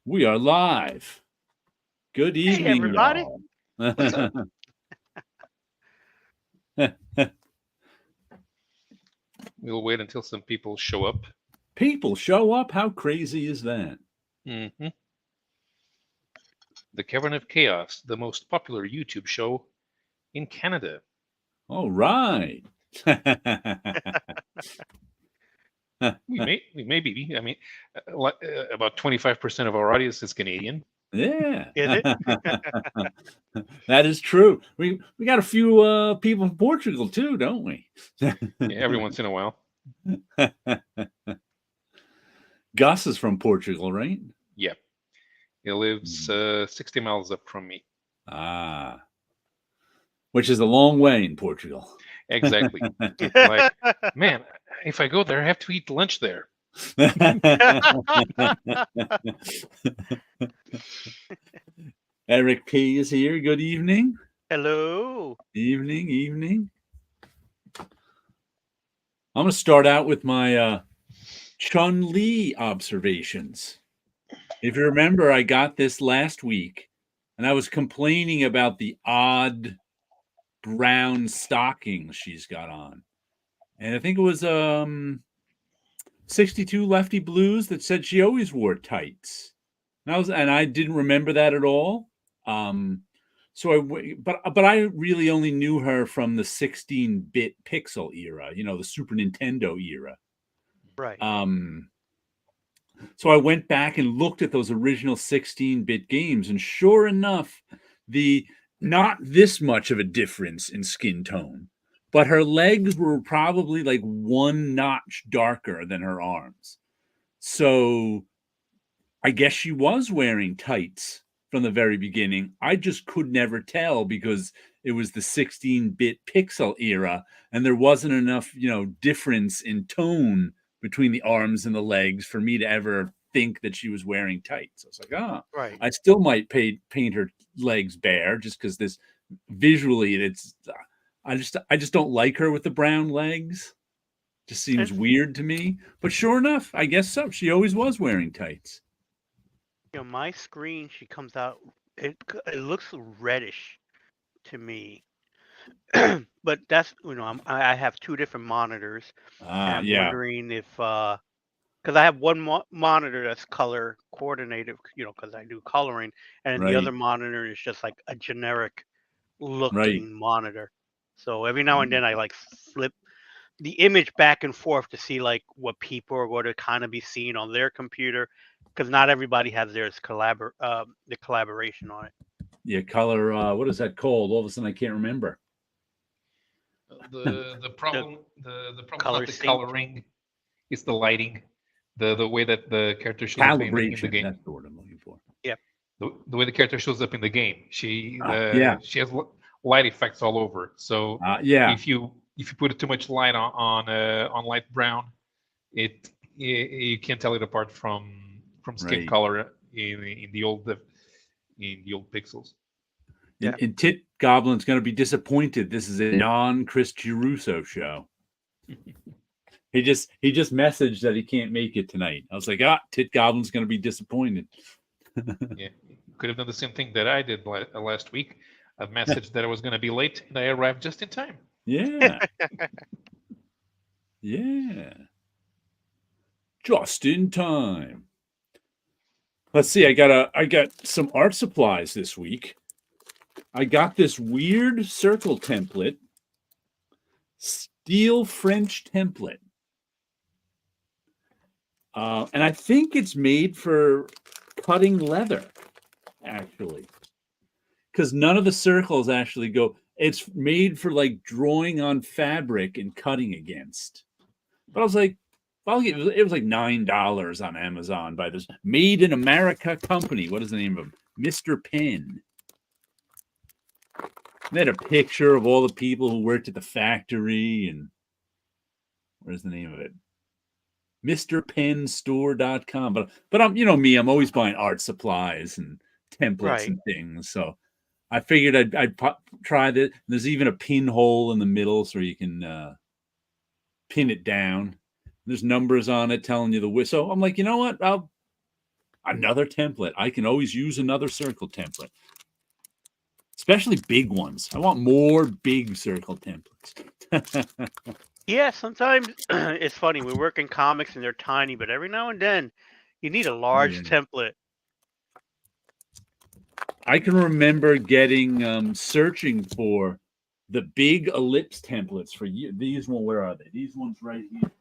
We are live. Good Hey, evening, everybody. y'all. What's up? We'll wait until some people show up. People show up. How crazy is that? hmm The Cavern of Chaos, the most popular YouTube show in Canada. All right. We may be. I mean, about 25% of our audience is Canadian. Yeah. Is it? That is true. We got a few people from Portugal too, don't we? Yeah, every once in a while. Gus is from Portugal, right? Yeah, he lives 60 miles up from me. Ah, which is a long way in Portugal. Exactly. Like, man, if I go there, I have to eat lunch there. Eric P is here. Good evening. Hello. Evening. I'm going to start out with my Chun-Li observations. If you remember, I got this last week, and I was complaining about the odd brown stockings she's got on. And I think it was 62 Lefty Blues that said she always wore tights. And I didn't remember that at all. But I really only knew her from the 16-bit pixel era, the Super Nintendo era. Right. So I went back and looked at those original 16-bit games, and sure enough, not this much of a difference in skin tone, but her legs were probably like one notch darker than her arms. So I guess she was wearing tights from the very beginning. I just could never tell because it was the 16-bit pixel era, and there wasn't enough, difference in tone between the arms and the legs for me to ever think that she was wearing tights. I was like, Right. I still might paint her legs bare just because this visually I just don't like her with the brown legs. Just seems And weird to me. But sure enough, I guess so. She always was wearing tights. my screen, she comes out. It looks reddish to me, but that's I have two different monitors, and I'm Yeah. wondering if because I have one monitor that's color coordinated, because I do coloring, and then the Right. other monitor is just like a generic Right. looking monitor. So every now and then I like flip the image back and forth to see like what people are going to kind of be seeing on their computer, because not everybody has theirs the collaboration on it. Yeah, color. What is that called? All of a sudden, I can't remember. The problem the problem's Color not the sync. coloring, it's the lighting, the way that the character shows up in the Calibration. game. That's the word I'm looking for. Yep. The way the character shows up in the game. She Yeah. she has light effects all over. So Yeah. if you put too much light on light brown, you can't tell it apart from skin Right. color in the old pixels. Yeah. And Tit Goblin's going to be disappointed. This is a non-Chris Girusso show. He just messaged that he can't make it tonight. I was like, Tit Goblin's going to be disappointed. Yeah, could have done the same thing that I did last week. A message that I was going to be late, and I arrived just in time. Yeah. Yeah. Just in time. Let's see. I got some art supplies this week. I got this weird circle template, steel French template. And I think it's made for cutting leather, actually. Because none of the circles actually go. It's made for like drawing on fabric and cutting against. But I was like, it was like $9 on Amazon by this Made in America company. What is the name of it? Mr. Penn. They had a picture of all the people who worked at the factory, and where's the name of it? MrPennStore.com. But I'm me, I'm always buying art supplies and templates and things. So I figured I'd try this. There's even a pinhole in the middle so you can pin it down. There's numbers on it telling you the width. So I'm like, you know what? another template. I can always use another circle template, especially big ones. I want more big circle templates. Yeah, sometimes it's funny. We work in comics and they're tiny, but every now and then you need a large template. I can remember getting searching for the big ellipse templates for you. These ones, where are they? These ones right here.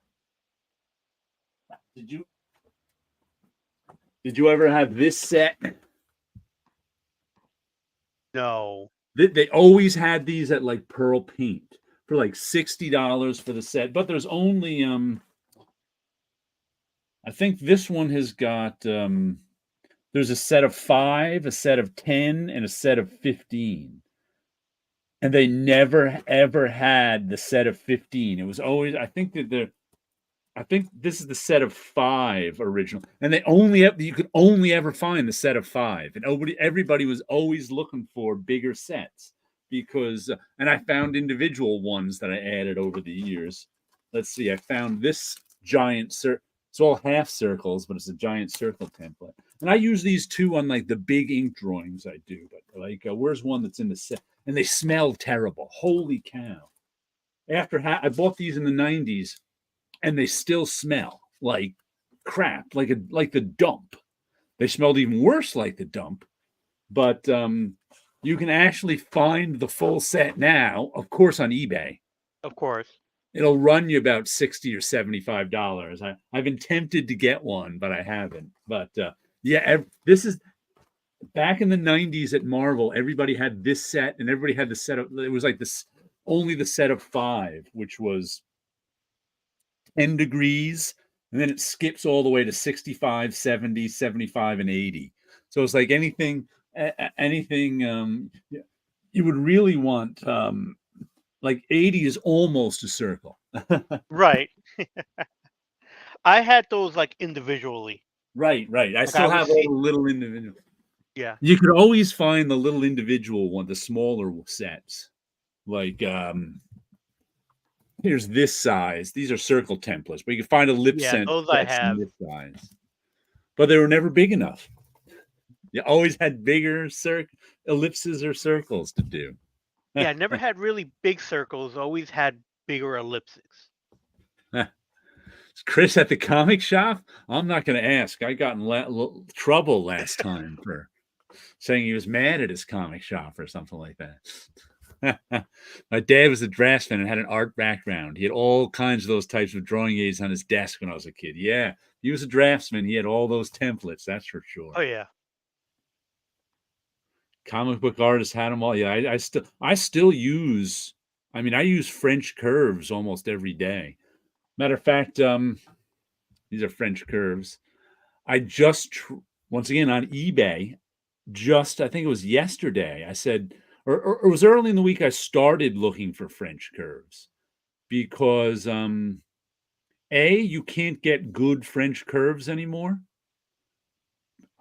Did you ever have this set? No. They always had these at like Pearl Paint for like $60 for the set, but there's only I think this one has got there's a set of 5, a set of 10, and a set of 15. And they never ever had the set of 15. It was always, I think this is the set of 5 original, and you could only ever find the set of 5, and everybody was always looking for bigger sets because, and I found individual ones that I added over the years. Let's see, I found this giant it's all half circles, but it's a giant circle template, and I use these too on like the big ink drawings I do. But like, where's one that's in the set? And they smell terrible. Holy cow! I bought these in the '90s. And they still smell like crap, like the dump. They smelled even worse like the dump. But you can actually find the full set now, of course, on eBay. Of course. It'll run you about $60 or $75. I've been tempted to get one, but I haven't. But yeah, this is back in the '90s at Marvel. Everybody had this set, and everybody had the set of. It was like this only the set of 5, which was 10 degrees, and then it skips all the way to 65, 70, 75, and 80. So it's like anything you would really want, like 80 is almost a circle. Right. I had those like individually. Right. I still have all the little individual. Yeah. You could always find the little individual one, the smaller sets. Like here's this size. These are circle templates, but you can find a lip set those I have. This size. But they were never big enough. You always had bigger ellipses or circles to do. Yeah, I never had really big circles. Always had bigger ellipses. Is Chris at the comic shop? I'm not going to ask. I got in trouble last time for saying he was mad at his comic shop or something like that. My dad was a draftsman and had an art background. He had all kinds of those types of drawing aids on his desk when I was a kid. Yeah, he was a draftsman. He had all those templates, that's for sure. Oh yeah. Comic book artists had them all. Yeah, I still use. I mean, I use French curves almost every day. Matter of fact, these are French curves. I just once again on eBay. I think it was yesterday. I said. Or it was early in the week I started looking for French curves because you can't get good French curves anymore.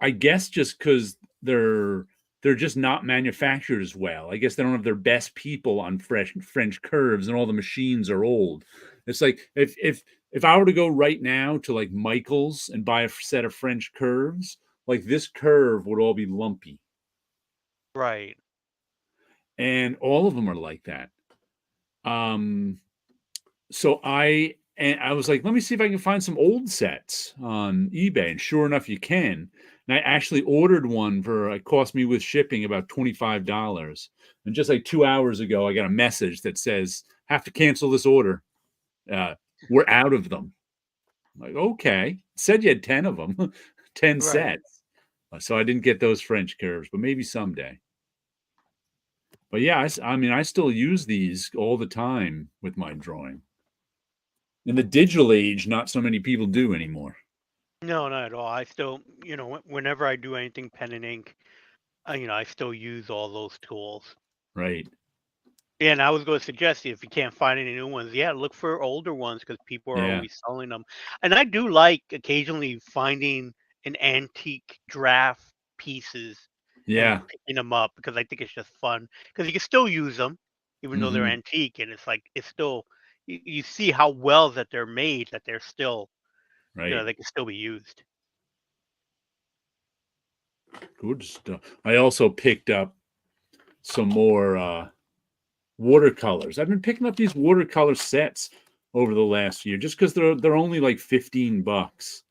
I guess just because they're just not manufactured as well. I guess they don't have their best people on French curves, and all the machines are old. It's like if I were to go right now to like Michael's and buy a set of French curves, like this curve would all be lumpy. Right. And all of them are like that. So I was like, let me see if I can find some old sets on eBay. And sure enough, you can. And I actually ordered one it cost me with shipping about $25. And just like 2 hours ago, I got a message that says, have to cancel this order. We're out of them. I'm like, okay. Said you had 10 of them, 10 sets. So I didn't get those French curves, but maybe someday. But yeah, I mean, I still use these all the time with my drawing. In the digital age, not so many people do anymore. No, not at all. I still, whenever I do anything pen and ink, I still use all those tools. Right. Yeah, and I was going to suggest if you can't find any new ones, look for older ones because people are always selling them. And I do like occasionally finding an antique draft pieces. Yeah. And picking them up because I think it's just fun because you can still use them even though they're antique, and it's still you see how well that they're made, that they're still right. They can still be used. Good stuff. I also picked up some more watercolors. I've been picking up these watercolor sets over the last year just because they're only like $15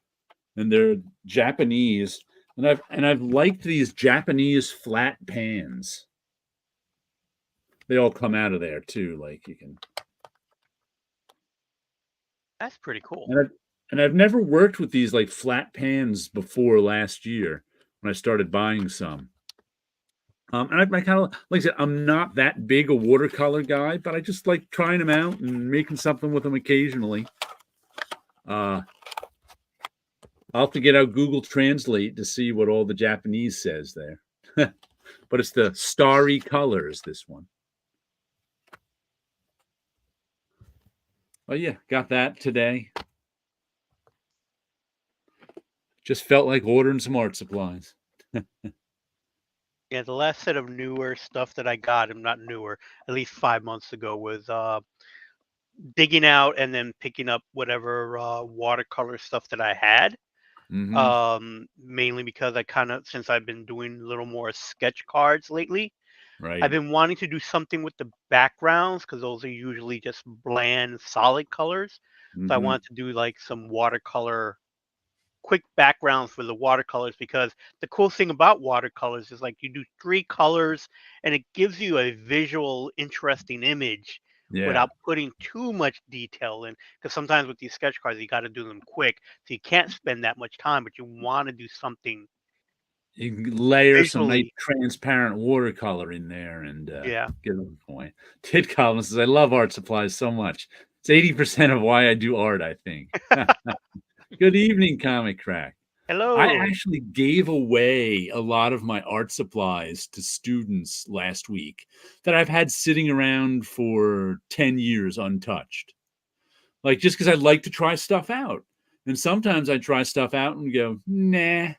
and they're Japanese. And I've liked these Japanese flat pans. They all come out of there too. Like you can. That's pretty cool. And I've never worked with these like flat pans before last year when I started buying some. And I kind of, like I said, I'm not that big a watercolor guy, but I just like trying them out and making something with them occasionally. I'll have to get out Google Translate to see what all the Japanese says there. But it's the starry colors, this one. Oh, yeah, got that today. Just felt like ordering some art supplies. Yeah, the last set of newer stuff that I got, I'm not newer, at least 5 months ago, was digging out and then picking up whatever watercolor stuff that I had. Mainly because I kind of, since I've been doing a little more sketch cards lately, Right. I've been wanting to do something with the backgrounds because those are usually just bland, solid colors. So I wanted to do like some watercolor, quick backgrounds for the watercolors because the cool thing about watercolors is like you do 3 colors and it gives you a visual, interesting image Yeah. without putting too much detail in. Because sometimes with these sketch cards, you got to do them quick, so you can't spend that much time, but you want to do something You can layer some nice visually. transparent watercolor in there and Yeah, get on point. Tid Collins says, I love art supplies so much. It's 80% of why I do art, I think. Good evening, Comic Crack. I hello. actually gave away a lot of my art supplies to students last week that I've had sitting around for 10 years untouched. Like, just because I like to try stuff out. And sometimes I try stuff out and go, nah.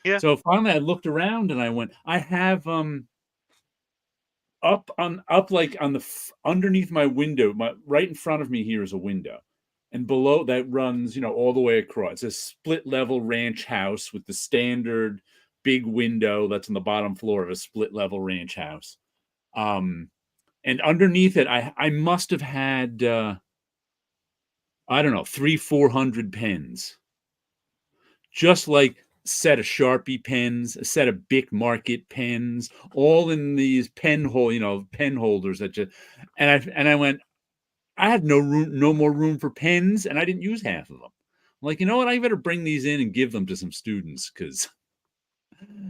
Yeah, So finally I looked around and I went, I have up like on the underneath my window, right in front of me here is a window. And below that runs, all the way across. It's a split level ranch house with the standard big window that's on the bottom floor of a split level ranch house. And underneath it, I must have had I don't know, 300-400 pens. Just like set of Sharpie pens, a set of Bic Market pens, all in these pen holders that just and I went, I had no room, no more room for pens, and I didn't use half of them. I'm like, you know what? I better bring these in and give them to some students because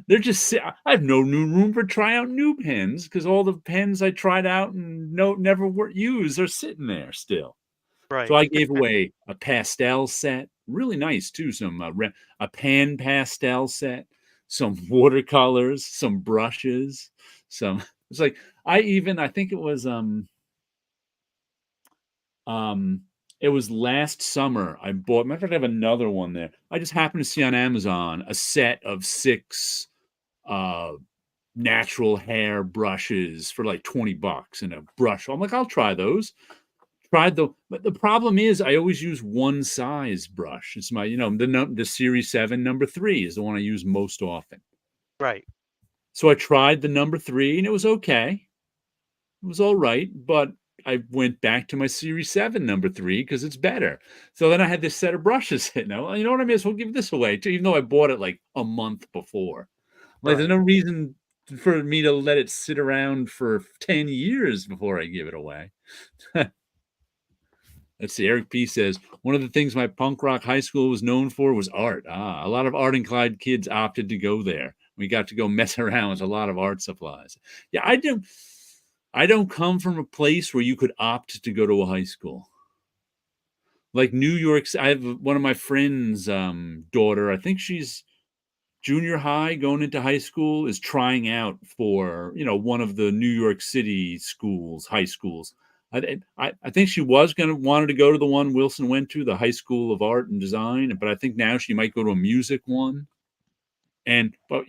they're just. I have no new room for try out new pens because all the pens I tried out and never were used are sitting there still. right. So I gave away a pastel set, really nice too. Some a pan pastel set, some watercolors, some brushes, some. It's like I think it was last summer. I bought. Matter of fact, I have another one there. I just happened to see on Amazon a set of 6 uh, natural hair brushes for like $20 and a brush. I'm like, I'll try those. But the problem is I always use one size brush. It's my, the Series 7 number 3 is the one I use most often. Right. So I tried the number 3 and it was okay. It was all right, but I went back to my Series 7 number 3 because it's better. So then I had this set of brushes sitting there. You know what I mean? So I'll give this away too, even though I bought it like a month before. Like there's Right. no reason for me to let it sit around for 10 years before I give it away. Let's see. Eric P says, one of the things my punk rock high school was known for was art. A lot of art inclined kids opted to go there. We got to go mess around with a lot of art supplies. Yeah, I don't come from a place where you could opt to go to a high school. Like New York, I have one of my friends' daughter, I think she's junior high going into high school, is trying out for, one of the New York City schools, high schools. I think she was wanted to go to the one Wilson went to, the High School of Art and Design, but I think now she might go to a music one. But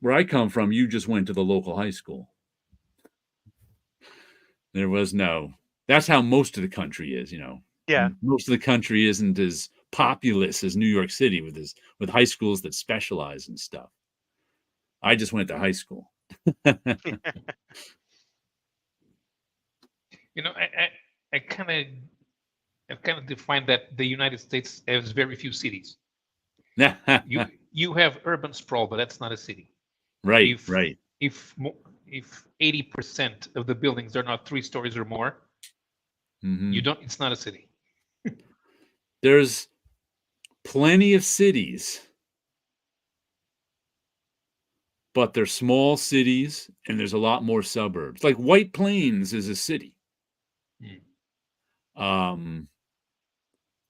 where I come from, you just went to the local high school. There was no. That's how most of the country is. Yeah. Most of the country isn't as populous as New York City with high schools that specialize in stuff. I just went to high school. You know, I kind of define that the United States has very few cities. You have urban sprawl, but that's not a city. Right, If right. if 80% of the buildings are not 3 stories or more, Mhm. it's not a city. There's plenty of cities, but they're small cities, and there's a lot more suburbs. Like White Plains is a city.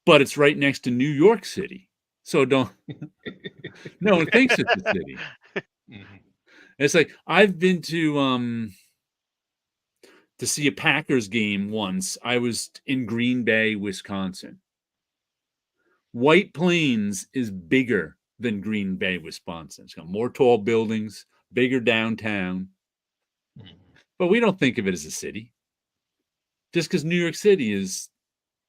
But it's right next to New York City. So no one thinks it's a city. Mhm. It's like I've been to see a Packers game once. I was in Green Bay, Wisconsin. White Plains is bigger than Green Bay, Wisconsin. It's got more tall buildings, bigger downtown. But we don't think of it as a city. Just because New York City is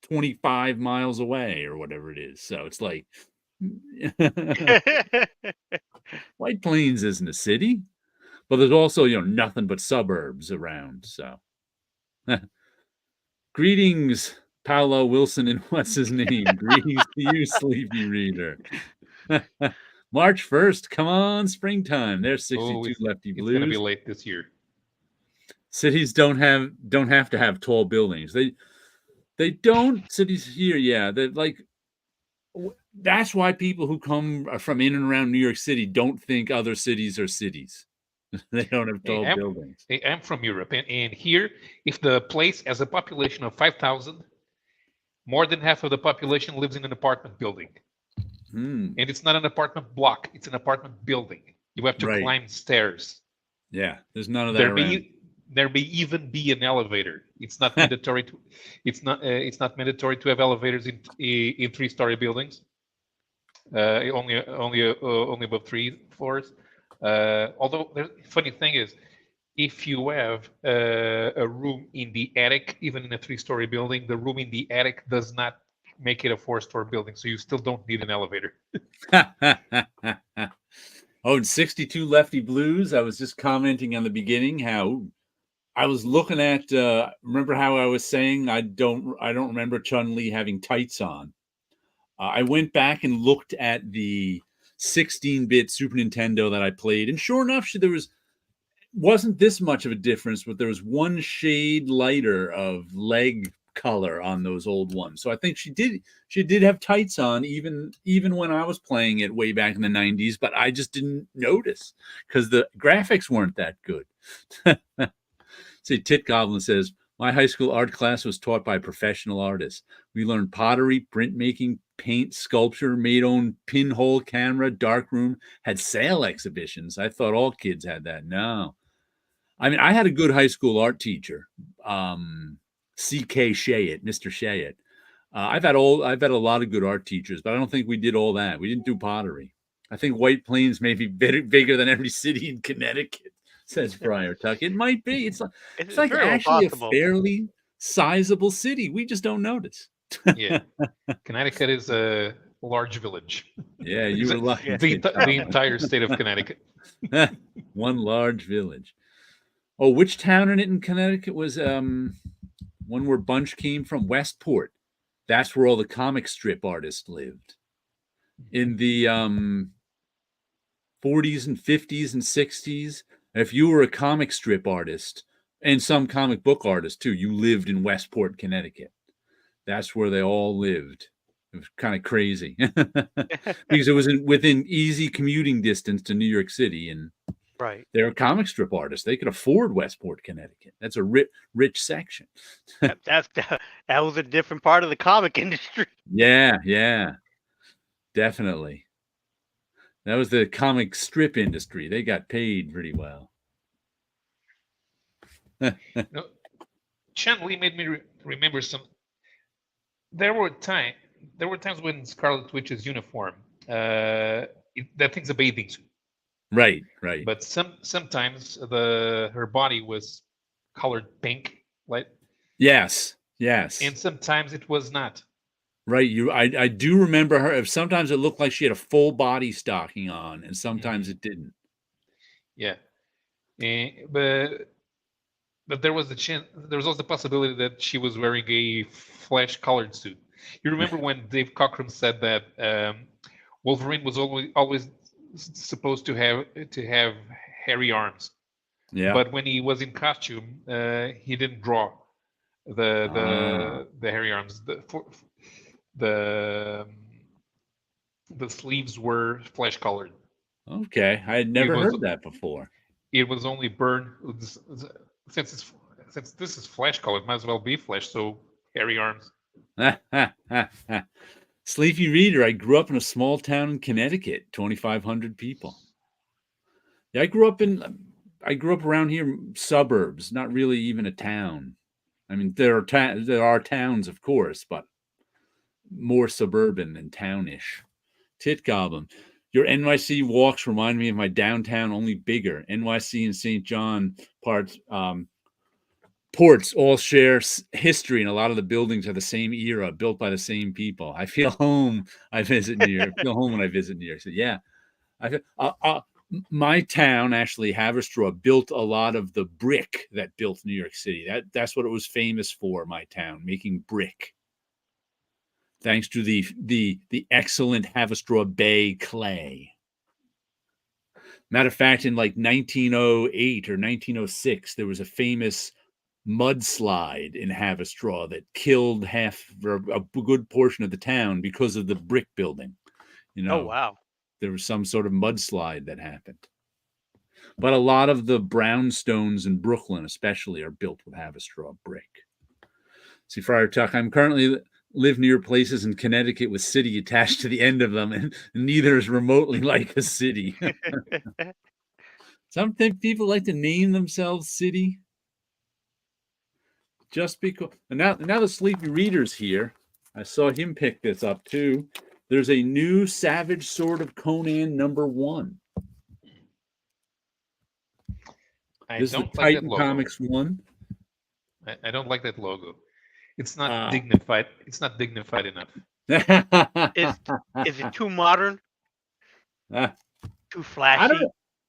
25 miles away or whatever it is. So it's like White Plains isn't a city, but there's also, nothing but suburbs around. So greetings, Paulo Wilson, and what's his name? Greetings to you, sleepy reader. March 1st, come on, springtime. There's 62 Lefty It's going to be Blues. late this year. Cities don't have to have tall buildings. They don't. Cities here, yeah. They're like, that's why people who come from in and around New York City don't think other cities are cities. They don't have tall buildings. I'm from Europe, and here, if the place has a population of 5,000, more than half of the population lives in an apartment building. And it's not an apartment block, it's an apartment building. You have to climb stairs. Yeah, there's none of that around. There may even be an elevator. It's not mandatory to. It's not mandatory to have elevators in 3-story buildings. Only above 3 floors. Although the funny thing is, if you have a room in the attic, even in a 3-story building, the room in the attic does not make it a 4-story building, so you still don't need an elevator. Oh, and 62 Lefty Blues. I was just commenting on the beginning how I was looking at. Remember how I was saying I don't remember Chun-Li having tights on. I went back and looked at the 16-bit Super Nintendo that I played, and sure enough, wasn't this much of a difference, but there was one shade lighter of leg color on those old ones. So I think she did have tights on even when I was playing it way back in the 90s, but I just didn't notice because the graphics weren't that good. See, Tit Goblin says, my high school art class was taught by professional artists. We learned pottery, printmaking, paint, sculpture, made own pinhole camera, darkroom, had sale exhibitions. I thought all kids had that. No. I mean, I had a good high school art teacher, C.K. Shayett, Mr. Shayett. I've had a lot of good art teachers, but I don't think we did all that. We didn't do pottery. I think White Plains may be bigger than every city in Connecticut, says Friar Tuck. It might be. It's like actually a fairly sizable city. We just don't notice. Yeah, Connecticut is a large village. Yeah, you were lucky. The entire state of Connecticut. One large village. Oh, which town in Connecticut was one where Bunch came from? Westport. That's where all the comic strip artists lived. In the 40s and 50s and 60s, if you were a comic strip artist, and some comic book artists too, you lived in Westport, Connecticut. That's where they all lived. It was kind of crazy because it was within easy commuting distance to New York City, and they're comic strip artists. They could afford Westport, Connecticut. That's a rich section. that was a different part of the comic industry. Yeah, definitely. That was the comic strip industry. They got paid pretty well. Chun-Li made me remember some. There were times when Scarlet Witch's uniform, that thing's a bathing suit. Right. But sometimes her body was colored pink, like. Yes. And sometimes it was not. Right. I do remember her. Sometimes it looked like she had a full body stocking on, and sometimes it didn't. Yeah. But there was the chance. There was also the possibility that she was wearing a flesh-colored suit. You remember when Dave Cockrum said that Wolverine was always supposed to have hairy arms, Yeah. but when he was in costume, he didn't draw the hairy arms. The the sleeves were flesh-colored. Okay. I had never heard that before. It was only burned since this is flesh colored, might as well be flesh. So hairy arms. Sleepy Reader. I grew up in a small town in Connecticut, 2,500 people. Yeah, I grew up around here, suburbs, not really even a town. I mean, there are towns, of course, but more suburban than townish. Tit Goblin. Your NYC walks remind me of my downtown, only bigger. NYC and St. John ports all share history, and a lot of the buildings are the same era, built by the same people. I feel home. I visit New York. I feel home when I visit New York. So yeah, I feel, my town, actually, Haverstraw, built a lot of the brick that built New York City. That's what it was famous for. My town, making brick. Thanks to the excellent Haverstraw Bay clay. Matter of fact, in like 1908 or 1906, there was a famous mudslide in Haverstraw that killed a good portion of the town because of the brick building. Oh, wow. There was some sort of mudslide that happened. But a lot of the brownstones in Brooklyn, especially, are built with Haverstraw brick. See, Friar Tuck, I'm currently live near places in Connecticut with city attached to the end of them, and neither is remotely like a city. Some people like to name themselves city just because. And now the Sleepy Reader's here. I saw him pick this up too. There's a new Savage Sword of Conan #1. This is the Titan Comics one. I don't like that logo. It's not dignified. It's not dignified enough. Is it too modern? Too flashy?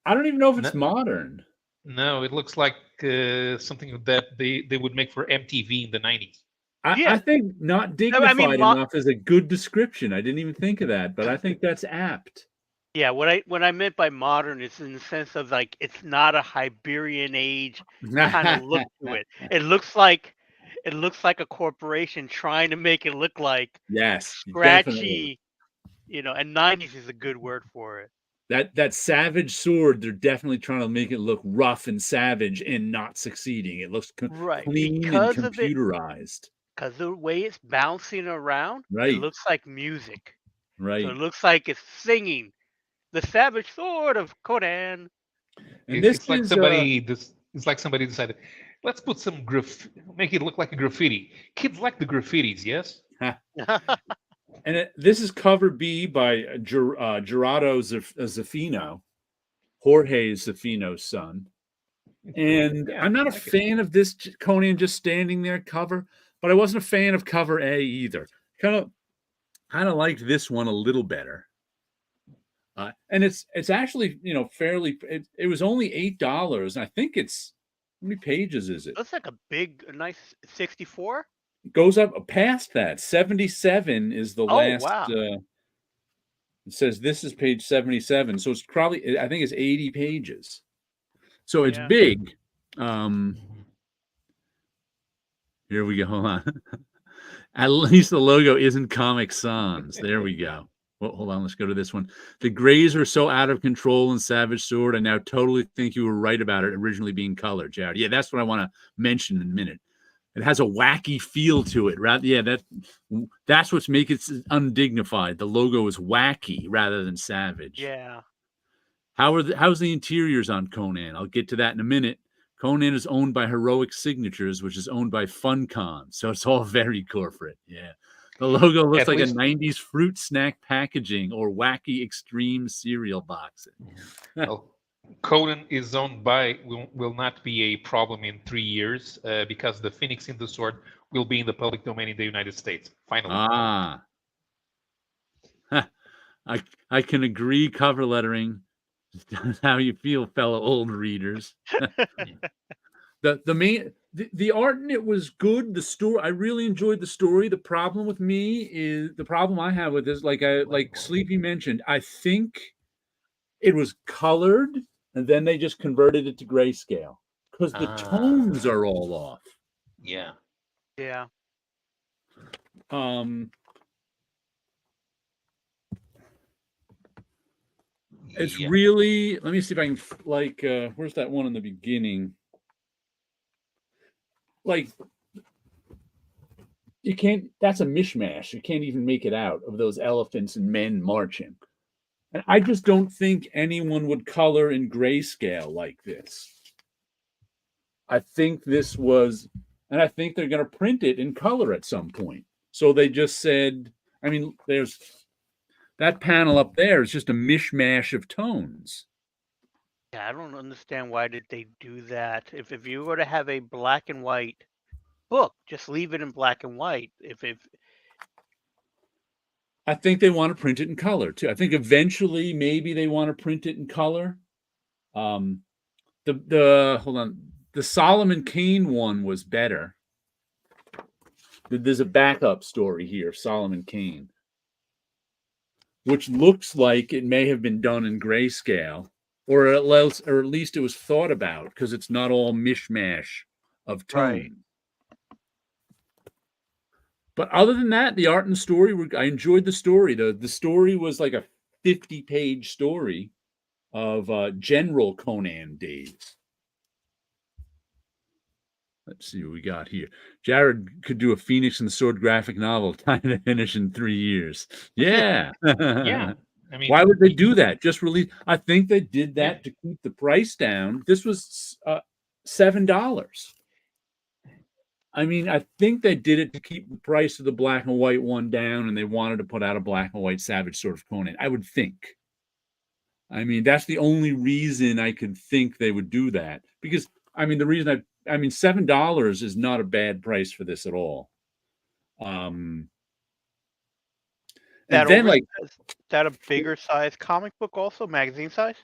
I don't even know if it's modern. No, it looks like something that they would make for MTV in the 90s. I think not dignified enough is a good description. I didn't even think of that, but I think that's apt. Yeah, what I meant by modern is in the sense of like it's not a Iberian age kind of look to it. It looks like a corporation trying to make it look like scratchy, definitely. And 90s is a good word for it. That savage sword, they're definitely trying to make it look rough and savage and not succeeding. It looks clean and computerized. Because the way it's bouncing around, it looks like music. Right. So it looks like it's singing. The Savage Sword of Conan. And it's like somebody decided, let's put some make it look like a graffiti. Kids like the graffitis, yes? And this is cover B by Gerardo Zaffino, Jorge Zaffino's son. And I'm not a fan of this Conan just standing there cover, but I wasn't a fan of cover A either. Kind of liked this one a little better. And it's actually, fairly, it was only $8. And I think it's, how many pages is it? Looks like a nice 64. It goes up past that. 77 is the last. Wow. It says this is page 77. So it's probably, I think it's 80 pages. So it's big. Here we go. Hold on. At least the logo isn't Comic Sans. There we go. Well, hold on. Let's go to this one. The grays are so out of control in Savage Sword. I now totally think you were right about it originally being colored, Jared. Yeah, that's what I want to mention in a minute. It has a wacky feel to it. Right? Yeah, that's what's making it undignified. The logo is wacky rather than savage. Yeah. How's the interiors on Conan? I'll get to that in a minute. Conan is owned by Heroic Signatures, which is owned by Funcom. So it's all very corporate. Yeah. The logo looks like a 90s fruit snack packaging or wacky extreme cereal boxing. Well, Conan is owned by will not be a problem in 3 years because the Phoenix in the Sword will be in the public domain in the United States. Finally. I can agree. Cover lettering How you feel, fellow old readers. The art in it was good. The story, I really enjoyed the story. The problem with me is the problem I have with this, like Sleepy mentioned, I think it was colored and then they just converted it to grayscale because the tones are all off. Yeah. Yeah. It's Yeah. really, let me see if I can where's that one in the beginning? Like you can't, that's a mishmash. You can't even make it out of those elephants and men marching. And I just don't think anyone would color in grayscale like this. I think this was, and I think they're going to print it in color at some point. So they just said, I mean, there's that panel up there is just a mishmash of tones. Yeah, I don't understand why did they do that. If you were to have a black and white book, just leave it in black and white. If I think they want to print it in color too. I think eventually maybe they want to print it in color. The hold on, the Solomon Kane one was better. There's a backup story here, Solomon Kane, which looks like it may have been done in grayscale, or at least it was thought about because it's not all mishmash of tone. Right. But other than that, the art and the story, I enjoyed the story. The story was like a 50-page story of General Conan days. Let's see what we got here. Jared could do a Phoenix and the Sword graphic novel, time to finish in 3 years. Yeah. Yeah. I mean, why would they do that? Just release. I think they did that Yeah. to keep the price down. This was $7. I mean, I think they did it to keep the price of the black and white one down, and they wanted to put out a black and white Savage Sword of Conan. I would think. I mean, that's the only reason I could think they would do that. Because I mean, the reason I mean, $7 is not a bad price for this at all. And that then, over, like, is that a bigger size comic book also, magazine size?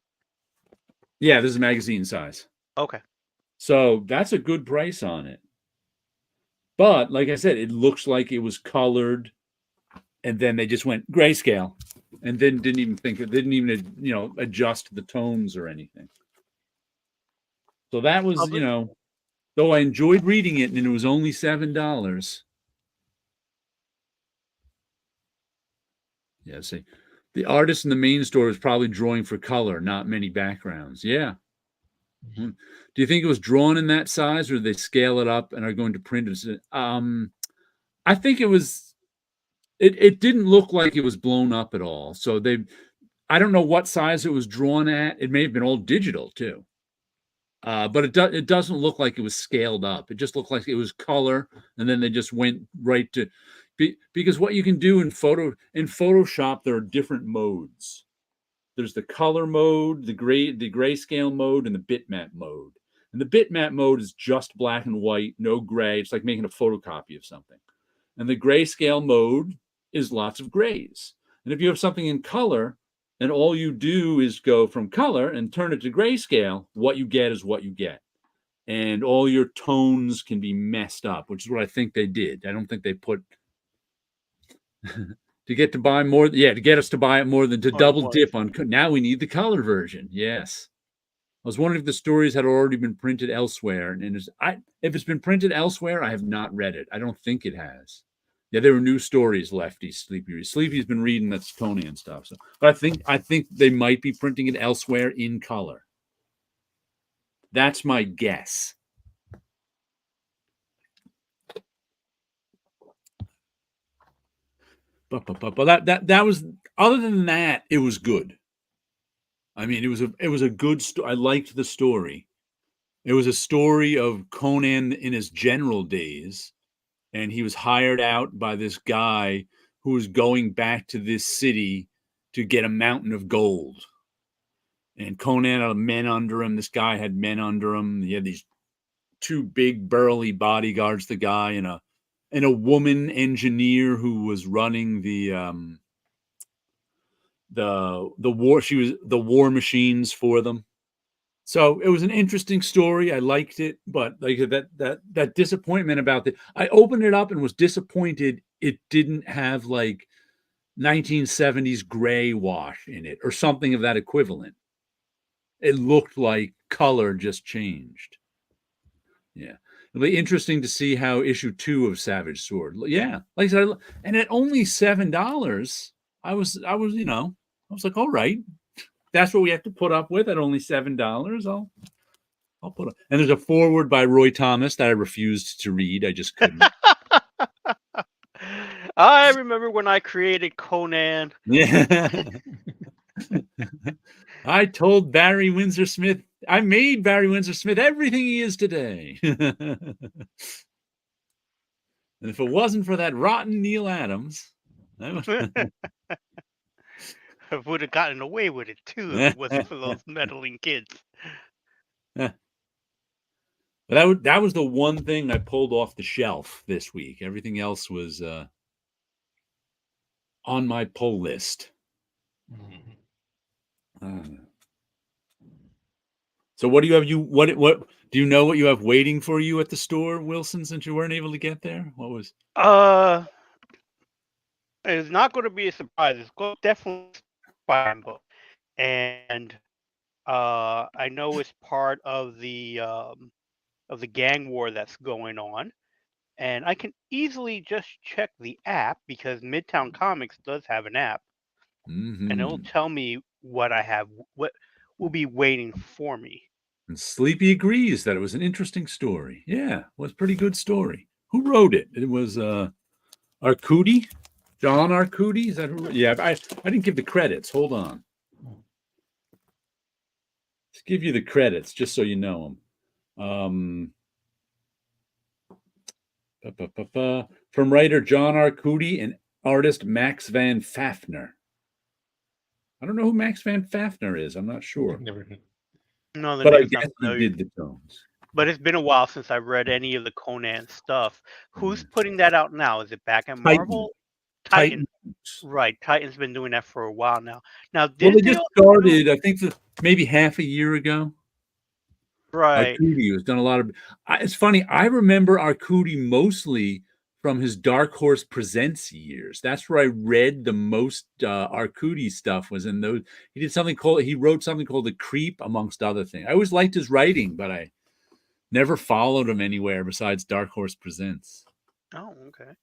yeah, this is magazine size. Okay. So that's a good price on it. But like I said, it looks like it was colored, and then they just went grayscale, and then didn't even adjust the tones or anything. So that was, though I enjoyed reading it, and it was only $7. Yeah, see, the artist in the main store is probably drawing for color, not many backgrounds. Yeah. Do you think it was drawn in that size, or did they scale it up and are going to print it? I think it was. It didn't look like it was blown up at all. So I don't know what size it was drawn at. It may have been all digital too. But it doesn't look like it was scaled up. It just looked like it was color, and then they just went right to because what you can do in Photoshop, there are different modes. There's the color mode, the grayscale mode, and the bitmap mode. And the bitmap mode is just black and white, no gray. It's like making a photocopy of something. And the grayscale mode is lots of grays. And if you have something in color, and all you do is go from color and turn it to grayscale, what you get is what you get. And all your tones can be messed up, which is what I think they did. I don't think they put to get us to buy it more than to double dip on. Now we need the color version. Yes. I was wondering if the stories had already been printed elsewhere. And if it's been printed elsewhere, I have not read it. I don't think it has. Yeah, there were new stories, Lefty, Sleepy. Sleepy's been reading that's Conan stuff. So, but I think they might be printing it elsewhere in color. That's my guess. But that was, other than that, it was good. I mean, it was a good story. I liked the story. It was a story of Conan in his general days, and he was hired out by this guy who was going back to this city to get a mountain of gold. And Conan had men under him. This guy had men under him. He had these two big burly bodyguards, the guy, and a woman engineer who was running the war machines for them. So it was an interesting story. I liked it, but like that disappointment about I opened it up and was disappointed it didn't have like 1970s gray wash in it or something of that equivalent. It looked like color just changed. Yeah. It'll be interesting to see how issue 2 of Savage Sword. Yeah. Like I said, and at only $7, I was, I was like, all right, that's what we have to put up with at only $7. I'll put it. And there's a foreword by Roy Thomas that I refused to read. I just couldn't. I remember when I created Conan. Yeah. I told Barry Windsor Smith, I made Barry Windsor Smith everything he is today. And if it wasn't for that rotten Neil Adams, I would have gotten away with it too if it wasn't for those meddling kids. But that was the one thing I pulled off the shelf this week. Everything else was on my pull list. So what do you have? What do you know? What you have waiting for you at the store, Wilson? Since you weren't able to get there, what was? It's not going to be a surprise. It's going to definitely be a Spider-Man book, and I know it's part of the gang war that's going on, and I can easily just check the app because Midtown Comics does have an app, and it'll tell me what I have, what will be waiting for me. And Sleepy agrees that it was an interesting story. Yeah, it was a pretty good story. Who wrote it? It was Arcudi, John Arcudi. Is that who? Yeah, I didn't give the credits. Hold on. Let's give you the credits just so you know them. From writer John Arcudi and artist Max Van Fafner. I don't know who Max Van Fafner is. I'm not sure. Never heard. No, but I guess he did the tones. But it's been a while since I've read any of the Conan stuff. Who's putting that out now? Is it back at Marvel? Titan. Right. Titan's been doing that for a while now. Now, they just started, I think, maybe half a year ago. Right. Arcudi has done a lot of. It's funny. I remember Arcudi mostly from his Dark Horse Presents years. That's where I read the most Arcudi stuff. Was in those. He wrote something called The Creep, amongst other things. I always liked his writing, but I never followed him anywhere besides Dark Horse Presents. Oh, okay.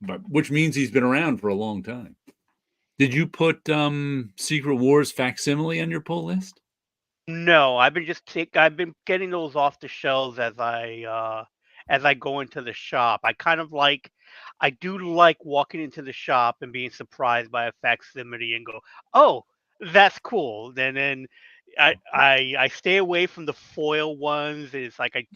But which means he's been around for a long time. Did you put Secret Wars Facsimile on your pull list? No, I've been getting those off the shelves as I go into the shop. I do like walking into the shop and being surprised by a facsimile and go, "Oh, that's cool." Then I stay away from the foil ones. It's like I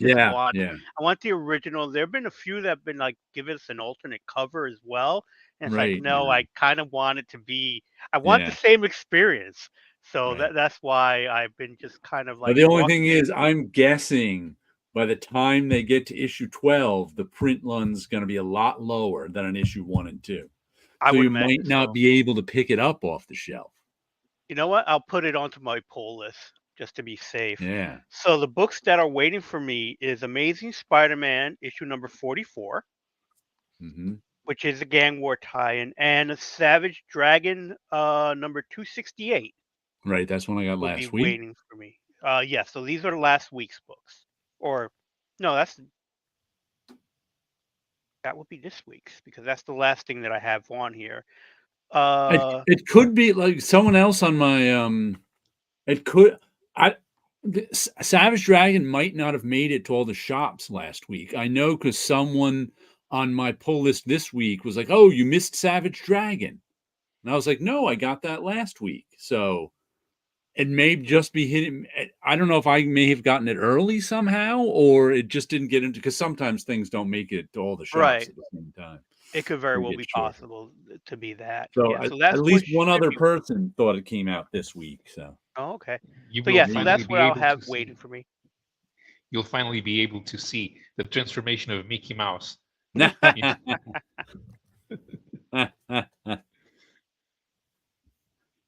want the original. There have been a few that have been like, give us an alternate cover as well. And it's like, no, I kind of want it to be. I want the same experience. So that's why I've been just kind of like. But the only thing is, I'm guessing by the time they get to issue 12, the print run's going to be a lot lower than an issue 1 and 2. So you might not be able to pick it up off the shelf. You know what? I'll put it onto my pull list just to be safe. Yeah. So the books that are waiting for me is Amazing Spider-Man issue number 44, which is a gang war tie-in, and a Savage Dragon number 268. Right, that's one I got last week. Waiting for me. Yeah. So these are last week's books, or no, that would be this week's because that's the last thing that I have on here. It could be like someone else on my Savage Dragon might not have made it to all the shops last week. I know because someone on my pull list this week was like, "Oh, you missed Savage Dragon," and I was like, "No, I got that last week." So it may just be hitting. I don't know if I may have gotten it early somehow, or it just didn't get into, because sometimes things don't make it to all the shops at the same time. It could very well be possible to be that. So, at least one other person thought it came out this week. So. Oh, okay. So that's what I'll have waiting for me. You'll finally be able to see the transformation of Mickey Mouse.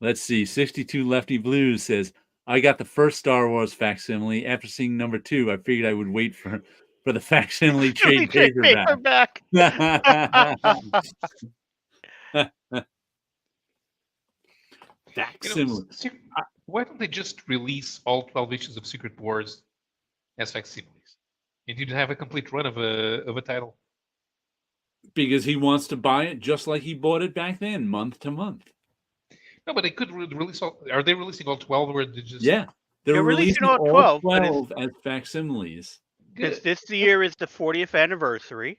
Let's see. 62 Lefty Blues says, I got the first Star Wars facsimile. After seeing number 2, I figured I would wait for the facsimile trade paperback. Facsimile. Why don't they just release all 12 issues of Secret Wars as facsimiles? And you'd have a complete run of a title. Because he wants to buy it just like he bought it back then, month to month. No, but they could release all. Are they releasing all 12, or they just? Yeah, they're releasing all 12 as facsimiles. Because this year is the 40th anniversary,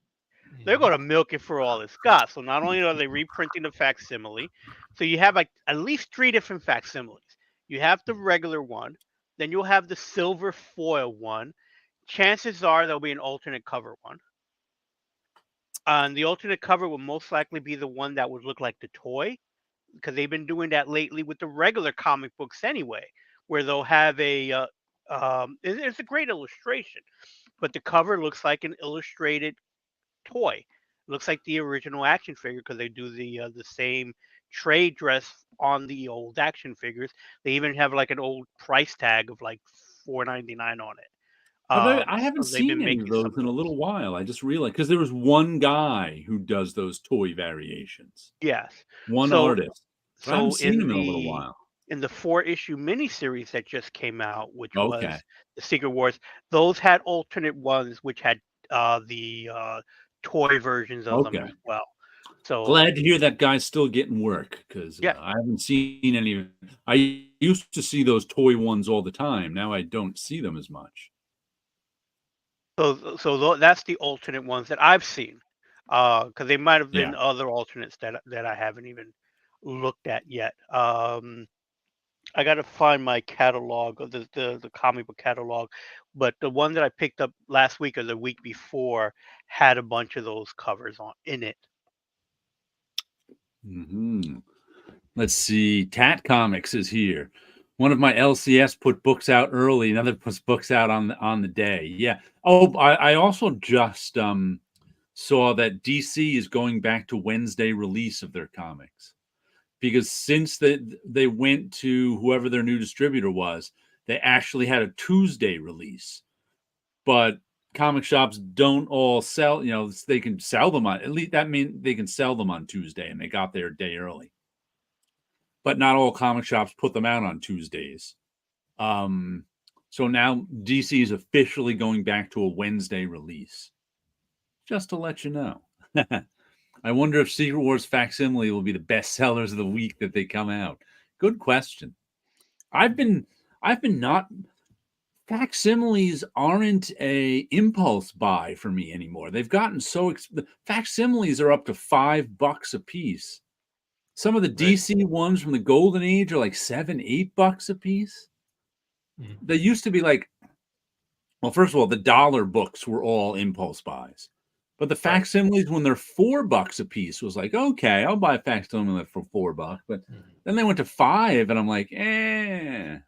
they're going to milk it for all it's got. So not only are they reprinting the facsimile, so you have like at least 3 different facsimiles. You have the regular one, then you'll have the silver foil one. Chances are there'll be an alternate cover one. And the alternate cover will most likely be the one that would look like the toy, because they've been doing that lately with the regular comic books anyway, where they'll have a it's a great illustration, but the cover looks like an illustrated toy. It looks like the original action figure, because they do the same trade dress on the old action figures. They even have like an old price tag of like $4.99 on it. I haven't seen any of those in a little while. I just realized, because there was one guy who does those toy variations. Yes. One artist. But I haven't seen him in a little the while. in the 4-issue miniseries that just came out, which was Okay. the Secret Wars, those had alternate ones which had the toy versions of them as well. So glad to hear that guy's still getting work, because Yeah. I haven't seen any. I used to see those toy ones all the time. Now I don't see them as much. So that's the alternate ones that I've seen, because they might have been other alternates that I haven't even looked at yet. I got to find my catalog of the comic book catalog, but the one that I picked up last week or the week before had a bunch of those covers in it. Let's see. Tat Comics is here. One of my LCS put books out early. Another puts books out on the day. Yeah. Oh, I also just saw that DC is going back to Wednesday release of their comics, because since they went to whoever their new distributor was, they actually had a Tuesday release. But comic shops don't all sell. They can sell them on, at least that means they can sell them on Tuesday, and they got there a day early. But not all comic shops put them out on Tuesdays. So now DC is officially going back to a Wednesday release. Just to let you know. I wonder if Secret Wars facsimile will be the best sellers of the week that they come out. Good question. I've been not. Facsimiles aren't a impulse buy for me anymore. They've gotten so facsimiles are up to $5 a piece. Some of the DC ones from the Golden Age are like $7-8 a piece. They used to be like, well, first of all, the dollar books were all impulse buys, but the facsimiles, when they're $4 a piece, was like, okay, I'll buy a facsimile for $4. But then they went to $5, and I'm like, They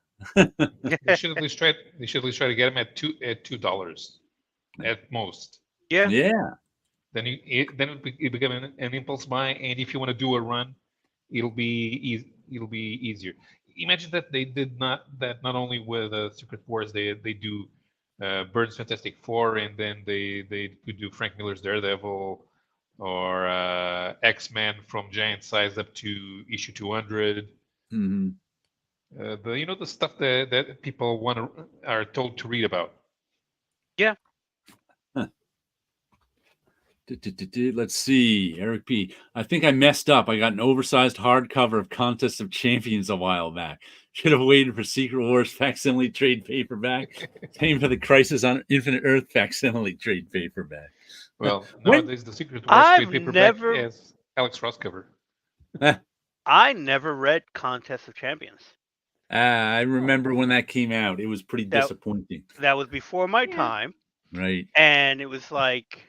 should at least try. They should at least try to get them at $2 at most. Yeah. Then it become an impulse buy, and if you want to do a run, it'll be easier. Imagine that they did not only with Secret Wars they do Burns Fantastic Four, and then they could do Frank Miller's Daredevil, or X-Men from Giant Size up to issue 200. The stuff that people are told to read about. Yeah. Let's see, Eric P. I think I messed up. I got an oversized hardcover of Contest of Champions a while back. Should have waited for Secret Wars facsimile trade paperback. Same for the Crisis on Infinite Earth facsimile trade paperback. Well, nowadays the Secret Wars trade paperback has Alex Ross cover. I never read Contest of Champions. I remember when that came out. It was pretty disappointing. That was before my time. Right. And it was like,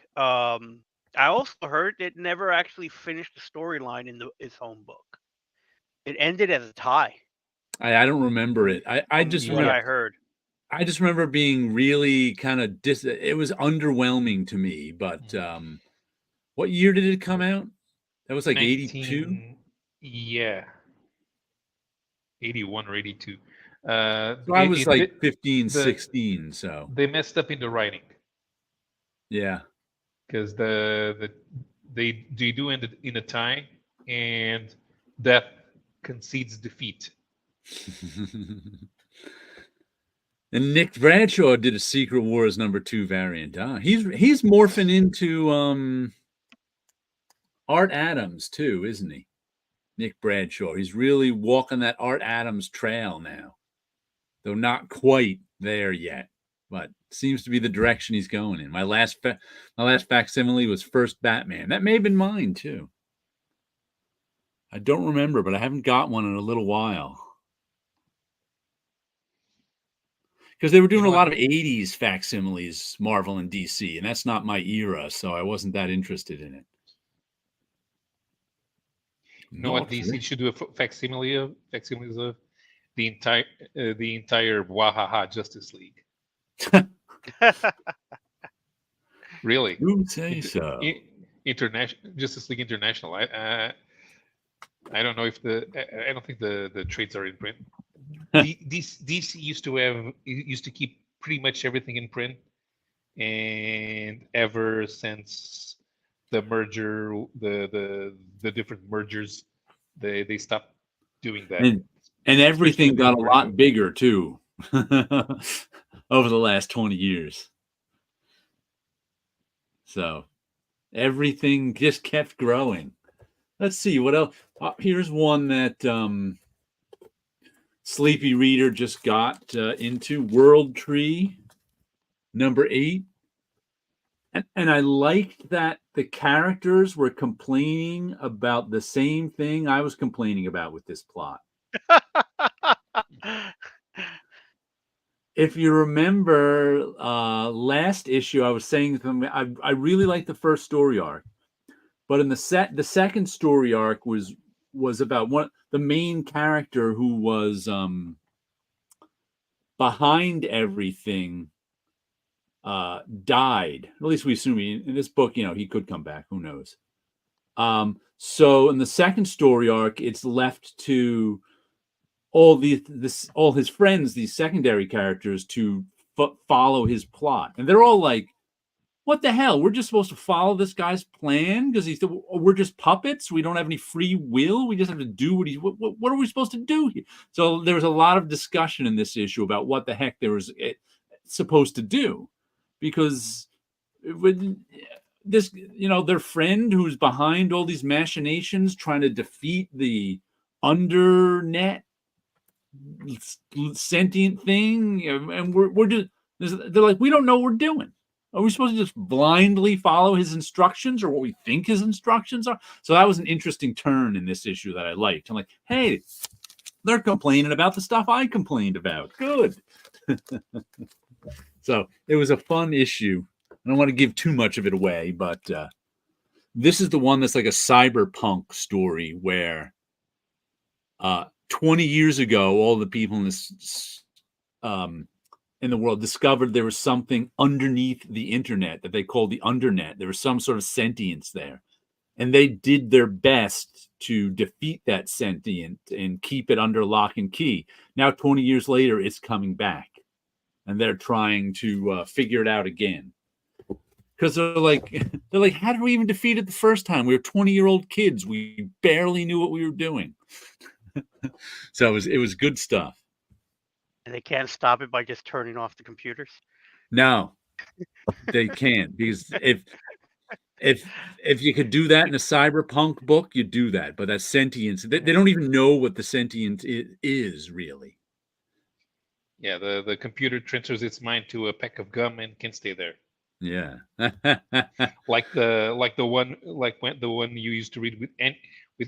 I also heard it never actually finished the storyline in its own book. It ended as a tie. I don't remember it. I just remember. I heard. I just remember being really kind of it was underwhelming to me. But what year did it come out? That was like 82. Yeah. 81 or 82. So I was like 15, 16. So they messed up in the writing yeah. because they do end in a tie, and death concedes defeat. And Nick Bradshaw did a Secret Wars #2 variant. He's morphing into Art Adams too, isn't he? Nick Bradshaw. He's really walking that Art Adams trail now, though not quite there yet. But seems to be the direction he's going in. My last facsimile was First Batman. That may have been mine too. I don't remember, but I haven't got one in a little while. Because they were doing a lot of 80s facsimiles, Marvel and DC, and that's not my era, so I wasn't that interested in it. You know what DC should do? A facsimiles of the entire Wahaha Justice League. Really? You say so. International Justice League International. I don't know if I don't think the trades are in print. DC used to keep pretty much everything in print, and ever since the merger, the different mergers, they stopped doing that. And everything got a lot bigger too over the last 20 years. So everything just kept growing. Let's see what else. Here's one that Sleepy Reader just got into, World Tree #8. And I liked that the characters were complaining about the same thing I was complaining about with this plot. If you remember last issue, I was saying I really liked the first story arc, but in the second story arc was about the main character who was behind everything died. At least we assume in this book, he could come back. Who knows? So in the second story arc, it's left to all his friends, these secondary characters, to follow his plot, and they're all like, "What the hell? We're just supposed to follow this guy's plan because we're just puppets. We don't have any free will. We just have to do what are we supposed to do here?" So there was a lot of discussion in this issue about what the heck there was supposed to do, because when this, their friend who's behind all these machinations trying to defeat the undernet sentient thing, and we're just, they're like, we don't know what we're doing. Are we supposed to just blindly follow his instructions or what we think his instructions are? So that was an interesting turn in this issue that I liked. I'm like, hey, they're complaining about the stuff I complained about. Good. So it was a fun issue. I don't want to give too much of it away, but this is the one that's like a cyberpunk story where 20 years ago, all the people in this in the world discovered there was something underneath the internet that they called the undernet. There was some sort of sentience there, and they did their best to defeat that sentient and keep it under lock and key. Now, 20 years later, it's coming back, and they're trying to figure it out again. Because they're like, how did we even defeat it the first time? We were 20-year-old kids. We barely knew what we were doing. So it was good stuff. And they can't stop it by just turning off the computers? No, they can't, because if you could do that in a cyberpunk book, you do that. But that sentience, they don't even know what the sentience is really. Yeah, the computer transfers its mind to a pack of gum and can stay there. Yeah. like the one you used to read with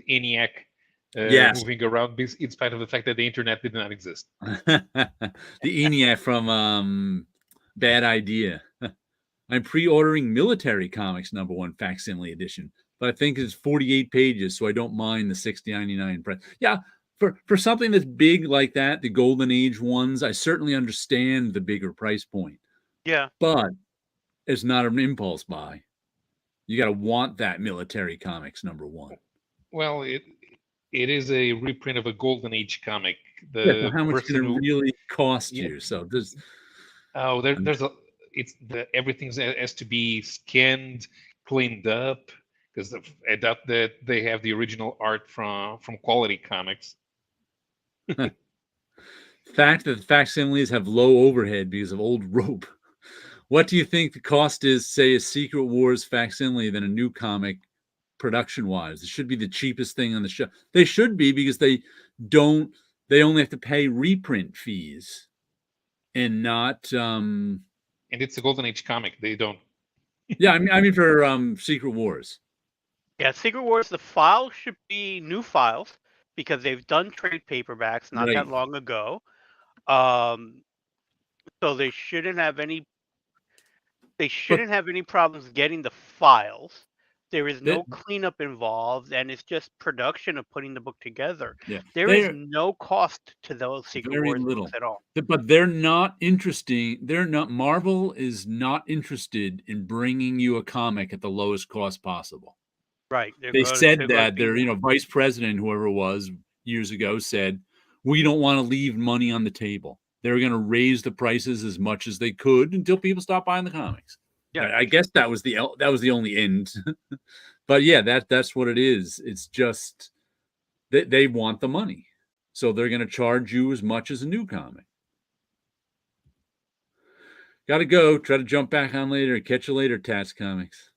ENIAC. Yes. Moving around in spite of the fact that the internet did not exist. The ENIAC from Bad Idea. I'm pre-ordering Military Comics #1 facsimile edition, but I think it's 48 pages, so I don't mind the $60.99 price. Yeah, for something that's big like that, the Golden Age ones, I certainly understand the bigger price point. Yeah. But it's not an impulse buy. You got to want that Military Comics #1. Well, it is a reprint of a Golden Age comic the how much person can it who really cost Yeah. you? So there's there's everything has to be scanned, cleaned up, because that they have the original art from Quality Comics. fact that the facsimiles have low overhead because of old rope. What do you think the cost is, say, a Secret Wars facsimile than a new comic production wise? It should be the cheapest thing on the show. They should be, because they only have to pay reprint fees and not And it's a Golden Age comic. They don't. yeah, I mean for Secret Wars. Yeah, Secret Wars, the files should be new files because they've done trade paperbacks not Right. that long ago. So they shouldn't have any problems getting the files. There is no cleanup involved, and it's just production of putting the book together. Yeah, There is no cost to those Secret very Wars little books at all. But they're not interesting. They're not. Marvel is not interested in bringing you a comic at the lowest cost possible. Right. They said that their vice president, whoever it was years ago, said, we don't want to leave money on the table. They're going to raise the prices as much as they could until people stop buying the comics. Yeah, I guess that was the only end. But yeah, that's what it is. It's just they want the money, so they're going to charge you as much as a new comic. Got to go. Try to jump back on later. Catch you later, Tats Comics.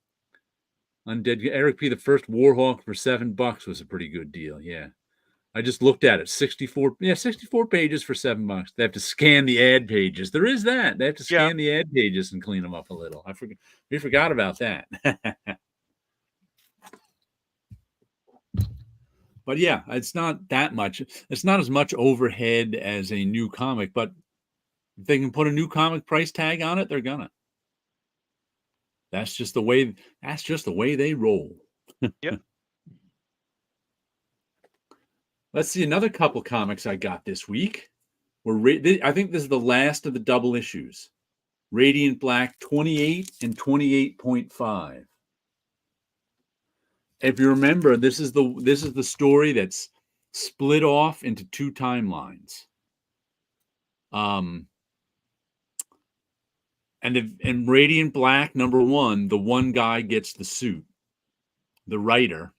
Undead Eric P. The first Warhawk for $7 was a pretty good deal. Yeah. I just looked at it. 64 pages for $7. They have to scan the ad pages. There is that. They have to scan the ad pages and clean them up a little. We forgot about that. But yeah, it's not that much. It's not as much overhead as a new comic, but if they can put a new comic price tag on it, they're gonna. That's just the way they roll. Yep. Let's see another couple comics I got this week. I think this is the last of the double issues. Radiant Black 28 and 28.5. If you remember, this is the story that's split off into two timelines. And in Radiant Black #1, the one guy gets the suit, the writer,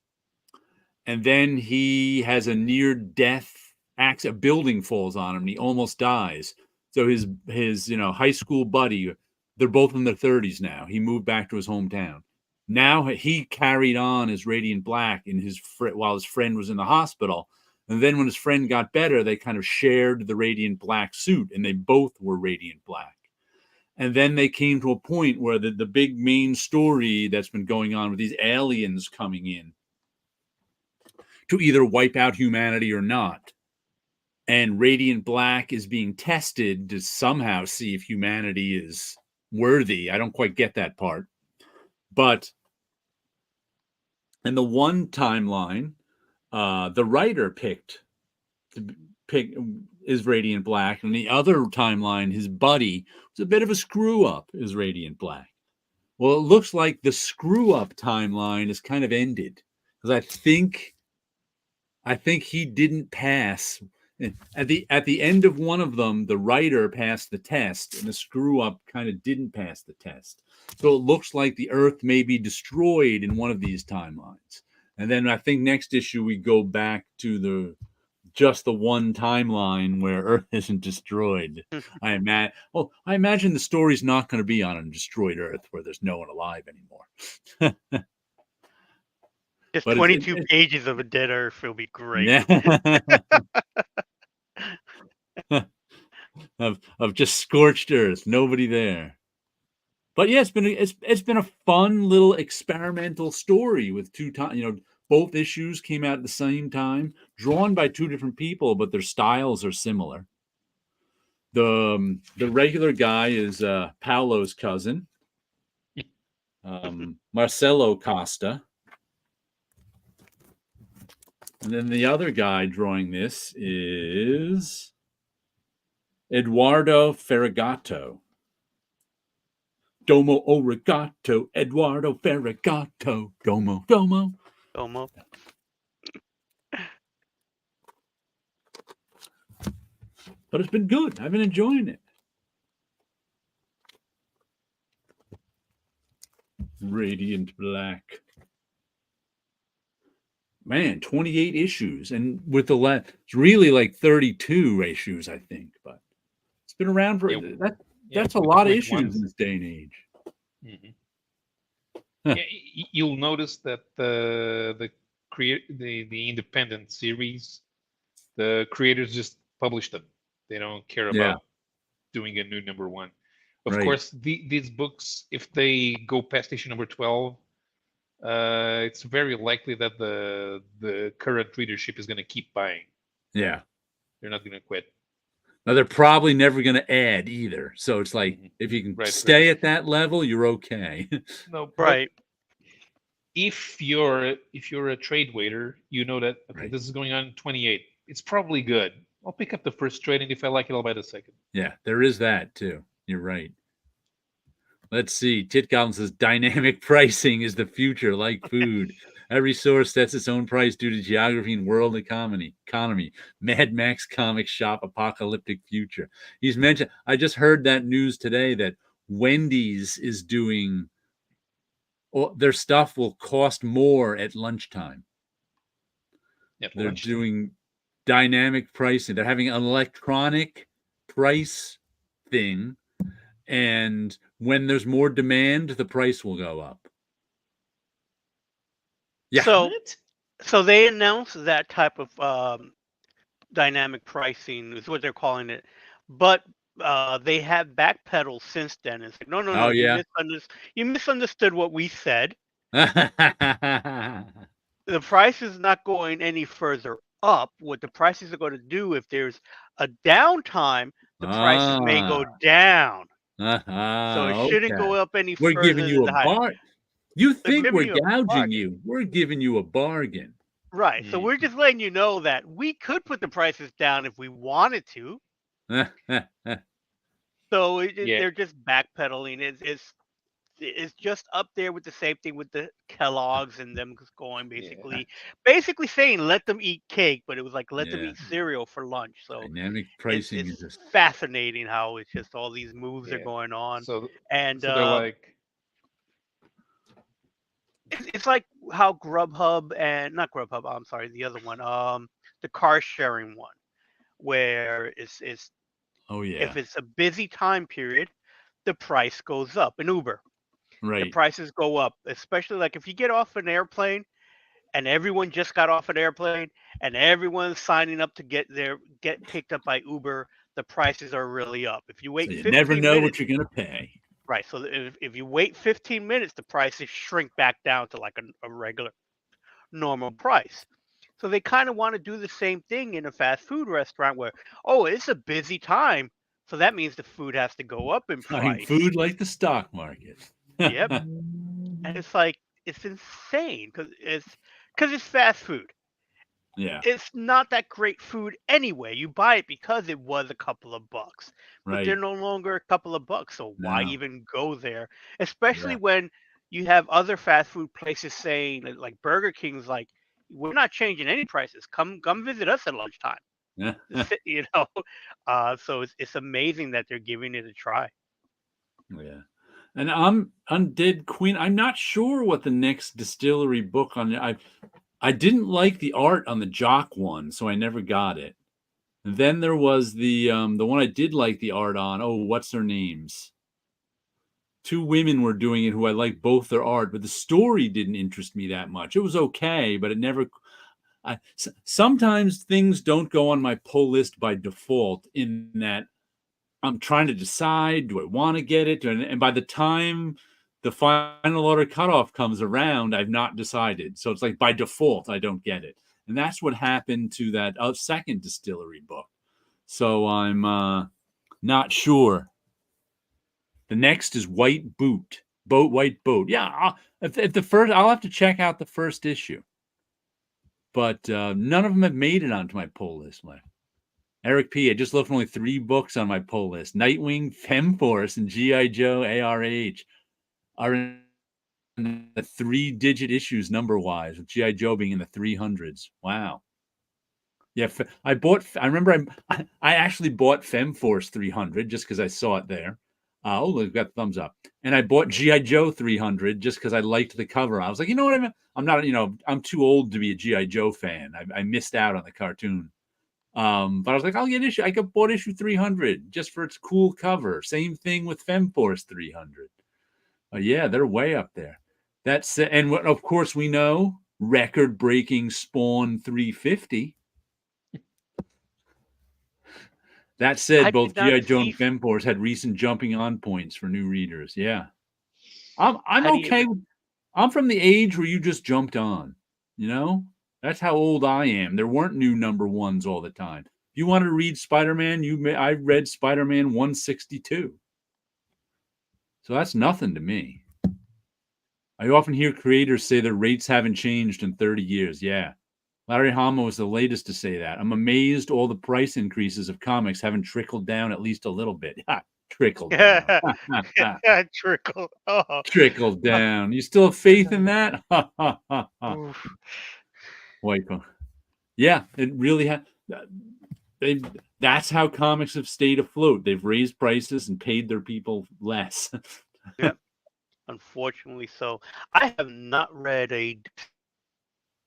and then he has a near-death accident. A building falls on him, and he almost dies. So his high school buddy, they're both in their 30s now. He moved back to his hometown. Now he carried on as Radiant Black while his friend was in the hospital. And then when his friend got better, they kind of shared the Radiant Black suit, and they both were Radiant Black. And then they came to a point where the big main story that's been going on with these aliens coming in to either wipe out humanity or not. And Radiant Black is being tested to somehow see if humanity is worthy. I don't quite get that part. But in the one timeline, the writer picked is Radiant Black. And the other timeline, his buddy was a bit of a screw up, is Radiant Black. Well, it looks like the screw up timeline is kind of ended, because I think he didn't pass. At the end of one of them, the writer passed the test, and the screw up kind of didn't pass the test. So it looks like the Earth may be destroyed in one of these timelines. And then I think next issue we go back to just the one timeline where Earth isn't destroyed. I imagine the story's not going to be on a destroyed Earth where there's no one alive anymore. Just 22 pages of a dead Earth will be great. Yeah. of just scorched earth, nobody there. But yeah, it's been a fun little experimental story with two times. Both issues came out at the same time, drawn by two different people, but their styles are similar. The regular guy is Paulo's cousin, Marcelo Costa. And then the other guy drawing this is Eduardo Ferragato. Domo origato, Eduardo Ferragato. Domo. but it's been good. I've been enjoying it. Radiant Black. Man, 28 issues. And with the it's really like 32 issues, I think. But it's been around for that's a lot of issues in this day and age. Mm-hmm. Yeah, you'll notice that the independent series, the creators just publish them. They don't care about doing a new number one. Of course, these books, if they go past issue number 12, it's very likely that the current readership is going to keep buying. Yeah, they're not going to quit. Now they're probably never going to add either. So it's like if you can stay at that level, you're okay. No, right. If you're a trade waiter, you know that this is going on 28. It's probably good. I'll pick up the first trade, and if I like it, I'll buy the second. Yeah, there is that too. You're right. Let's see. Tit Goblin says dynamic pricing is the future, like food. Every source sets its own price due to geography and world economy. Mad Max comic shop apocalyptic future. He's mentioned. I just heard that news today that Wendy's is doing. Their stuff will cost more at lunchtime. They're doing dynamic pricing. They're having an electronic price thing, and when there's more demand, the price will go up. Yeah. So they announced that type of dynamic pricing is what they're calling it, but they have backpedaled since then. It's like, no, you misunderstood what we said. The price is not going any further up. What the prices are going to do, if there's a downtime, the prices may go down. So it shouldn't go up any further. We're giving you a bar. You think we're gouging you? We're giving you a bargain. Right. So we're just letting you know that we could put the prices down if we wanted to. So they're just backpedaling. It's just up there with the same thing with the Kellogg's and them going basically saying let them eat cake, but it was like let them eat cereal for lunch. So dynamic pricing is just fascinating how it's just all these moves are going on. So they're like it's like how Grubhub and not Grubhub, I'm sorry, the other one, the car sharing one, where it's if it's a busy time period, the price goes up. In Uber, the prices go up, especially like if you get off an airplane and everyone just got off an airplane and everyone's signing up to get picked up by Uber, the prices are really up. If you wait, so you never know what you're gonna pay. Right. So if you wait 15 minutes, the prices shrink back down to like a regular, normal price. So they kind of want to do the same thing in a fast food restaurant where, it's a busy time. So that means the food has to go up in price. Food like the stock market. Yep. And it's like, it's insane because it's fast food. Yeah. It's not that great food anyway. You buy it because it was a couple of bucks. But they're no longer a couple of bucks. So why even go there? Especially when you have other fast food places saying, like Burger King's like, we're not changing any prices. Come visit us at lunchtime. So it's amazing that they're giving it a try. Yeah. And I'm Undead Queen. I'm not sure what the next distillery book on I didn't like the art on the Jock one, so I never got it. And then there was the one I did like the art on. Oh, what's their names? Two women were doing it who I liked both their art, but the story didn't interest me that much. It was okay, but it never. Sometimes things don't go on my pull list by default in that I'm trying to decide, do I want to get it? And by the time the final order cutoff comes around, I've not decided. So it's like by default, I don't get it. And that's what happened to that second distillery book. So I'm not sure. The next is White Boot. White Boat. Yeah, if the first, I'll have to check out the first issue. But none of them have made it onto my pull list. Eric P. I just looked for only 3 books on my pull list. Nightwing, Femforce, and G.I. Joe ARH are in the 3-digit issues number-wise, with G.I. Joe being in the 300s. Wow. Yeah, I remember I actually bought FemForce 300 just because I saw it there. Oh, look, got thumbs up. And I bought G.I. Joe 300 just because I liked the cover. I was like, you know what I mean? I'm not, I'm too old to be a G.I. Joe fan. I missed out on the cartoon. But I was like, I'll get issue. I bought issue 300 just for its cool cover. Same thing with FemForce 300. Yeah, they're way up there. That's and what of course we know record-breaking Spawn 350. That said, I both did not G.I. Joe see. and FemForce had recent jumping on points for new readers. Yeah. I'm I didn't okay. even. I'm from the age where you just jumped on. That's how old I am. There weren't new number ones all the time. If you wanted to read Spider-Man, I read Spider-Man 162. So that's nothing to me. I often hear creators say their rates haven't changed in 30 years. Yeah. Larry Hama was the latest to say that. I'm amazed all the price increases of comics haven't trickled down at least a little bit. Trickled down. Trickle. Oh. Trickled down. You still have faith in that? Oof. Wipe. Yeah, it really has. That's how comics have stayed afloat. They've raised prices and paid their people less. Yep. Unfortunately, so I have not read a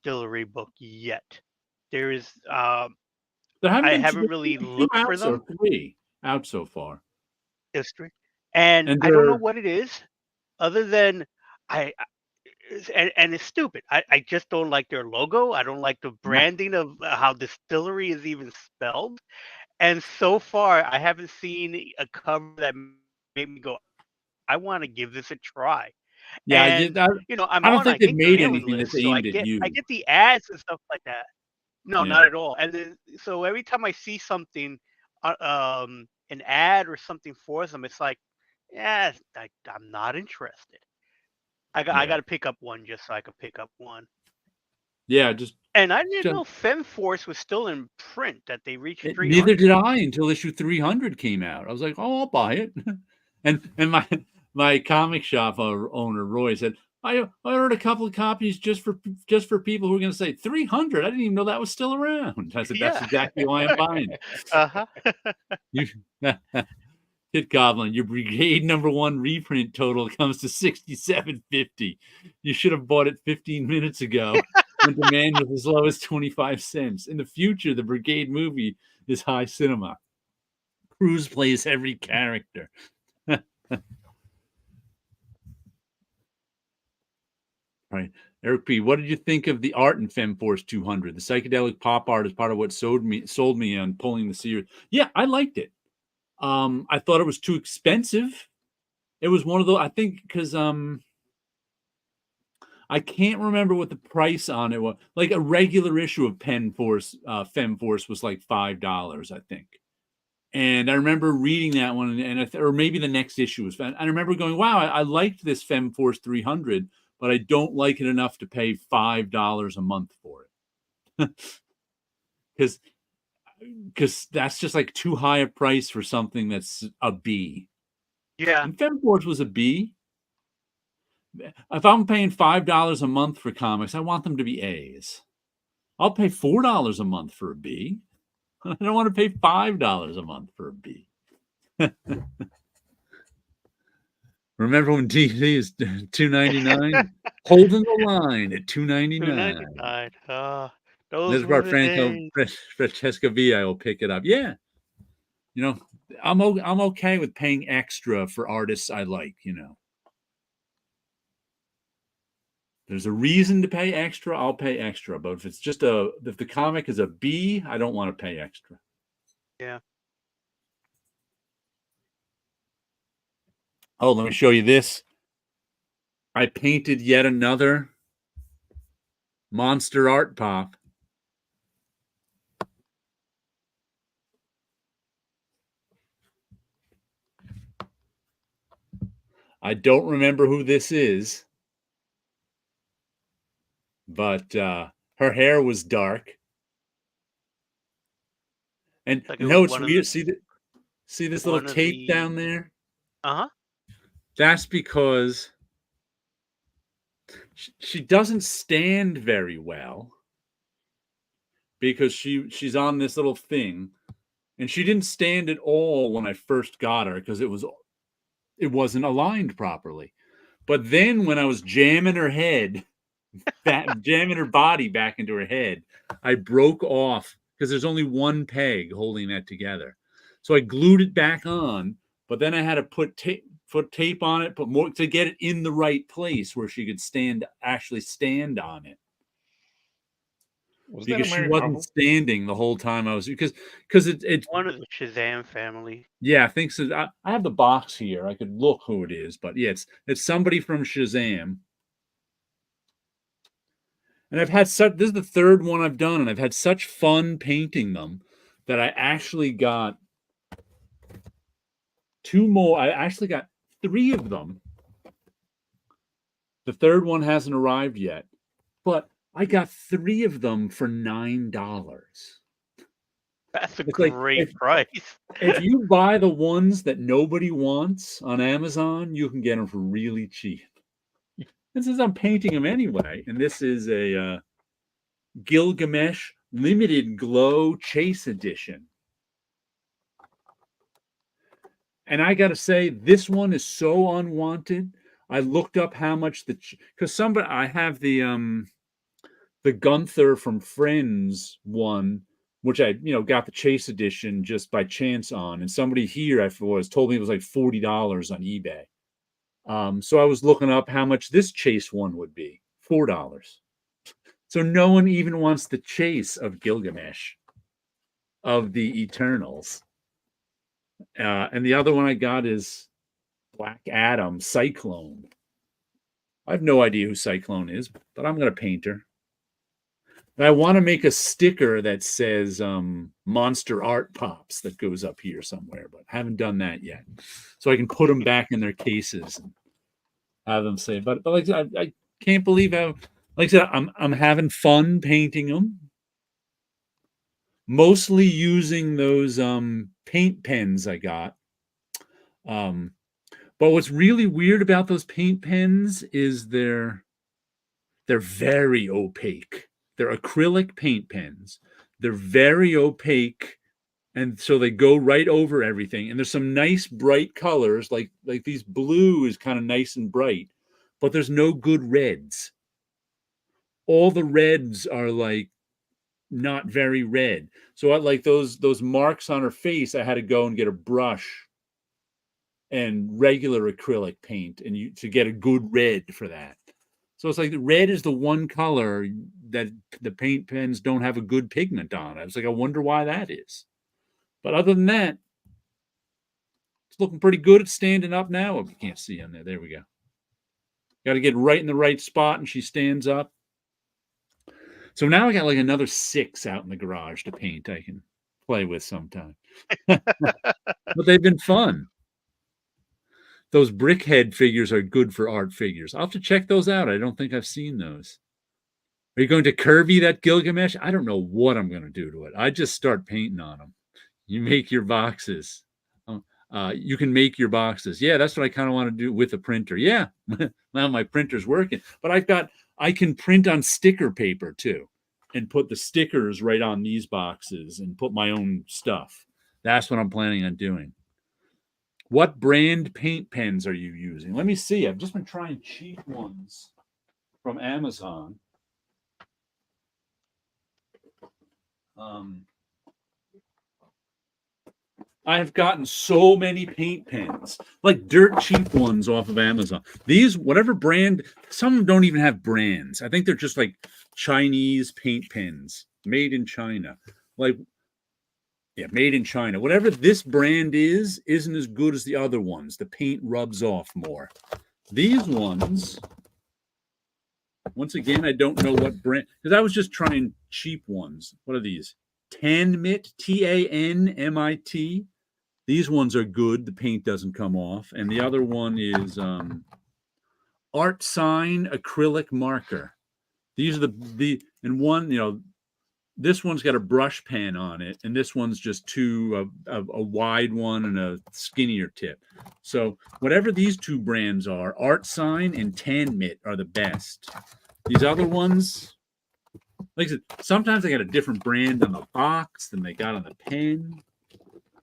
distillery book yet. There is. There I haven't haven't been really two looked for out or them. three out so far. History, and And I don't know they're what it is, other than and it's stupid. I just don't like their logo. I don't like the yeah, branding of how distillery is even spelled. And so far, I haven't seen a cover that made me go, I want to give this a try. yeah. And I'm I don't on think I they've think their made mailing anything list, that's so I aimed at get I you. get the ads and stuff like that. No, Yeah, not at all. And then so every time I see something, an ad or something for them, it's like, yeah, I'm not interested. I yeah, got to pick up one just so I could pick up one. yeah. And I didn't Just know FemForce was still in print, that they reached neither 300. did I until issue 300 came out. I was like, oh, I'll buy it. and my comic shop owner Roy said, I ordered a couple of copies just for people who are going to say 300. I didn't even know that was still around. I said, that's Yeah. exactly why I'm buying it. Uh-huh. You, Hit Goblin, your Brigade #1 reprint total comes to $67.50. You should have bought it 15 minutes ago when demand was as low as 25 cents. In the future, the Brigade movie is high cinema. Cruz plays every character. Right. Eric P., what did you think of the art in FemForce 200? The psychedelic pop art is part of what sold me on pulling the series. Yeah, I liked it. I thought it was too expensive. It was one of those, I think, because I can't remember what the price on it was. Like a regular issue of FemForce was like $5, I think. And I remember reading that one, or maybe the next issue was. I remember going, "Wow, I liked this FemForce 300, but I don't like it enough to pay $5 a month for it, because that's just like too high a price for something that's a B." Yeah. And FemForce was a B. If I'm paying $5 a month for comics, I want them to be A's. I'll pay $4 a month for a B. I don't want to pay $5 a month for a B. Remember when DD is $2.99? Holding the line at $2.99. $2.99. Those This is where were the Franco days. Francesca Villa will pick it up. Yeah, I'm okay with paying extra for artists I like. There's a reason to pay extra, I'll pay extra. But if the comic is a B, I don't want to pay extra. Yeah. Oh, let me show you this. I painted yet another monster art pop. I don't remember who this is, but her hair was dark. And Like it was it's one of the weird. See this little cape down there? Uh-huh. That's because she doesn't stand very well. because she's on this little thing, and she didn't stand at all when I first got her because it wasn't aligned properly. But then when I was jamming her body back into her head, I broke off because there's only one peg holding that together. So I glued it back on, but then I had to put tape on it, put more to get it in the right place where she could actually stand on it. Was that Because a she married wasn't couple? standing the whole time I was because it's One of the Shazam family. yeah, I think so. I have the box here. I could look who it is, but yeah, it's somebody from Shazam. And I've had this is the third one I've done, and I've had such fun painting them that I actually got two more. I actually got 3 of them. The third one hasn't arrived yet, but I got 3 of them for $9. That's a It's like great price. if you buy the ones that nobody wants on Amazon, you can get them for really cheap. And since I'm painting them anyway, and this is a Gilgamesh Limited Glow Chase Edition. And I got to say, this one is so unwanted. I looked up how much because I have the Gunther from Friends one, which I got the Chase Edition just by chance on, and somebody here I told me it was like $40 on eBay. So I was looking up how much this Chase one would be, $4. So no one even wants the Chase of Gilgamesh, of the Eternals. And the other one I got is Black Adam, Cyclone. I have no idea who Cyclone is, but I'm going to paint her. And I want to make a sticker that says Monster Art Pops that goes up here somewhere, but haven't done that yet. So I can put them back in their cases and have them say, but like I can't believe how, like I said, I'm having fun painting them. Mostly using those paint pens I got. But what's really weird about those paint pens is they're very opaque. They're acrylic paint pens. They're very opaque, and so they go right over everything. And there's some nice bright colors, like these blue is kind of nice and bright, but there's no good reds. All the reds are like not very red. So I like those marks on her face. I had to go and get a brush and regular acrylic paint to get a good red for that. So it's like the red is the one color that the paint pens don't have a good pigment on. I was like, I wonder why that is. But other than that, it's looking pretty good. It's standing up now. Oh, you can't see on there. There we go. Got to get right in the right spot, and she stands up. So now I got like another 6 out in the garage to paint I can play with sometime. But they've been fun. Those brickhead figures are good for art figures. I'll have to check those out. I don't think I've seen those. Are you going to curvy that Gilgamesh? I don't know what I'm going to do to it. I just start painting on them. You make your boxes. You can make your boxes. Yeah, that's what I kind of want to do with the printer. Yeah, now my printer's working. But I can print on sticker paper too and put the stickers right on these boxes and put my own stuff. That's what I'm planning on doing. What brand paint pens are you using? Let me see. I've just been trying cheap ones from Amazon. I have gotten so many paint pens, like dirt cheap ones off of Amazon. These, whatever brand, some of them don't even have brands. I think they're just like Chinese paint pens, made in China. Like, yeah, made in China. Whatever this brand isn't as good as the other ones. The paint rubs off more. These ones, once again, I don't know what brand, because I was just trying cheap ones. What are these? Tanmit, Tanmit. These ones are good. The paint doesn't come off. And the other one is Art Sign Acrylic Marker. These are and one, this one's got a brush pen on it, and this one's just a wide one and a skinnier tip. So whatever these 2 brands are, Art Sign and Tanmit are the best. These other ones, Like I said, sometimes they got a different brand on the box than they got on the pen.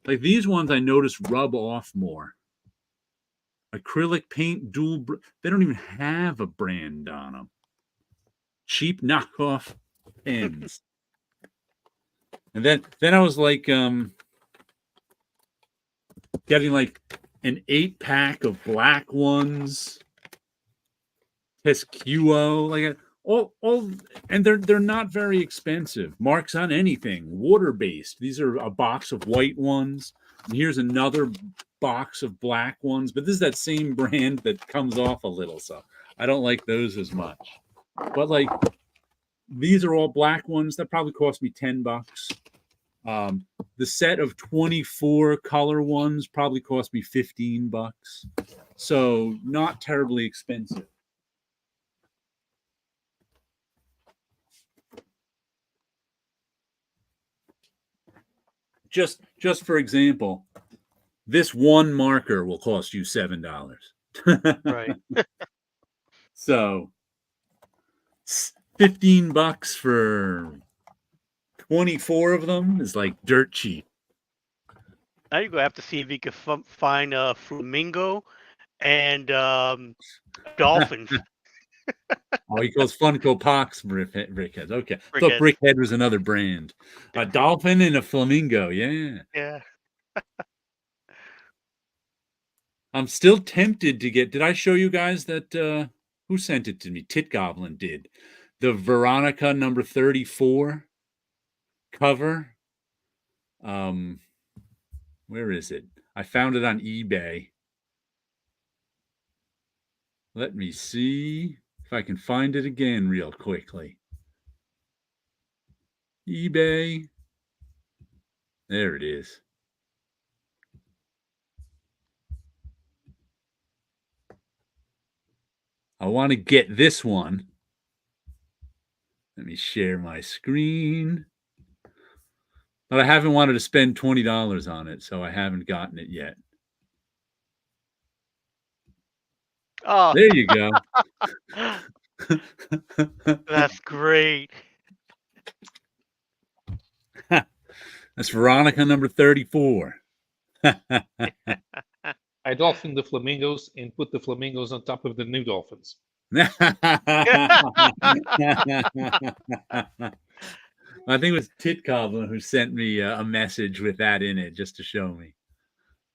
Like these ones I notice rub off more. Acrylic paint, they don't even have a brand on them. Cheap knockoff pens. And then I was like getting like an 8-pack of black ones. Tescuo, like all, and they're not very expensive. Marks on anything, water based. These are a box of white ones. And here's another box of black ones, but this is that same brand that comes off a little, so I don't like those as much. But like these are all black ones that probably cost me $10. The set of 24 color ones probably cost me $15. So not terribly expensive. Just for example, this one marker will cost you $7. Right. So $15 for 24 of them is like dirt cheap. Now you're gonna have to see if you can find a flamingo and dolphins. Oh, he calls Funko Pops brickheads. Okay, I thought Brickheads. Brickhead was another brand. A dolphin and a flamingo. Yeah. Yeah. I'm still tempted to get. Did I show you guys that? Who sent it to me? Tit Goblin did. The Veronica number 34 cover. Where is it? I found it on eBay. Let me see if I can find it again real quickly. eBay. There it is. I want to get this one. Let me share my screen. But I haven't wanted to spend $20 on it, so I haven't gotten it yet. Oh, There you go. that's great. That's Veronica number 34. I dolphin the flamingos and put the flamingos on top of the new dolphins. I think it was Tit Goblin who sent me a message with that in it just to show me.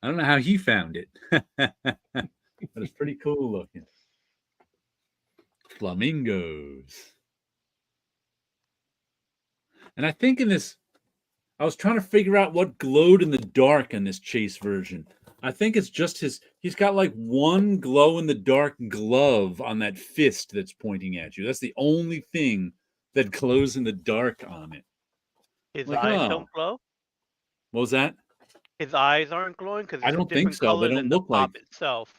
I don't know how he found it, but it's pretty cool looking. Flamingos. And I think in this, I was trying to figure out what glowed in the dark in this Chase version. I think it's just he's got like one glow in the dark glove on that fist that's pointing at you. That's the only thing that glows in the dark on it. His Like, eyes oh, don't glow. what was that? His eyes aren't glowing because I it's a don't think different so. They color don't than the look pop like. itself.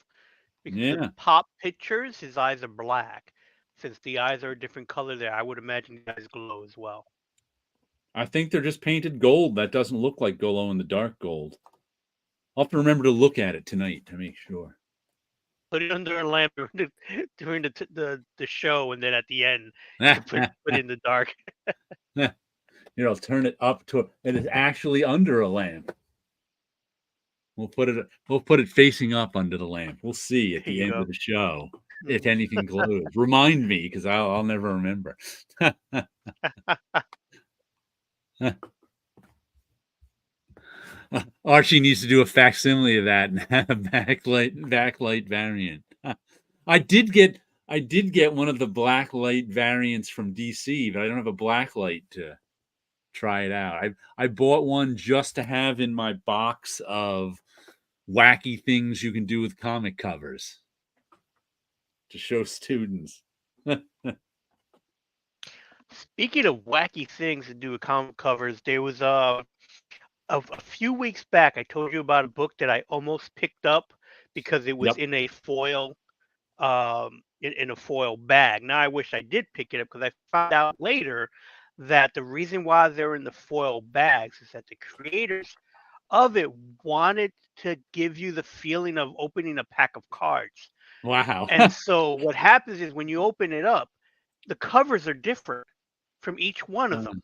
Because Yeah. the pop pictures, his eyes are black. Since the eyes are a different color there, I would imagine the eyes glow as well. I think they're just painted gold. That doesn't look like glow in the dark gold. I'll have to remember to look at it tonight to make sure. Put it under a lamp during the show, and then at the end, you can put it in the dark. I'll turn it up to it is actually under a lamp. We'll put it facing up under the lamp. We'll see at the end of the show if anything glows. Remind me because I'll never remember. Archie needs to do a facsimile of that and have a backlight variant. I did get one of the blacklight variants from DC, but I don't have a blacklight to try it out. I bought one just to have in my box of wacky things you can do with comic covers to show students. Speaking of wacky things to do with comic covers, there was a few weeks back I told you about a book that I almost picked up because it was in a foil in a foil bag. Now I wish I did pick it up because I found out later that the reason why they're in the foil bags is that the creators of it wanted to give you the feeling of opening a pack of cards. Wow. And so what happens is when you open it up, the covers are different. from each one of them.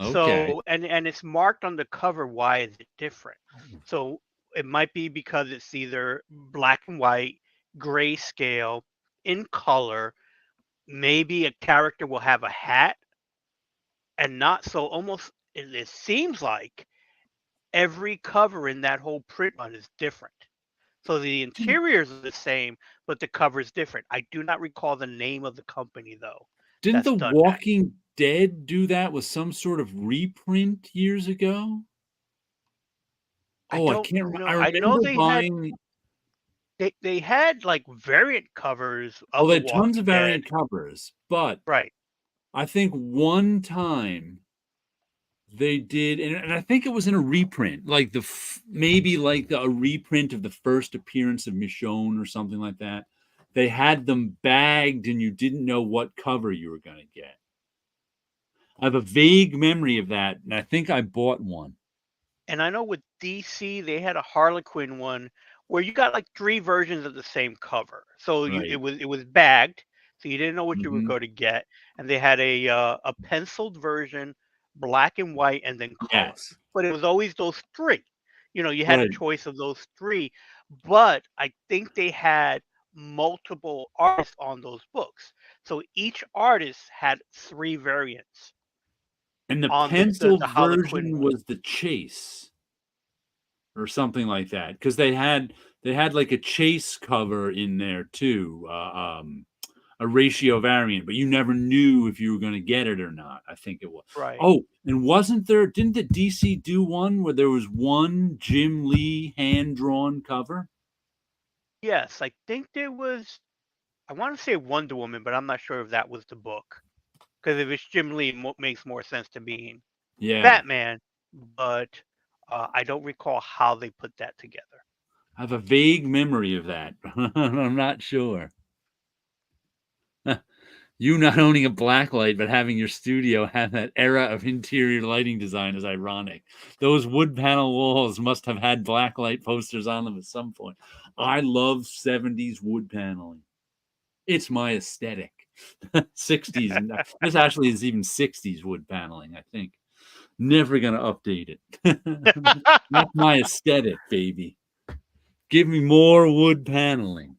Okay. So and it's marked on the cover. Why is it different? So it might be because it's either black and white, grayscale, in color. Maybe a character will have a hat and not so almost. It seems like every cover in that whole print run is different. So the interiors are the same, but the cover is different. I do not recall the name of the company though. Didn't That's The done that. Walking Dead do that with some sort of reprint years ago? I Oh, I don't can't. I I know remember buying. they had like variant covers Oh, of they The had tons Walking of Dead. variant covers, but Right. I think one time they did, and I think it was in a reprint, like maybe like a reprint of the first appearance of Michonne or something like that. They had them bagged, and you didn't know what cover you were going to get. I have a vague memory of that, and I think I bought one. And I know with DC they had a Harlequin one where you got like 3 versions of the same cover. So Right. it was bagged, so you didn't know what you were Hmm. going to get. And they had a penciled version, black and white, and then color. Yes. But it was always those 3. You had a Right. choice of those 3. But I think they had multiple artists on those books. So each artist had 3 variants And the on pencil the Harlequin version one. was the chase or something like that, because they had like a chase cover in there too, a ratio variant, but you never knew if you were going to get it or not. I think it was. Right. Oh, and wasn't there? Didn't the DC do one where there was one Jim Lee hand drawn cover? Yes, I think there was. I want to say Wonder Woman, but I'm not sure if that was the book. Because if it's Jim Lee, makes more sense to me. Yeah, Batman, but I don't recall how they put that together. I have a vague memory of that. I'm not sure. You not owning a blacklight, but having your studio have that era of interior lighting design is ironic. Those wood panel walls must have had blacklight posters on them at some point. I love 70s wood paneling. It's my aesthetic. 60s, and this actually is even 60s wood paneling, I think. Never gonna update it. That's my aesthetic, baby. Give me more wood paneling.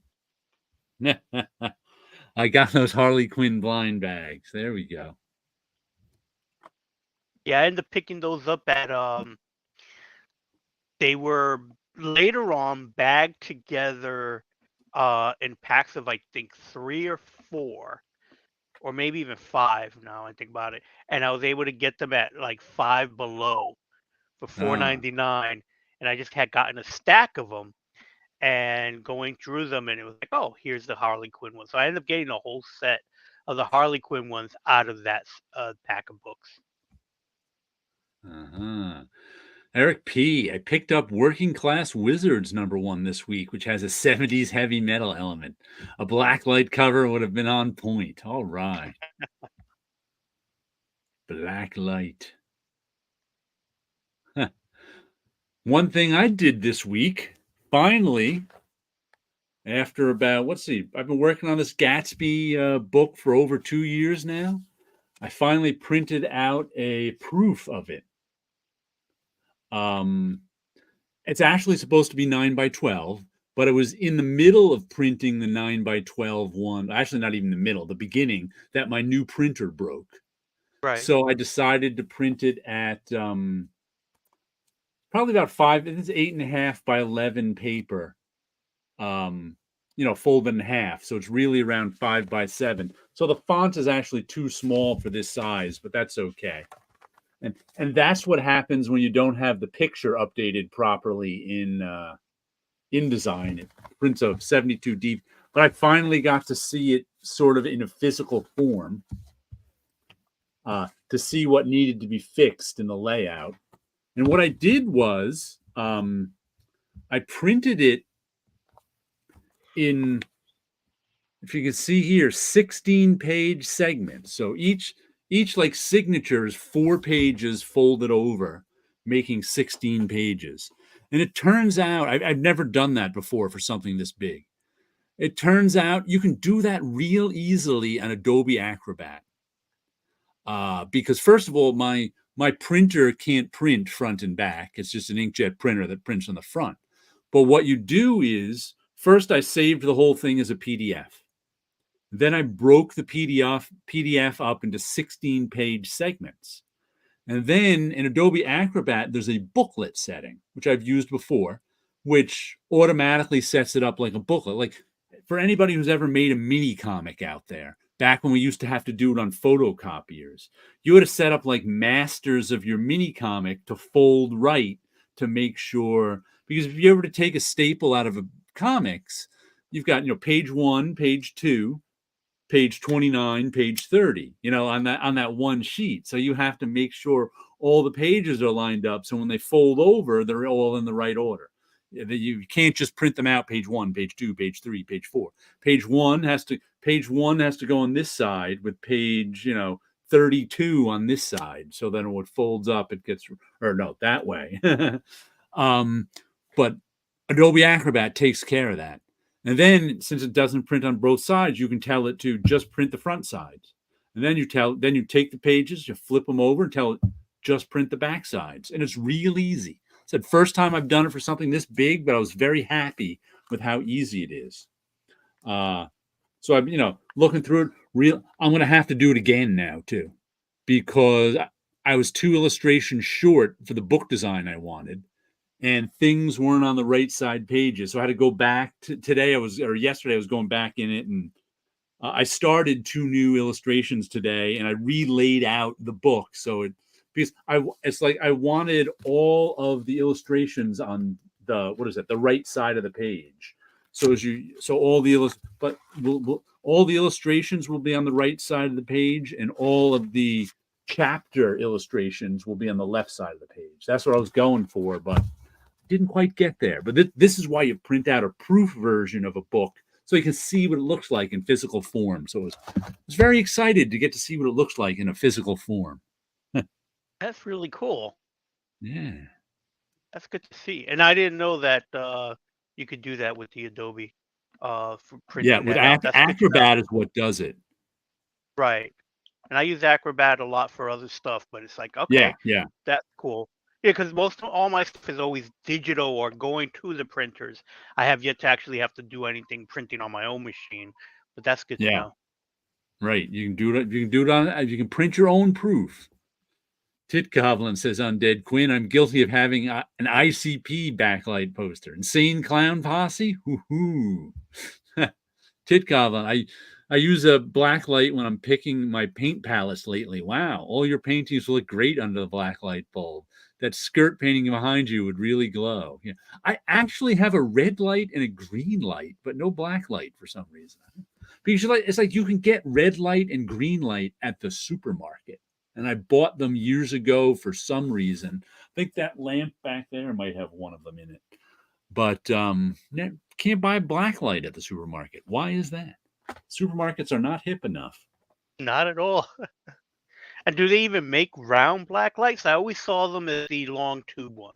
I got those Harley Quinn blind bags. There we go. Yeah, I ended up picking those up at they were later on bagged together in packs of I think 3 or 4 or maybe even 5 now I think about it. And I was able to get them at like Five Below for Ah, $4.99, and I just had gotten a stack of them and going through them, and it was like, oh, here's the Harley Quinn one. So I ended up getting a whole set of the Harley Quinn ones out of that pack of books. uh-huh. Eric P. I picked up Working Class Wizards #1 this week, which has a 70s heavy metal element. A blacklight cover would have been on point. All right. Blacklight. Huh. One thing I did this week, finally, after about, let's see, I've been working on this Gatsby book for over 2 years now. I finally printed out a proof of it. Um, It's actually supposed to be 9 by 12, but it was in the middle of printing the 9 by 12 one. Actually, not even the middle, the beginning, that my new printer broke. Right. So I decided to print it at probably about 5. It's 8.5 by 11 paper. Folded in half. So it's really around 5 by 7. So the font is actually too small for this size, but that's okay. And that's what happens when you don't have the picture updated properly in InDesign. It prints a 72 deep, but I finally got to see it sort of in a physical form to see what needed to be fixed in the layout. And what I did was I printed it in, if you can see here, 16-page segments. So each like signature is 4 pages folded over, making 16 pages. And it turns out I've never done that before for something this big. It turns out you can do that real easily on Adobe Acrobat. because first of all, my printer can't print front and back. It's just an inkjet printer that prints on the front. But what you do is, first I saved the whole thing as a PDF. Then I broke the PDF up into 16-page segments. And then in Adobe Acrobat, there's a booklet setting, which I've used before, which automatically sets it up like a booklet. Like for anybody who's ever made a mini comic out there, back when we used to have to do it on photocopiers, you would have set up like masters of your mini comic to fold right to make sure, because if you ever to take a staple out of a comics, you've got, page 1, page 2, page 29, page 30, on that one sheet. So you have to make sure all the pages are lined up. So when they fold over, they're all in the right order. You can't just print them out page 1, page 2, page 3, page 4. Page 1 has to go on this side with page, 32 on this side. So then when it folds up, it gets, or no, that way. But Adobe Acrobat takes care of that. And then, since it doesn't print on both sides, you can tell it to just print the front sides. And then you take the pages, you flip them over and tell it just print the back sides. And it's real easy. It's the first time I've done it for something this big, but I was very happy with how easy it is. So I'm, looking through it. I'm going to have to do it again now too, because I was 2 illustrations short for the book design I wanted. And things weren't on the right side pages. So I had to go back to yesterday, I was going back in it, and I started 2 new illustrations today, and I relaid out the book. So because it's like I wanted all of the illustrations on the right side of the page. So all the illustrations will be on the right side of the page, and all of the chapter illustrations will be on the left side of the page. That's what I was going for, but didn't quite get there. But this is why you print out a proof version of a book, so you can see what it looks like in physical form. So I was very excited to get to see what it looks like in a physical form. That's really cool. Yeah. That's good to see. And I didn't know that you could do that with the Adobe for printing. Yeah, with that out. Acrobat is what does it. Right. And I use Acrobat a lot for other stuff, but it's like, okay, Yeah. that's cool. Yeah, because all my stuff is always digital or going to the printers. I have yet to actually have to do anything printing on my own machine, but that's good to know. Right. You can do it. You can print your own proof. Titgoblin says, Undead Quinn, I'm guilty of having an ICP backlight poster. Insane Clown Posse? Hoo-hoo. Titgoblin, I use a black light when I'm picking my paint palettes lately. Wow, all your paintings look great under the black light bulb. That skirt painting behind you would really glow. Yeah, I actually have a red light and a green light, but no black light for some reason. Because it's like you can get red light and green light at the supermarket. And I bought them years ago for some reason. I think that lamp back there might have one of them in it. But can't buy black light at the supermarket. Why is that? Supermarkets are not hip enough. Not at all. And do they even make round black lights? I always saw them as the long tube ones.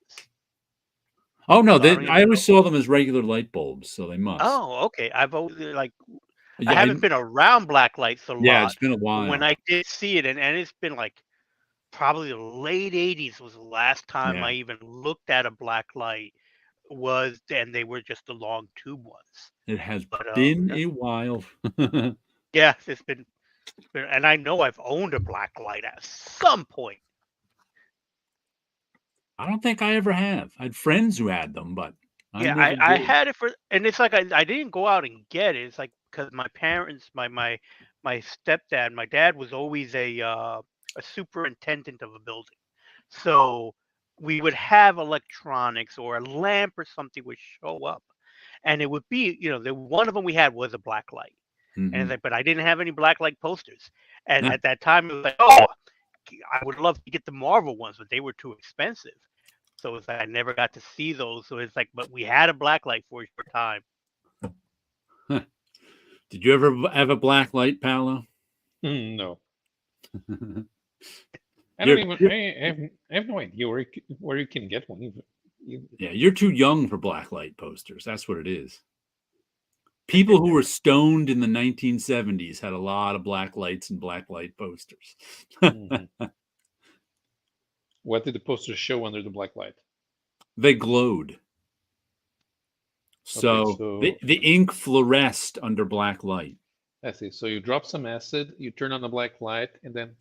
Oh no, I always saw them as regular light bulbs, so they must. Oh, okay. I've always I haven't been around black lights a lot. Yeah, it's been a while. When I did see it, and it's been like probably the late 80s was the last time I even looked at a black light, and they were just the long tube ones. It has been a while. Yeah, it's been, and I know I've owned a black light at some point. I don't think I ever have. I had friends who had them, but I had it and it's like I didn't go out and get it. It's like because my parents, my stepdad, my dad was always a superintendent of a building, so we would have electronics or a lamp or something would show up, and it would be the one of them we had was a black light, and it's like, but I didn't have any black light posters, and at that time it was like, oh, I would love to get the Marvel ones, but they were too expensive. So it's like I never got to see those. So it's like, but we had a black light for a short time. Did you ever have a black light, Paulo? No. I have no idea where you can get one. Yeah, you're too young for black light posters. That's what it is. People who were stoned in the 1970s had a lot of black lights and black light posters. What did the poster show under the black light? They glowed. So, the ink fluoresced under black light. I see. So you drop some acid, you turn on the black light, and then...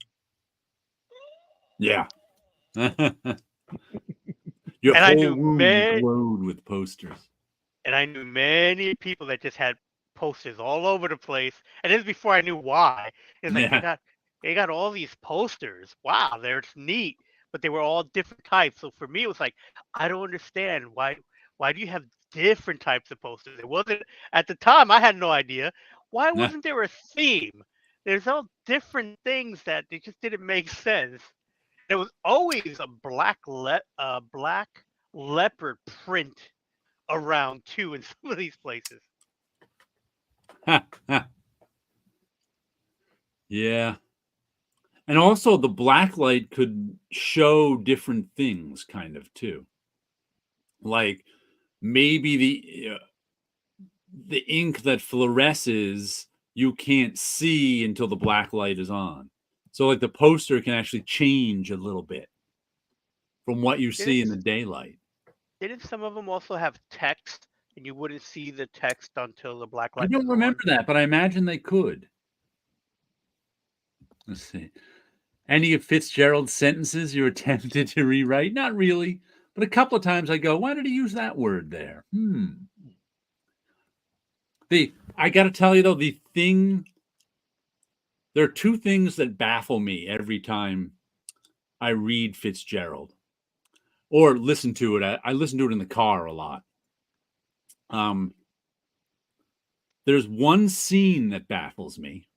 Yeah. Your And I knew whole room glowed with posters. And I knew many people that just had posters all over the place. And this is before I knew why. It's like they got all these posters. Wow, they're neat. But they were all different types. So for me, it was like, I don't understand why do you have different types of posters? It wasn't at the time. I had no idea. Why wasn't there a theme? There's all different things that they just didn't make sense. There was always a black leopard print around too in some of these places. Yeah. And also the black light could show different things kind of too. Like maybe the ink that fluoresces you can't see until the black light is on. So like the poster can actually change a little bit from what you see in the daylight. Didn't some of them also have text and you wouldn't see the text until the black light? I don't remember that, but I imagine they could. Let's see. Any of Fitzgerald's sentences you attempted to rewrite? Not really, but a couple of times I go, why did he use that word there? I got to tell you though, there are two things that baffle me every time I read Fitzgerald or listen to it. I listen to it in the car a lot. There's one scene that baffles me,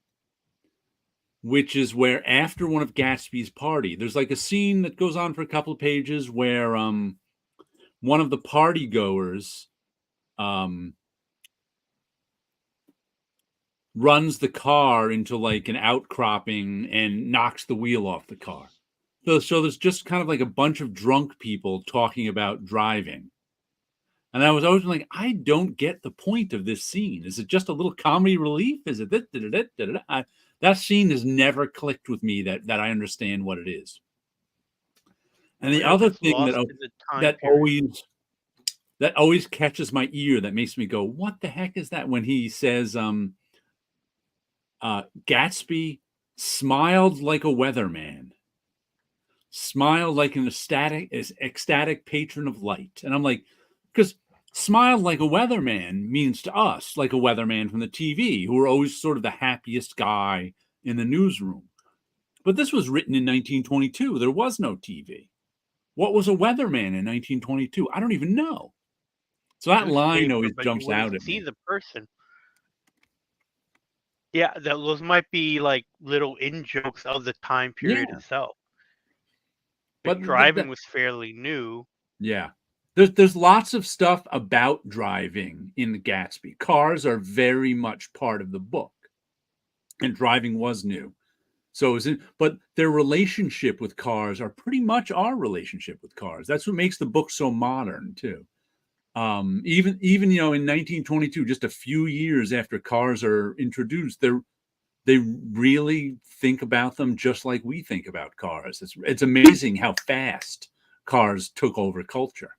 which is where after one of Gatsby's party, there's like a scene that goes on for a couple of pages where one of the party goers runs the car into like an outcropping and knocks the wheel off the car. So there's just kind of like a bunch of drunk people talking about driving. And I was always like, I don't get the point of this scene. Is it just a little comedy relief? Is it this? That scene has never clicked with me that I understand what it is. And the other thing that always catches my ear, that makes me go, what the heck is that? When he says, Gatsby smiled like a weatherman, smiled like an ecstatic patron of light. And I'm like, because smiled like a weatherman means to us like a weatherman from the TV, who are always sort of the happiest guy in the newsroom. But this was written in 1922. There was no TV. What was a weatherman in 1922? I don't even know. So that line always jumps out at me. See the person. Yeah, those might be like little in-jokes of the time period itself. But driving was fairly new. Yeah. There's lots of stuff about driving in the Gatsby. Cars are very much part of the book. And driving was new. So but their relationship with cars are pretty much our relationship with cars. That's what makes the book so modern too. Even in 1922, just a few years after cars are introduced, they really think about them just like we think about cars. It's amazing how fast cars took over culture.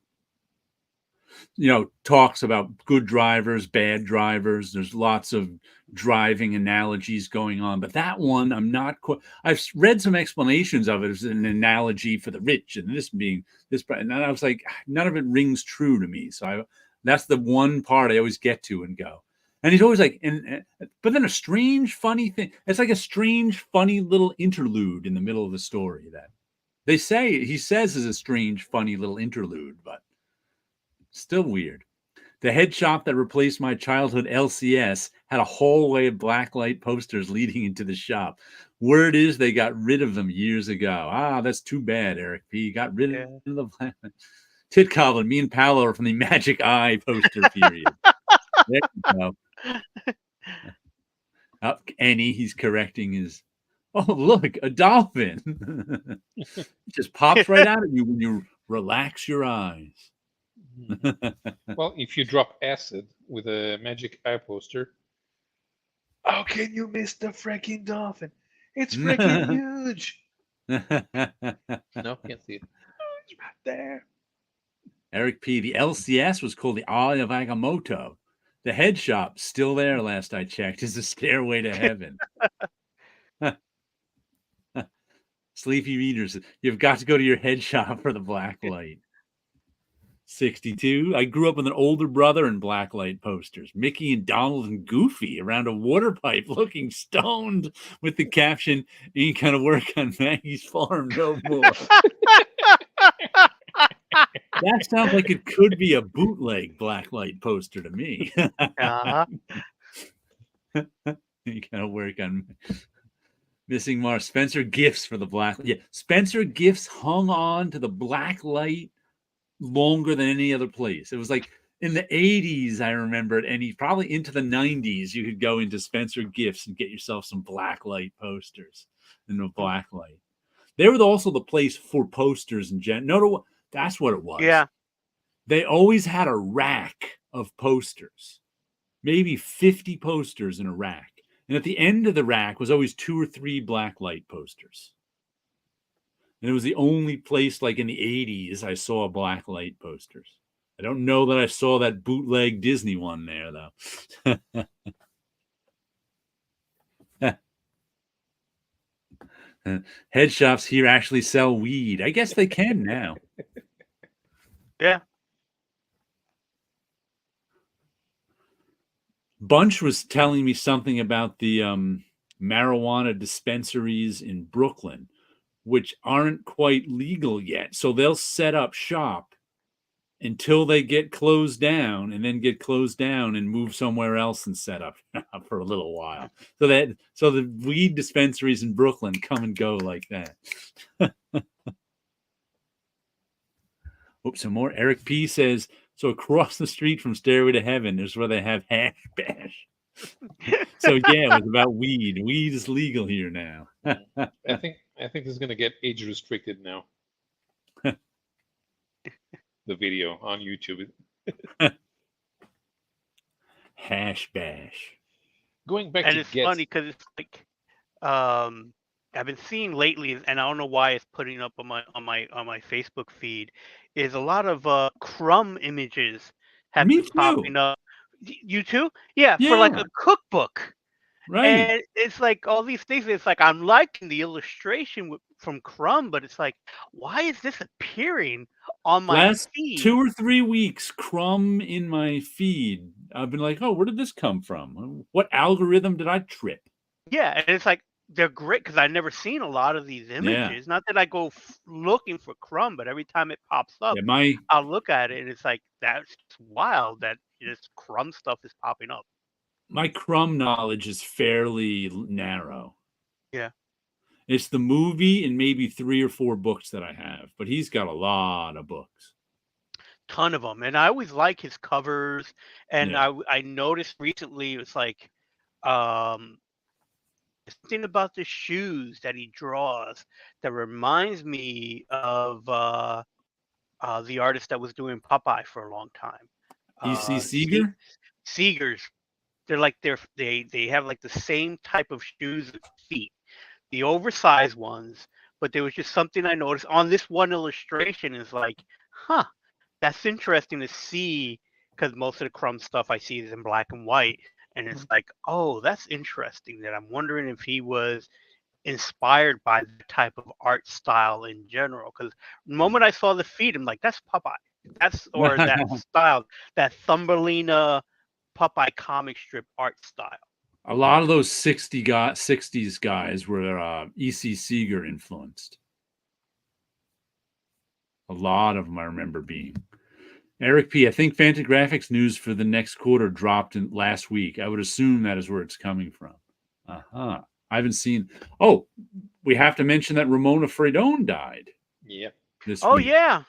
Talks about good drivers, bad drivers. There's lots of driving analogies going on, but that one I'm not quite. I've read some explanations of it as an analogy for the rich and this being this, and I was like, none of it rings true to me. So that's the one part I always get to and go. And he's always like, but then a strange, funny thing. It's like a strange, funny little interlude in the middle of the story that he says is a strange, funny little interlude, but still weird. The head shop that replaced my childhood LCS had a hallway of blacklight posters leading into the shop. Word is they got rid of them years ago. That's too bad, Eric P. Got rid of the blacklight. Tit Goblin, me and Paulo are from the Magic Eye poster period. There you go. Annie, he's correcting his. Oh, look, a dolphin. It just pops right out at you when you relax your eyes. Well, if you drop acid, with a Magic Eye poster. How can you miss the freaking dolphin? It's freaking huge. No, can't see it. Oh, it's right there. Eric P. The LCS was called the Eye of Agamotto. The head shop, still there last I checked, is the stairway to heaven. Sleepy Readers, you've got to go to your head shop for the black light. 62. I grew up with an older brother and blacklight posters. Mickey and Donald and Goofy around a water pipe looking stoned with the caption, "Ain't gonna work on Maggie's farm no more." That sounds like it could be a bootleg blacklight poster to me. Uh-huh. You gotta work on Missing Mars. Spencer Gifts for the black. Yeah, Spencer Gifts hung on to the black light longer than any other place. It was like in the 80s, I remember it, and probably into the 90s, you could go into Spencer Gifts and get yourself some black light posters in the black light. They were also the place for posters in general. No, that's what it was. Yeah. They always had a rack of posters, maybe 50 posters in a rack. And at the end of the rack was always 2 or 3 black light posters. And it was the only place, like in the 80s, I saw black light posters. I don't know that I saw that bootleg Disney one there, though. Head shops here actually sell weed. I guess they can now. Yeah. Bunch was telling me something about the marijuana dispensaries in Brooklyn, which aren't quite legal yet. So they'll set up shop until they get closed down, and then get closed down and move somewhere else and set up for a little while. So the weed dispensaries in Brooklyn come and go like that. Oops, some more. Eric P says, so across the street from Stairway to Heaven is where they have Hash Bash. So yeah, it was about weed. Weed is legal here now. I think this is gonna get age restricted now. The video on YouTube. Hash Bash. Going back And to it's funny because it's like I've been seeing lately, and I don't know why it's putting up on my Facebook feed, is a lot of crumb images have Me been too. popping up. You too? Yeah, for like Yeah. a cookbook. Right. And it's like all these things. It's like I'm liking the illustration from Crumb, but it's like, why is this appearing on my Last feed? 2 or 3 weeks, Crumb in my feed. I've been like, oh, where did this come from? What algorithm did I trip? Yeah, and it's like they're great because I've never seen a lot of these images. Not that I go looking for Crumb, but every time it pops up, Yeah, I'll look at it, and it's like that's wild that this Crumb stuff is popping up. my Crumb knowledge is fairly narrow. Yeah. It's the movie and maybe 3 or 4 books that I have, but he's got a lot of books. Ton of them, and I always like his covers. And Yeah. I noticed recently it's like something about the shoes that he draws that reminds me of the artist that was doing Popeye for a long time. E.C. Seeger? Seegers. They're like they have like the same type of shoes and feet, the oversized ones. But there was just something I noticed on this one illustration is like, huh, that's interesting to see because most of the Crumb stuff I see is in black and white. And it's like, oh, that's interesting. That I'm wondering if he was inspired by the type of art style in general. Because the moment I saw the feet, I'm like, that's Popeye. Or that style, that Thumbelina Popeye comic strip art style. A lot of those 60s guys were E.C. Seeger influenced. A lot of them I remember being. Eric P., I think Fantagraphics news for the next quarter dropped last week. I would assume that is where it's coming from. I haven't seen. Oh, we have to mention that Ramona Fredone died. Yeah. This Oh week. yeah.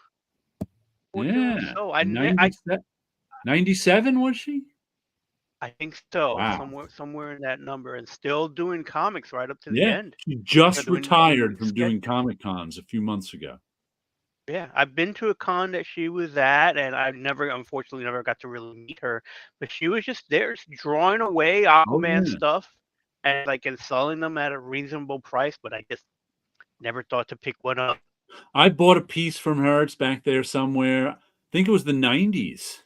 Yeah. So 97 was she? I think so. Wow. Somewhere in that number, and still doing comics right up to the end. She just retired from doing Comic Cons a few months ago. Yeah, I've been to a con that she was at, and I've unfortunately, never got to really meet her. But she was just there, just drawing away Oh Aquaman yeah. stuff and selling them at a reasonable price. But I just never thought to pick one up. I bought a piece from her. It's back there somewhere. I think it was the 90s.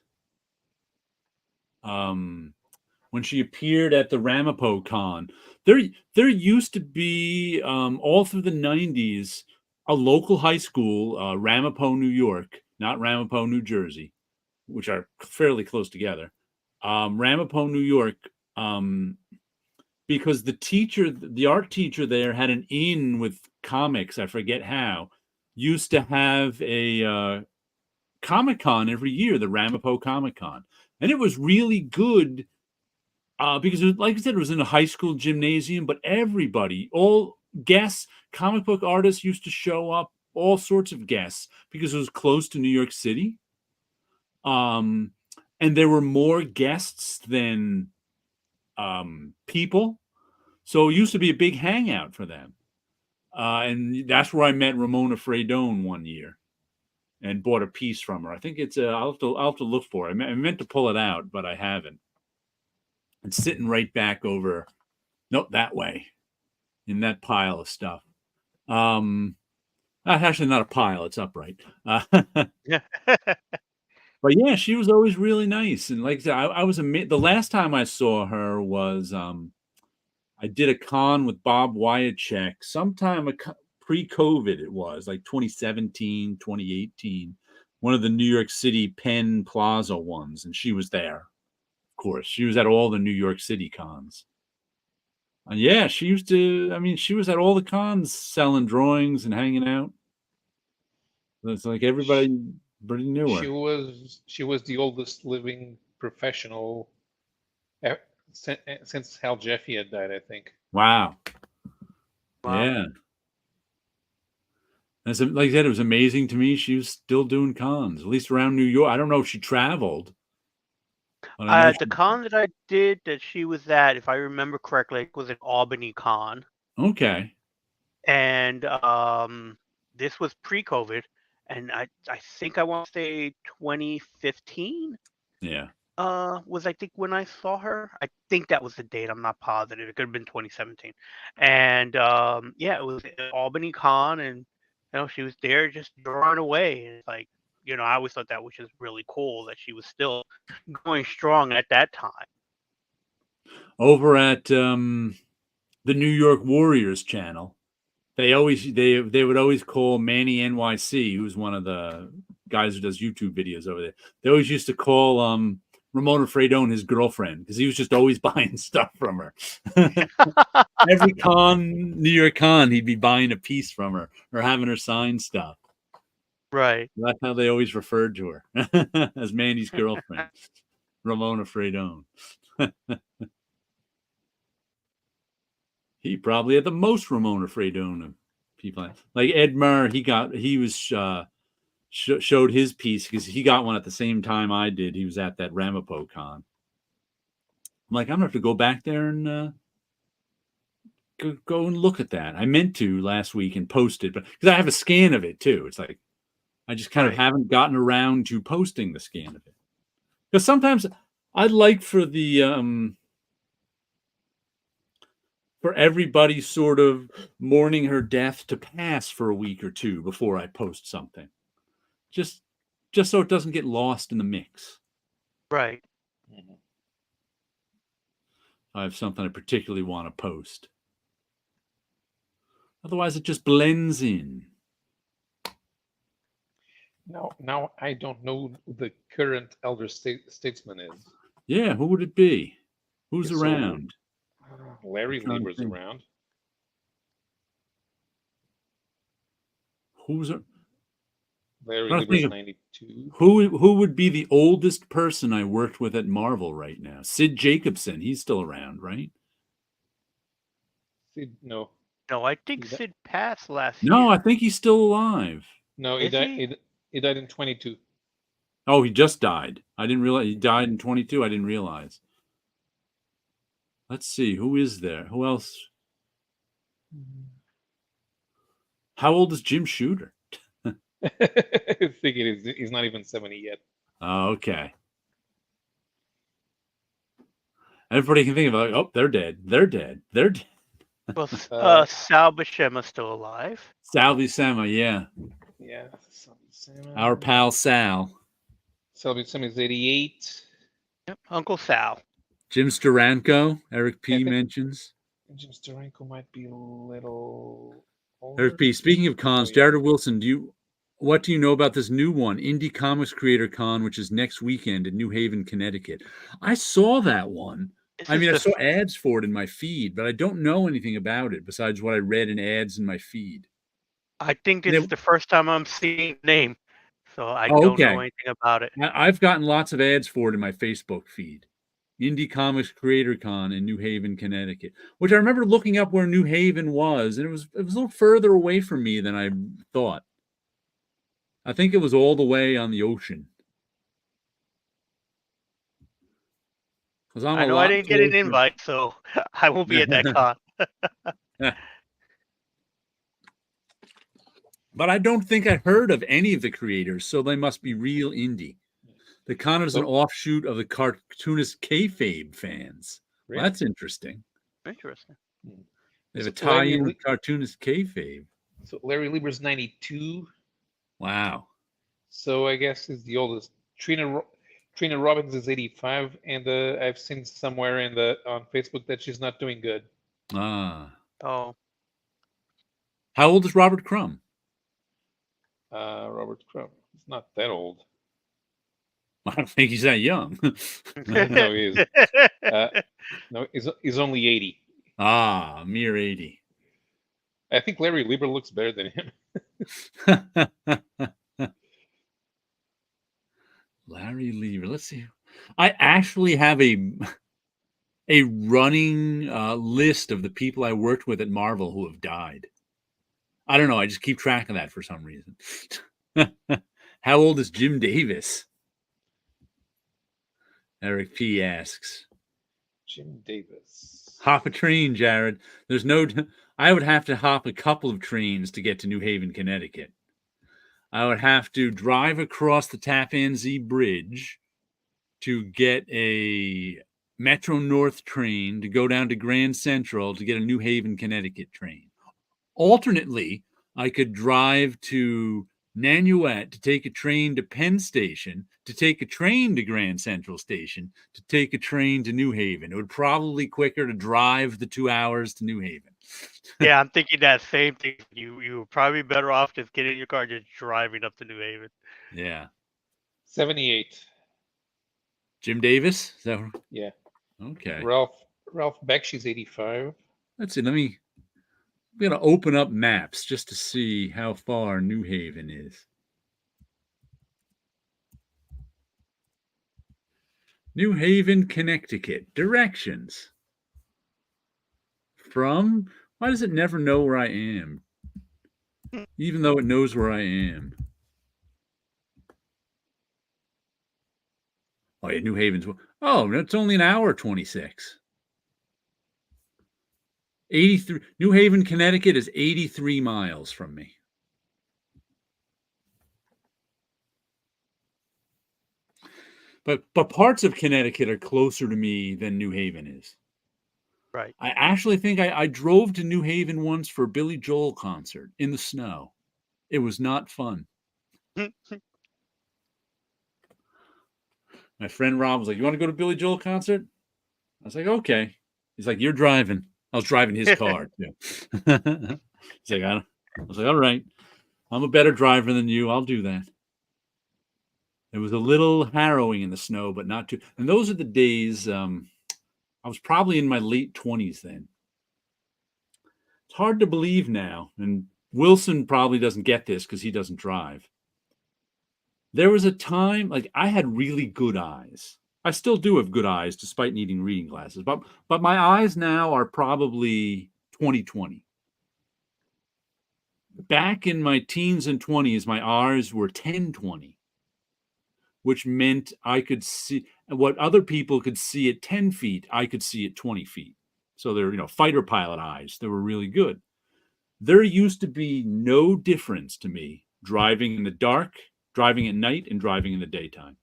When she appeared at the Ramapo Con. There used to be all through the 90s a local high school, Ramapo, New York, not Ramapo, New Jersey, which are fairly close together. Ramapo, New York, because the art teacher there had an in with comics. I forget how. Used to have a Comic Con every year, the Ramapo Comic Con, and it was really good because, like I said, it was in a high school gymnasium. But everybody, all guests, comic book artists used to show up, all sorts of guests, because it was close to New York City. Um, and there were more guests than people, so it used to be a big hangout for them. And that's where I met Ramona Fredone one year and bought a piece from her. I think it's I'll have to look for it. I meant to pull it out, but I haven't. It's sitting right back over, nope, that way in that pile of stuff. Actually, not a pile; it's upright. Yeah. But yeah, she was always really nice, and like I said, I was amazed. The last time I saw her was I did a con with Bob Wyacek sometime pre-COVID. It was like 2017, 2018, one of the New York City Penn Plaza ones, and she was there. Of course, she was at all the New York City cons. And yeah, she used to. I mean, she was at all the cons, selling drawings and hanging out. It's like everybody knew her. She was the oldest living professional since Hal Jeffy had died, I think. Wow. Wow. Yeah. Like I said, it was amazing to me. She was still doing cons, at least around New York. I don't know if she traveled, but I know The she. con that I did that she was at, if I remember correctly, it was an Albany con, Okay. and this was pre-COVID, and I think I want to say 2015. Yeah. Was I think when I saw her. I think that was the date. I'm not positive. It could have been 2017. And yeah, it was at Albany Con, and she was there just drawing away. And it's like, I always thought that was just really cool that she was still going strong at that time. Over at the New York Warriors channel, they would always call Manny NYC, who's one of the guys who does YouTube videos over there. They always used to call Ramona Fredone his girlfriend because he was just always buying stuff from her. Every New York con, he'd be buying a piece from her or having her sign stuff. Right. That's how they always referred to her, as Mandy's girlfriend, Ramona Fredone. He probably had the most Ramona Fredone of people. Like Ed Murr, showed his piece because he got one at the same time I did. He was at that Ramapo con. I'm like, I'm gonna have to go back there and go and look at that. I meant to last week and post it, but because I have a scan of it too. It's like I just kind of Right. haven't gotten around to posting the scan of it. Because sometimes I'd like for everybody sort of mourning her death to pass for a week or two before I post something. Just so it doesn't get lost in the mix. Right. I have something I particularly want to post. Otherwise, it just blends in. Now I don't know who the current elder statesman is. Yeah, who would it be? Who's So, around? Larry Lieber's around. Who's Larry Lieber's 92. Who would be the oldest person I worked with at Marvel right now? Sid Jacobson. He's still around, right? Sid, no. No, I think Sid passed last No, year. I think he's still alive. No, he died. He died in 22. Oh, he just died. I didn't realize he died in 22. I didn't realize. Let's see. Who is there? Who else? How old is Jim Shooter? I think he's not even 70 yet. Oh, okay. Everybody can think of oh, they're dead. They're dead. They're dead. Well, Uh, Sal Buscema's still alive. Sal Buscema, yeah. Yeah. Our pal Sal. Sal Buscema is 88. Yep, Uncle Sal. Jim Steranko, Eric P. I think- mentions. Jim Steranko might be a little older. Eric P. Speaking of cons, Oh, yeah. Jared Wilson, what do you know about this new one, Indie Comics Creator Con, which is next weekend in New Haven, Connecticut? I saw that one. This I is mean, I the saw ads for it in my feed, but I don't know anything about it besides what I read in ads in my feed. I think this is the first time I'm seeing the name, so I Oh, don't know okay. anything about it. I've gotten lots of ads for it in my Facebook feed. Indie Comics Creator Con in New Haven, Connecticut, which I remember looking up where New Haven was, and it was a little further away from me than I thought. I think it was all the way on the ocean. I know I didn't get an invite, so I won't be at that con. But I don't think I heard of any of the creators, so they must be real indie. The con is an offshoot of the cartoonist kayfabe fans. Well, that's interesting. Interesting. They have a tie-in with cartoonist kayfabe. So Larry Lieber's 92. Wow. So I guess he's the oldest. Trina Robbins is 85, and I've seen somewhere on Facebook that she's not doing good. Ah. Oh. How old is Robert Crumb? Robert Crumb. He's not that old. I don't think he's that young. No, he is. No, he's only 80. Ah, mere 80. I think Larry Lieber looks better than him. Larry Lieber. Let's see. I actually have a running list of the people I worked with at Marvel who have died. I don't know. I just keep track of that for some reason. How old is Jim Davis? Eric P. asks. Jim Davis. Hop a train, Jared. I would have to hop a couple of trains to get to New Haven, Connecticut. I would have to drive across the Tappan Zee Bridge to get a Metro North train to go down to Grand Central to get a New Haven, Connecticut train. Alternately, I could drive to Nanuet to take a train to Penn Station, to take a train to Grand Central Station, to take a train to New Haven. It would probably be quicker to drive the 2 hours to New Haven. Yeah, I'm thinking that same thing. You were probably better off just getting in your car, just driving up to New Haven. Yeah. 78. Jim Davis? Is that... Yeah. Okay. Ralph Bakshi's 85. Let's see. I'm going to open up maps just to see how far New Haven is. New Haven, Connecticut. Directions. From? Why does it never know where I am? Even though it knows where I am. Oh, yeah, New Haven's. Oh, it's only an hour 26. 83. New Haven, Connecticut is 83 miles from me. But parts of Connecticut are closer to me than New Haven is. Right. I actually think I drove to New Haven once for a Billy Joel concert in the snow. It was not fun. My friend Rob was like, "You want to go to Billy Joel concert?" I was like, "Okay." He's like, "You're driving." I was driving his car. Yeah. He's like, I was like, "All right. I'm a better driver than you. I'll do that." It was a little harrowing in the snow, but not too. And those are the days. I was probably in my late 20s then. It's hard to believe now, and Wilson probably doesn't get this because he doesn't drive. There was a time, like, I had really good eyes. I still do have good eyes despite needing reading glasses, but my eyes now are probably 20/20. Back in my teens and 20s, my eyes were 10/20, which meant I could see what other people could see at 10 feet, I could see at 20 feet. So they're, fighter pilot eyes. They were really good. There used to be no difference to me driving in the dark, driving at night, and driving in the daytime.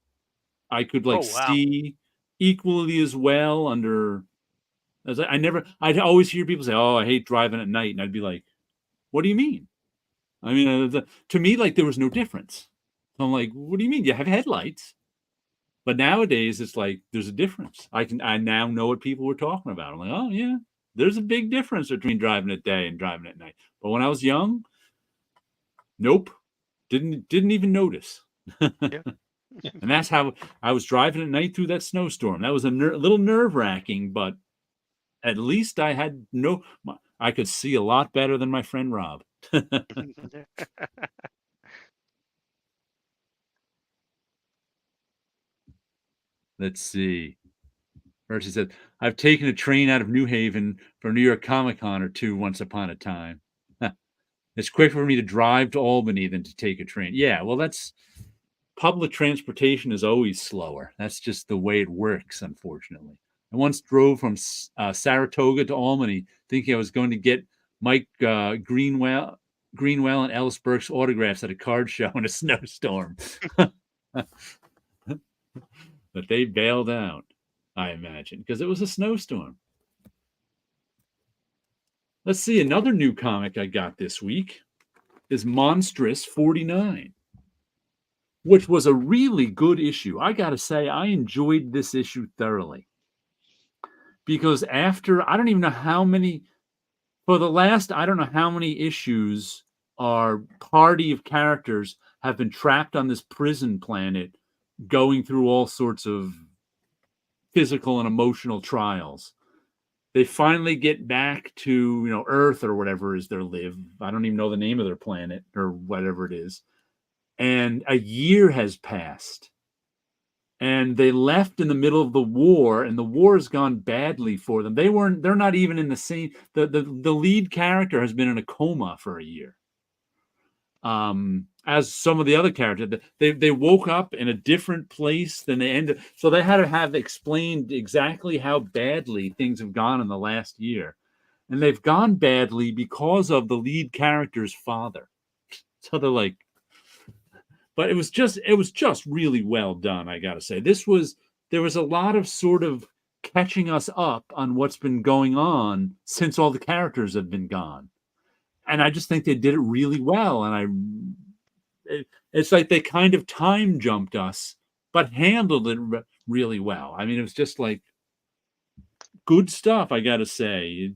I could like Oh wow. see equally as well under as I'd always hear people say, "Oh, I hate driving at night." And I'd be like, "What do you mean?" I mean, to me, like there was no difference. So I'm like, "What do you mean? You have headlights." But nowadays, it's like there's a difference. I now know what people were talking about. I'm like, "Oh yeah, there's a big difference between driving at day and driving at night." But when I was young, nope, didn't even notice. Yeah. And that's how I was driving at night through that snowstorm. That was a little nerve-wracking, but at least I could see a lot better than my friend Rob. Let's see. Mercy said, I've taken a train out of New Haven for New York Comic Con or two once upon a time. It's quicker for me to drive to Albany than to take a train. Yeah, well, that's public transportation is always slower. That's just the way it works, unfortunately. I once drove from Saratoga to Albany thinking I was going to get Mike Greenwell and Ellis Burke's autographs at a card show in a snowstorm. But they bailed out, I imagine, because it was a snowstorm. Let's see, another new comic I got this week is Monstrous 49, which was a really good issue. I got to say, I enjoyed this issue thoroughly. Because after, I don't even know how many, for the last, I don't know how many issues our party of characters have been trapped on this prison planet going through all sorts of physical and emotional trials. They finally get back to, Earth or whatever is their live. I don't even know the name of their planet or whatever it is. And a year has passed. And they left in the middle of the war, and the war has gone badly for them. They're not even in the same, the lead character has been in a coma for a year. As some of the other characters, they woke up in a different place than they ended. So they had to have explained exactly how badly things have gone in the last year. And they've gone badly because of the lead character's father. So they're like, but it was just really well done, I gotta say. There was a lot of sort of catching us up on what's been going on since all the characters have been gone. And I just think they did it really well. And it's like they kind of time jumped us, but handled it really well. I mean, it was just like good stuff, I gotta say.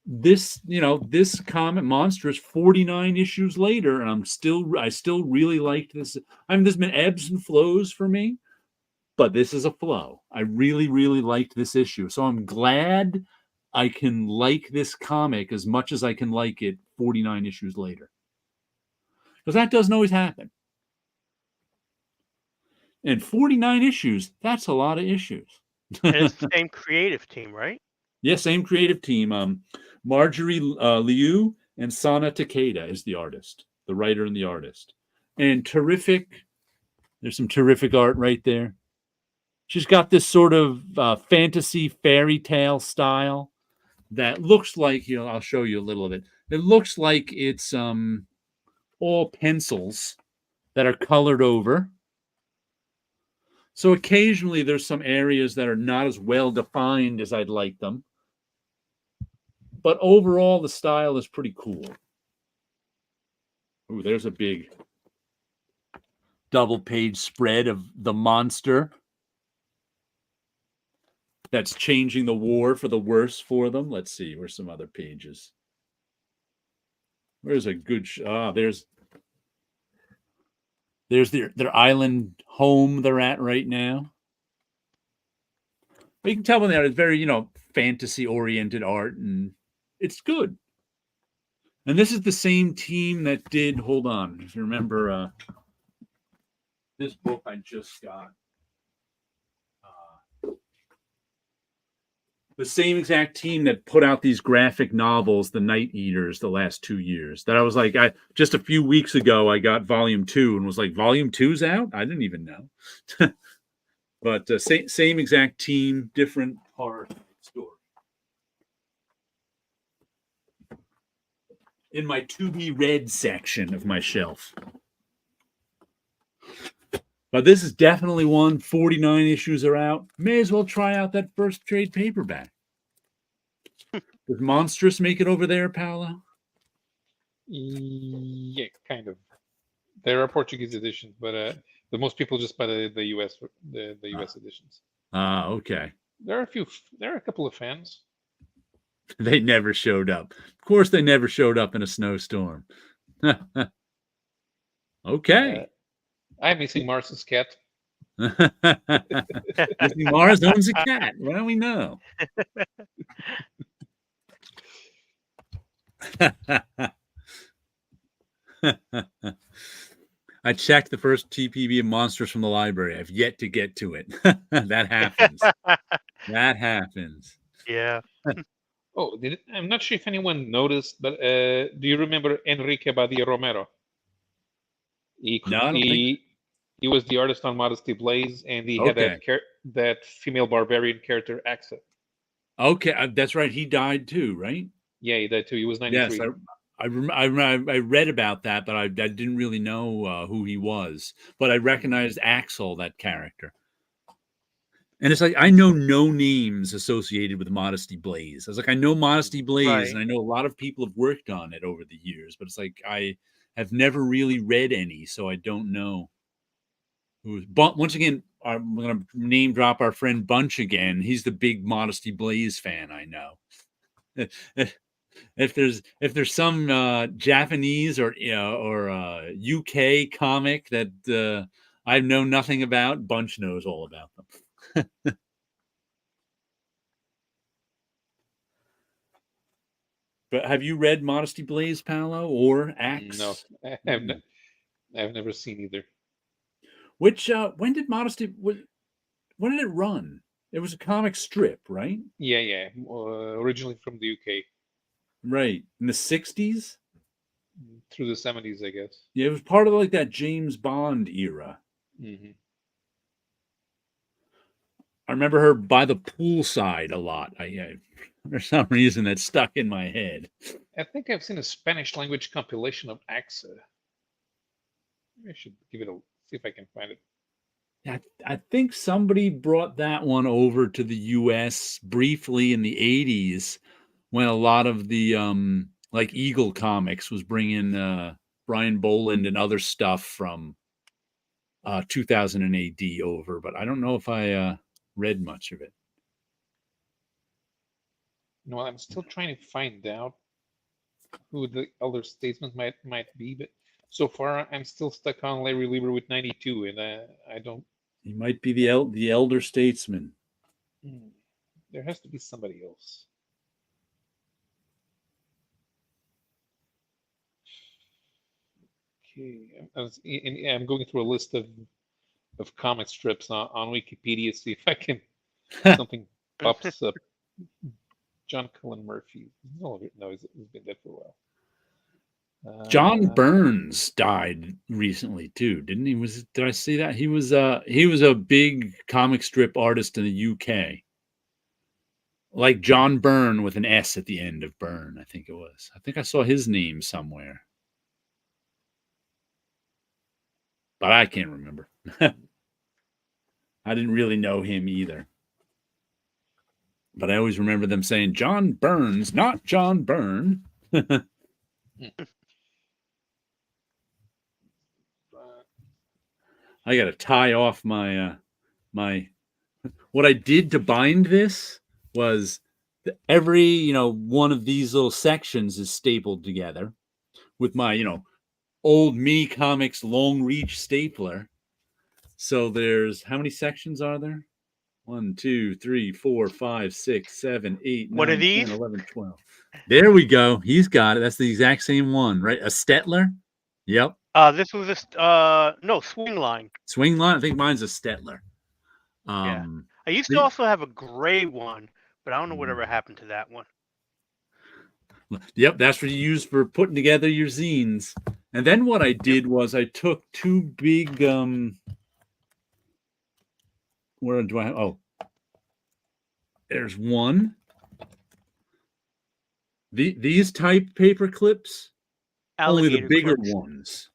This comic Monstrous 49 issues later, and I still really liked this. I mean, there's been ebbs and flows for me, but this is a flow. I really, really liked this issue. So I'm glad I can like this comic as much as I can like it 49 issues later. Because that doesn't always happen. And 49 issues, that's a lot of issues. And it's the same creative team, right? Yeah, same creative team. Marjorie Liu and Sana Takeda is the artist, the writer and the artist. And terrific. There's some terrific art right there. She's got this sort of fantasy fairy tale style that looks like, I'll show you a little of it. It looks like it's all pencils that are colored over. So occasionally there's some areas that are not as well defined as I'd like them. But overall, the style is pretty cool. Ooh, there's a big double-page spread of the monster that's changing the war for the worse for them. Let's see, where's some other pages? Where's a good... there's their island home they're at right now. But you can tell when they're very, fantasy-oriented art, and it's good. And this is the same team that did, hold on, if you remember this book I just got. The same exact team that put out these graphic novels, The Night Eaters, the last 2 years. That I was like, just a few weeks ago, I got volume 2 and was like, volume 2's out? I didn't even know. But same exact team, different horror story. in my to be read section of my shelf. But this is definitely one. 49 issues are out. May as well try out that first trade paperback. Does Monstrous make it over there, Paulo? Yeah, kind of. There are Portuguese editions, but most people just buy the US the US editions. Okay. There are a couple of fans. They never showed up. Of course, they never showed up in a snowstorm. Okay. I'm missing Mars's cat. Missing Mars owns a cat. Well, do we know? I checked the first TPB of Monsters from the library. I've yet to get to it. That happens. That happens. Yeah. Oh, I'm not sure if anyone noticed, but do you remember Enrique Badia Romero? No, I don't think. He was the artist on Modesty Blaze, and he Okay. had that female barbarian character, Axa. Okay, that's right. He died too, right? Yeah, he died too. He was 93. Yes, I read about that, but I didn't really know who he was. But I recognized Axel, that character. And it's like, I know no names associated with Modesty Blaze. I was like, I know Modesty Blaze, Right. and I know a lot of people have worked on it over the years, but it's like, I have never really read any, so I don't know who's. But once again, I'm going to name drop our friend Bunch again. He's the big Modesty Blaze fan I know. If there's some Japanese or UK comic that I know nothing about, Bunch knows all about them. But have you read Modesty Blaze, Paulo, or Axe? No, I've never seen either. Which when did when did it run? It was a comic strip, right? Yeah. Originally from the UK. Right. In the 60s? Through the 70s, I guess. Yeah, it was part of like that James Bond era. Mm-hmm. I remember her by the poolside a lot. For some reason that stuck in my head. I think I've seen a Spanish language compilation of Axa. I should give it see if I can find it. Yeah, I think somebody brought that one over to the US briefly in the 80s when a lot of the like Eagle Comics was bringing Brian Boland and other stuff from 2000 AD over, but I don't know if I read much of it. No, I'm still trying to find out who the elder statesman might be, but so far I'm still stuck on Larry Lieber with 92, and I don't. He might be the elder statesman. There has to be somebody else. Okay, I'm going through a list of comic strips on Wikipedia, see if I can something pops up. John Cullen Murphy. No, he's been dead for a while. John Burns died recently too, didn't he? Did I see that? He was a big comic strip artist in the UK. Like John Byrne with an S at the end of Byrne, I think it was. I think I saw his name somewhere. But I can't remember. I didn't really know him either. But I always remember them saying John Burns, not John Byrne. I got to tie off my what I did to bind this was every, one of these little sections is stapled together with my, old mini comics long reach stapler. So there's, how many sections are there? 1, 2, 3, 4, 5, 6, 7, 8, 9, What are these? 10, 11, 12. There we go. He's got it. That's the exact same one, right? A Stetler. Yep. This was no Swing Line. Swing Line. I think mine's a Stetler. Yeah. I used to also have a gray one, but I don't know whatever happened to that one. Yep, that's what you use for putting together your zines. And then what I did was I took two big where do I have? Oh, there's one. These type paper clips Only the alligator bigger clips. ones.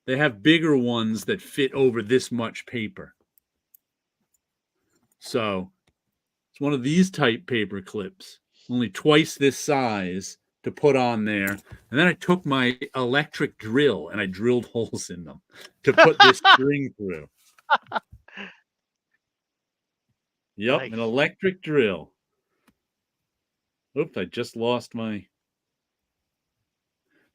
They have bigger ones that fit over this much paper. So it's one of these type paper clips, only twice this size, to put on there. And then I took my electric drill and I drilled holes in them to put this string through. Yep, Nice. an electric drill. Oops, I just lost my...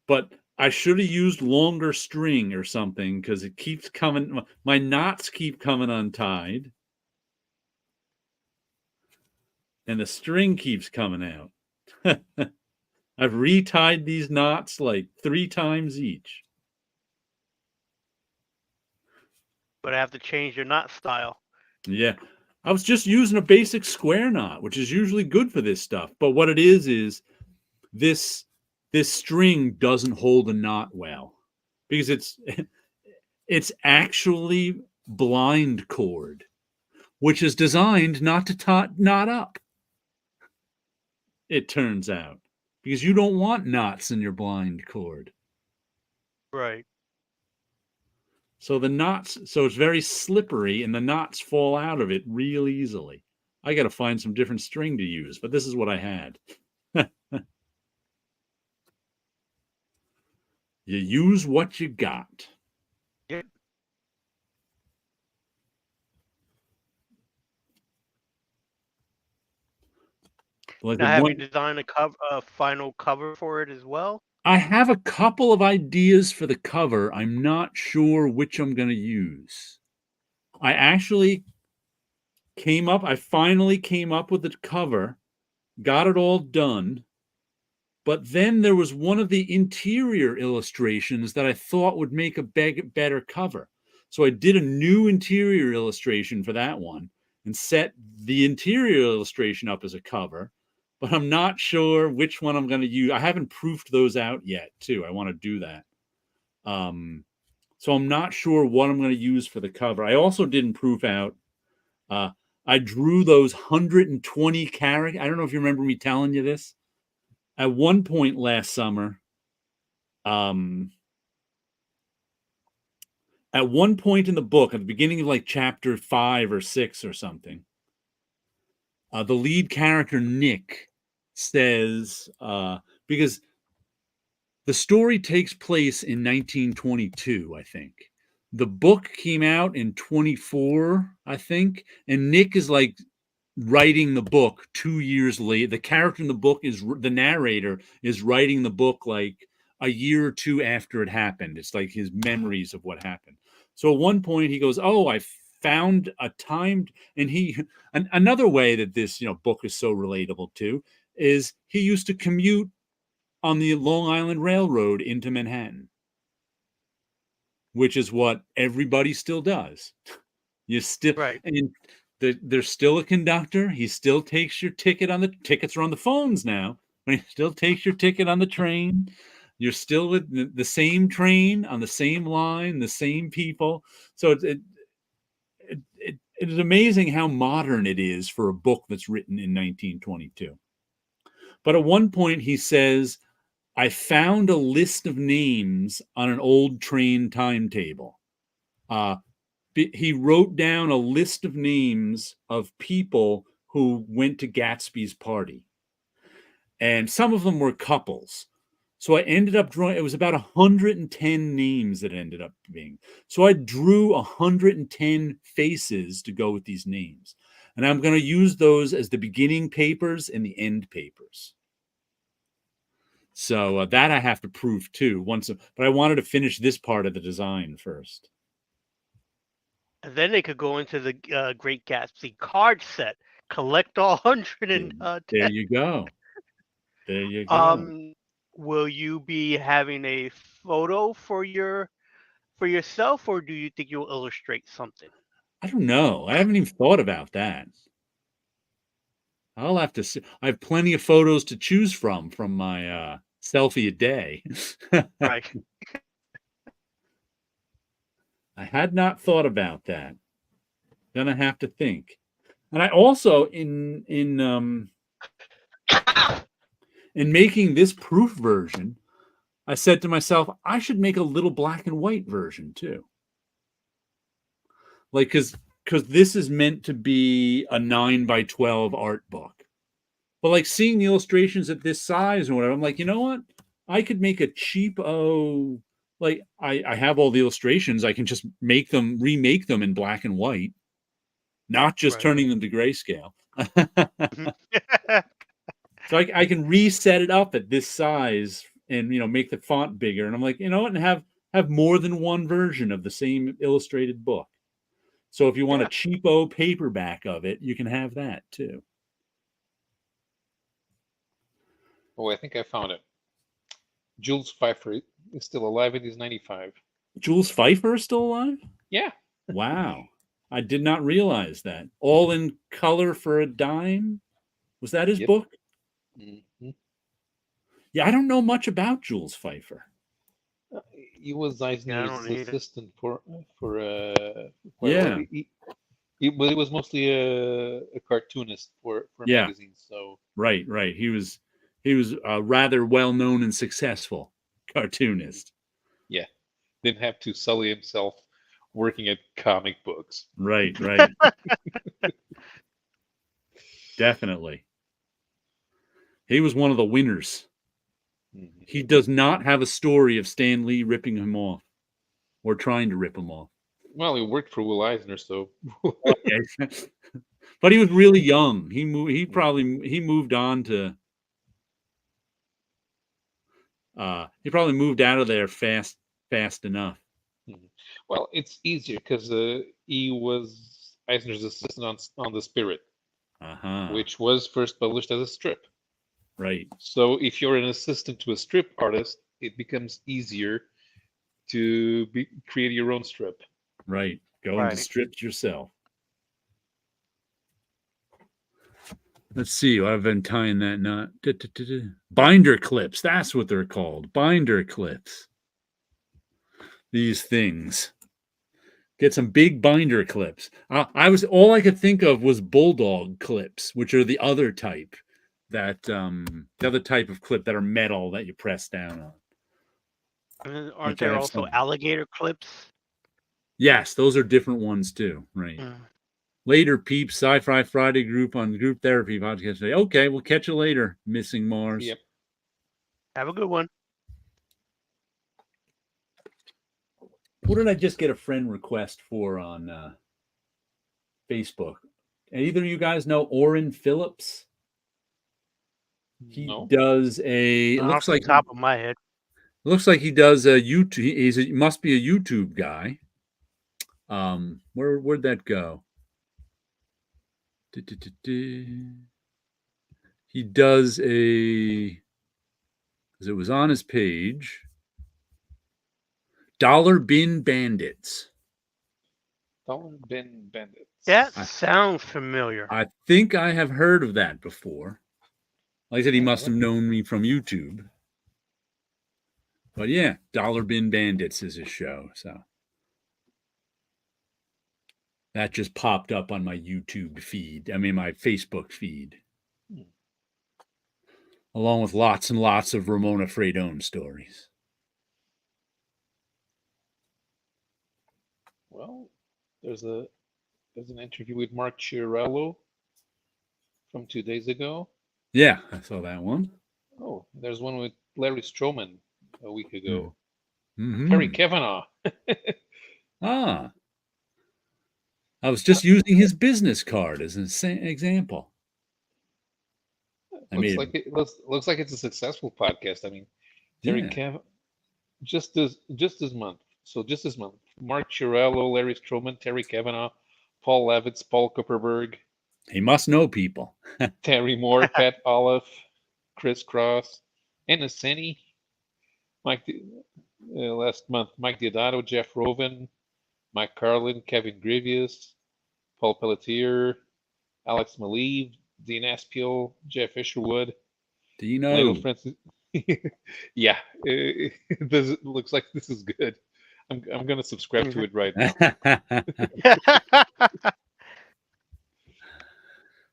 But I should have used longer string or something because it keeps coming. My knots keep coming untied. And the string keeps coming out. I've retied these knots like 3 times each. But I have to change your knot style. Yeah. I was just using a basic square knot, which is usually good for this stuff. But what it is this string doesn't hold a knot well because it's actually blind cord, which is designed not to knot up. It turns out, because you don't want knots in your blind cord. Right. So it's very slippery and the knots fall out of it real easily. I got to find some different string to use, but this is what I had. You use what you got. Yep. Like Now, have you designed a final cover for it as well? I have a couple of ideas for the cover. I'm not sure which I'm going to use. I finally came up with the cover, got it all done, but then there was one of the interior illustrations that I thought would make a better cover. So I did a new interior illustration for that one and set the interior illustration up as a cover, but I'm not sure which one I'm going to use. I haven't proofed those out yet, too. I want to do that. So I'm not sure what I'm going to use for the cover. I also didn't proof out. I drew those 120 characters. I don't know if you remember me telling you this. At one point last summer, at one point in the book, at the beginning of like chapter 5 or 6 or something, the lead character, Nick, says, because the story takes place in 1922, I think. The book came out in 24, I think, and Nick is like writing the book 2 years later. The character in the book the narrator is writing the book like a year or two after it happened. It's like his memories of what happened. So at one point he goes, "Oh, I found a timed," and another way that this book is so relatable too is he used to commute on the Long Island Railroad into Manhattan, which is what everybody still does. Right. And there's still a conductor. He still takes your ticket tickets are on the phones now, but he still takes your ticket on the train. You're still with the same train on the same line, the same people. So it is amazing how modern it is for a book that's written in 1922. But at one point he says, "I found a list of names on an old train timetable." He wrote down a list of names of people who went to Gatsby's party. And some of them were couples. So I ended up drawing, it was about 110 names that ended up being. So I drew 110 faces to go with these names. And I'm going to use those as the beginning papers and the end papers. So that I have to prove too. But I wanted to finish this part of the design first. And then they could go into the Great Gatsby card set, collect all 110. There you go. There you go. Will you be having a photo for yourself, or do you think you'll illustrate something? I don't know. I haven't even thought about that. I'll have to see. I have plenty of photos to choose from my selfie a day. Right. I had not thought about that. Gonna have to think. And I also in making this proof version, I said to myself, I should make a little black and white version too. Like, because this is meant to be a 9x12 art book. But like seeing the illustrations at this size or whatever, I'm like, you know what? I could make a cheapo, like I have all the illustrations. I can just remake them in black and white, not just Right. turning them to grayscale. Mhm. So I can reset it up at this size and make the font bigger. And I'm like, you know what? And have more than one version of the same illustrated book. So if you want a Yeah. cheapo paperback of it, you can have that too. Oh, I think I found it. Jules Pfeiffer is still alive and he's 95. Jules Pfeiffer is still alive? Yeah. Wow. I did not realize that. All in Color for a Dime? Was that his Yep. book? Mm-hmm. Yeah, I don't know much about Jules Pfeiffer. He was Eisner's assistant for quite a while. He was mostly a cartoonist for magazines. So right. He was a rather well known and successful cartoonist. Yeah, didn't have to sully himself working at comic books. Right. Definitely. He was one of the winners. Mm-hmm. He does not have a story of Stan Lee ripping him off or trying to rip him off. Well, he worked for Will Eisner, so. Okay. But he was really young. He moved on to. He probably moved out of there fast enough. Well, it's easier because he was Eisner's assistant on The Spirit, which was first published as a strip. Right. So if you're an assistant to a strip artist, it becomes easier to create your own strip. Right. Go into strips yourself. Let's see. I've been tying that knot. Binder clips. That's what they're called. Binder clips. These things. Get some big binder clips. All I could think of was bulldog clips, which are the other type. That the other type of clip that are metal that you press down on. And aren't there also alligator clips? Yes, those are different ones too. Right. Later, peeps. Sci-Fi Friday group on Group Therapy podcast today. Okay, we'll catch you later. Missing Mars. Yep. Have a good one. What did I just get a friend request for on Facebook? And either of you guys know Orrin Phillips? He does a. It looks like top of my head. Looks like he does a YouTube. He must be a YouTube guy. Where'd that go? He does a. Because it was on his page. Dollar Bin Bandits. Dollar Bin Bandits. That sounds familiar. I think I have heard of that before. Like I said, he must have known me from YouTube. But yeah, Dollar Bin Bandits is his show. So that just popped up on my YouTube feed. I mean, my Facebook feed. Along with lots and lots of Ramona Fredone stories. Well, there's an interview with Mark Chiarello from 2 days ago. Yeah, I saw that one. Oh, there's one with Larry Stroman a week ago. Mm-hmm. Terry Kavanagh. I was just using his business card as an example. Looks like it's a successful podcast. I mean, Terry Kavanagh, just this month. So just this month, Mark Chiarello, Larry Stroman, Terry Kavanagh, Paul Levitz, Paul Kupperberg. He must know people. Terry Moore, Pat Olive, Chris Cross, Anna Seni, last month, Mike Diodato, Jeff Roven, Mike Carlin, Kevin Grievous, Paul Pelletier, Alex Maleev, Dean Aspiel, Jeff Isherwood. Dino. Francis. Yeah, this looks like this is good. I'm going to subscribe to it right now.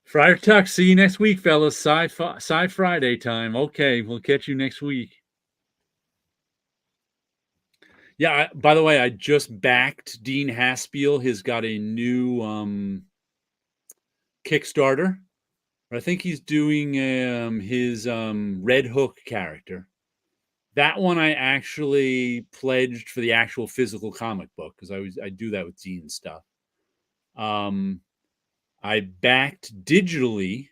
Friar Tuck, see you next week, fellas. Sci Friday time. Okay, we'll catch you next week. Yeah. By the way, I just backed Dean Haspiel. He's got a new Kickstarter. I think he's doing his Red Hook character. That one I actually pledged for the actual physical comic book because I do that with Dean stuff. I backed digitally.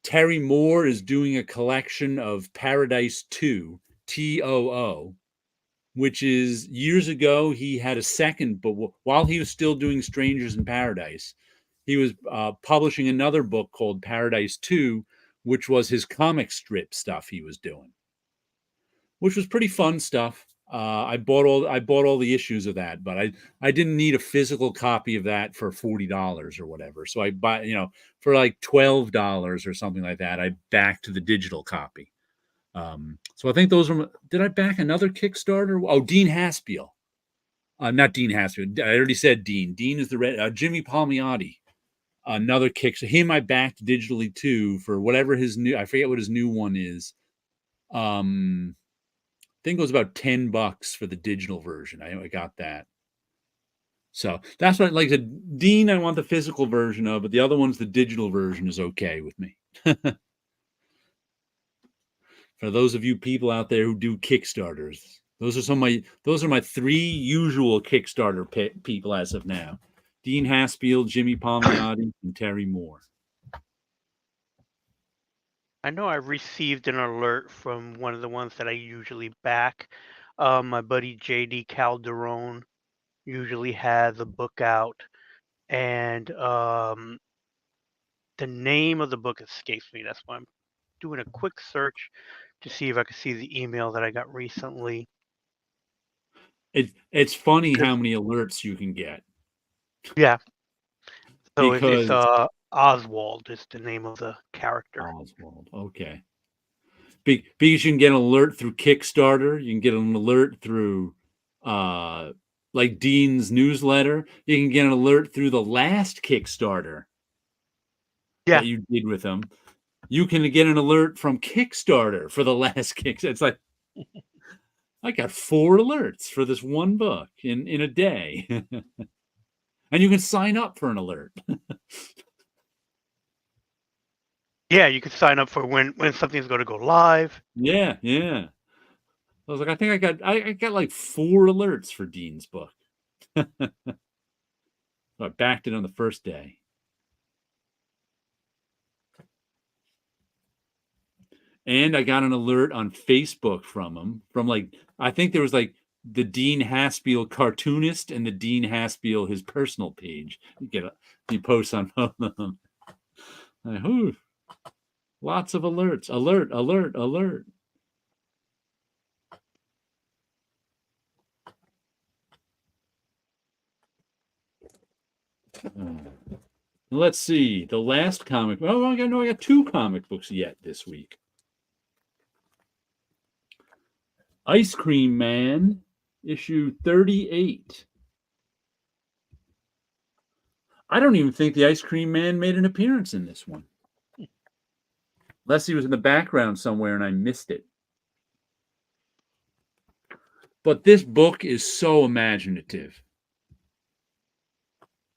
Terry Moore is doing a collection of Paradise 2, TOO, which is years ago he had a second book while he was still doing Strangers in Paradise. He was publishing another book called Paradise 2, which was his comic strip stuff he was doing, which was pretty fun stuff. I bought all the issues of that, but I didn't need a physical copy of that for $40 or whatever. So I buy, for like $12 or something like that. I backed the digital copy. So I think those are. Did I back another Kickstarter? Oh, Dean Haspiel. Not Dean Haspiel. I already said Dean. Dean is the red. Jimmy Palmiotti. Another kick. So him I backed digitally too for whatever his new. I forget what his new one is. I think it was about $10 for the digital version. I got that. So that's what, like I said, Dean, I want the physical version of, but the other one's the digital version is okay with me. For those of you people out there who do Kickstarters, those are my three usual Kickstarter people as of now: Dean Haspiel, Jimmy Palmiotti, and Terry Moore. I know I received an alert from one of the ones that I usually back. My buddy JD Calderon usually has a book out, and the name of the book escapes me. That's why I'm doing a quick search to see if I can see the email that I got recently. It's funny how many alerts you can get. Yeah. So because it's Oswald is the name of the character. Oswald, okay. Because you can get an alert through Kickstarter, you can get an alert through like Dean's newsletter, you can get an alert through the last Kickstarter that you did with him. You can get an alert from Kickstarter for the last Kickstarter. It's like I got 4 alerts for this one book in a day. And you can sign up for an alert. Yeah, you can sign up for when something's going to go live. Yeah. I was like, I think I got like 4 alerts for Dean's book. I backed it on the first day. And I got an alert on Facebook from him. From like, I think there was like the Dean Haspiel cartoonist and the Dean Haspiel his personal page. You post on both of them. Like, lots of alerts. Alert. Let's see. The last comic. Oh, I got 2 comic books yet this week. Ice Cream Man, issue 38. I don't even think the Ice Cream Man made an appearance in this one. Unless he was in the background somewhere and I missed it. But this book is so imaginative.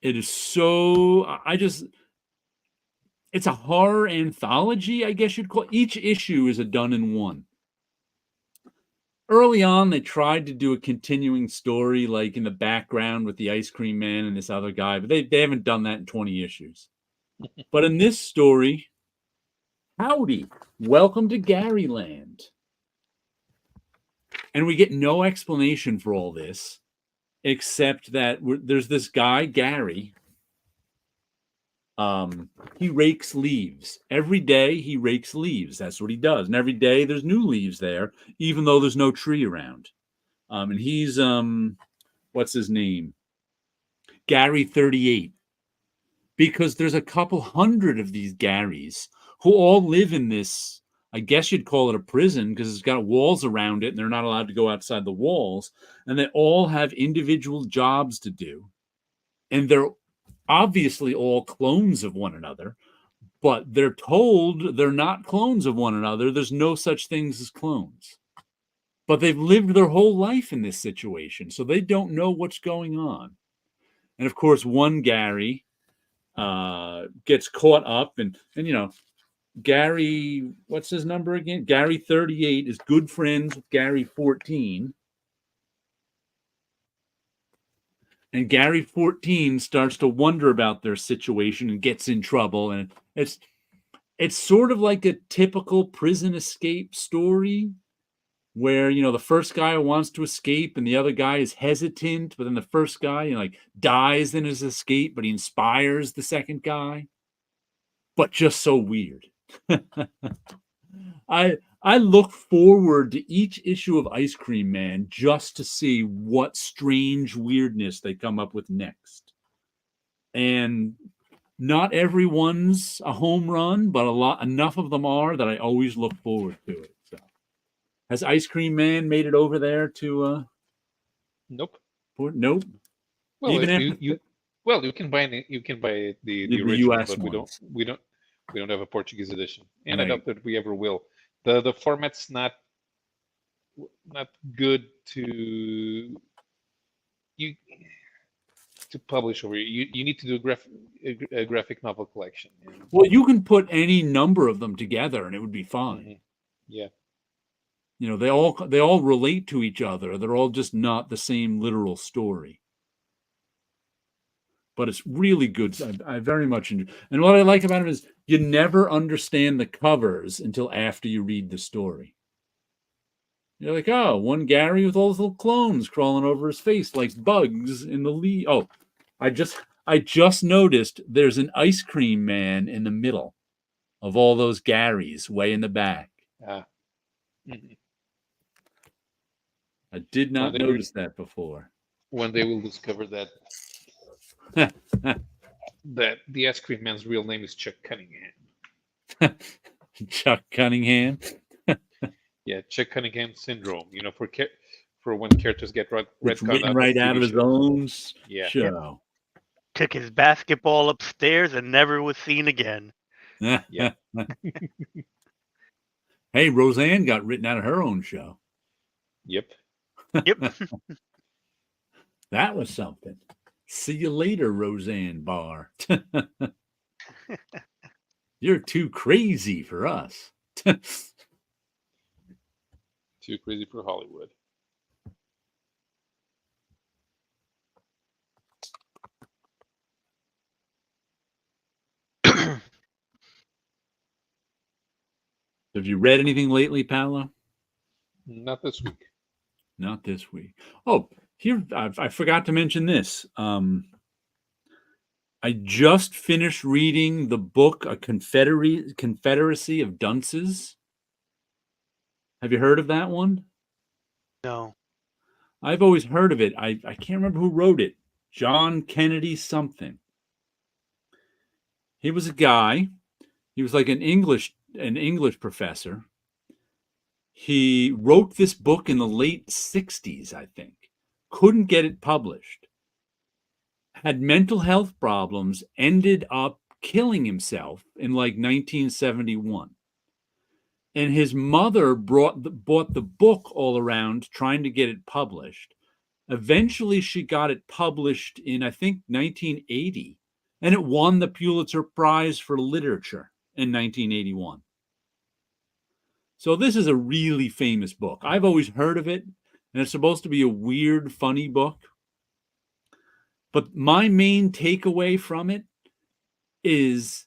It is so... It's a horror anthology, I guess you'd call it. Each issue is a done-in-one. Early on, they tried to do a continuing story, like in the background with the Ice Cream Man and this other guy, but they haven't done that in 20 issues. But in this story, howdy, welcome to Garyland. And we get no explanation for all this, except that there's this guy, Gary. He rakes leaves. Every day he rakes leaves. That's what he does. And every day there's new leaves there, even though there's no tree around. And he's, what's his name? Gary 38. Because there's a couple hundred of these Garys who all live in this, I guess you'd call it a prison because it's got walls around it and they're not allowed to go outside the walls. And they all have individual jobs to do. And they're obviously all clones of one another, but they're told they're not clones of one another. There's no such things as clones. but they've lived their whole life in this situation, so they don't know what's going on. And of course, one Gary gets caught up, and Gary, what's his number again? Gary 38 is good friends with Gary 14. And Gary 14 starts to wonder about their situation and gets in trouble. And it's sort of like a typical prison escape story where, the first guy wants to escape and the other guy is hesitant, but then the first guy, dies in his escape, but he inspires the second guy. But just so weird. I look forward to each issue of Ice Cream Man just to see what strange weirdness they come up with next. And not everyone's a home run, but enough of them are that I always look forward to it. So, has Ice Cream Man made it over there to? Nope. Nope. Well, Even you can buy the original, US but ones. we don't have a Portuguese edition, and Right. I doubt that we ever will. The format's not good to publish over. You need to do a graphic novel collection. Well, you can put any number of them together, and it would be fine. Mm-hmm. Yeah. They all relate to each other. They're all just not the same literal story. But it's really good. I very much enjoy. And what I like about it is you never understand the covers until after you read the story. You're like, oh, one Gary with all those little clones crawling over his face like bugs in the leaf. Oh, I just noticed there's an Ice Cream Man in the middle of all those Garys way in the back. Mm-hmm. I did not notice that before. One day we'll discover that that the Ice Cream Man's real name is Chuck Cunningham. Chuck Cunningham. Yeah, Chuck Cunningham syndrome. For when characters get written right out of his own show. Took his basketball upstairs and never was seen again. Yeah. Hey, Roseanne got written out of her own show. Yep. That was something. See you later, Roseanne Barr. You're too crazy for us. Too crazy for Hollywood. Have you read anything lately, Paulo? Not this week. Not this week. Oh, here, I forgot to mention this. I just finished reading the book, A Confederacy of Dunces. Have you heard of that one? No. I've always heard of it. I can't remember who wrote it. John Kennedy something. He was a guy. He was like an English professor. He wrote this book in the late 60s, I think. Couldn't get it published. Had mental health problems, ended up killing himself in like 1971. And his mother bought the book all around trying to get it published. Eventually, she got it published in, I think, 1980. And it won the Pulitzer Prize for Literature in 1981. So this is a really famous book. I've always heard of it, and it's supposed to be a weird, funny book. But my main takeaway from it is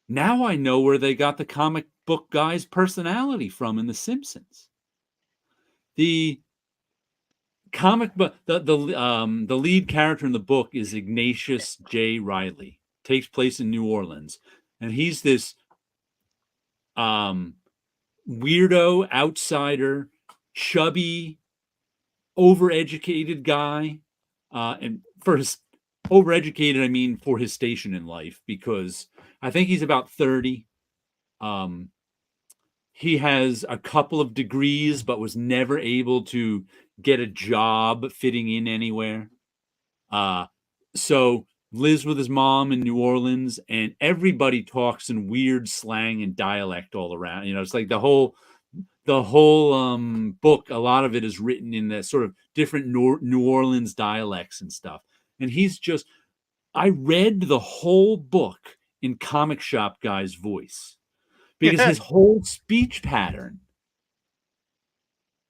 now I know where they got the comic book guy's personality from in The Simpsons. The comic book, the lead character in the book is Ignatius J. Riley. Takes place in New Orleans, and he's this weirdo, outsider, chubby, overeducated guy. And for his overeducated, I mean for his station in life, because I think he's about 30. He has a couple of degrees, but was never able to get a job fitting in anywhere. So lives with his mom in New Orleans, and everybody talks in weird slang and dialect all around. It's like the the whole book, a lot of it is written in the sort of different New Orleans dialects and stuff. And I read the whole book in Comic Shop Guy's voice because his whole speech pattern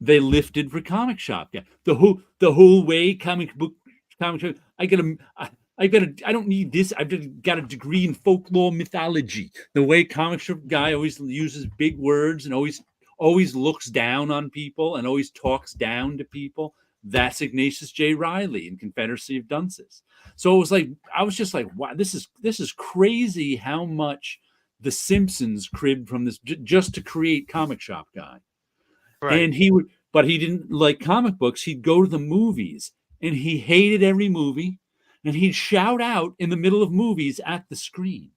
they lifted for Comic Shop Guy. The whole way comic shop. I don't need this. I've got a degree in folklore mythology. The way Comic Shop Guy always uses big words and always looks down on people and always talks down to people. That's Ignatius J. Reilly in Confederacy of Dunces. So it was like I was just like, wow, this is crazy how much The Simpsons cribbed from this just to create Comic Shop Guy. Right. And but he didn't like comic books. He'd go to the movies and he hated every movie and he'd shout out in the middle of movies at the screen.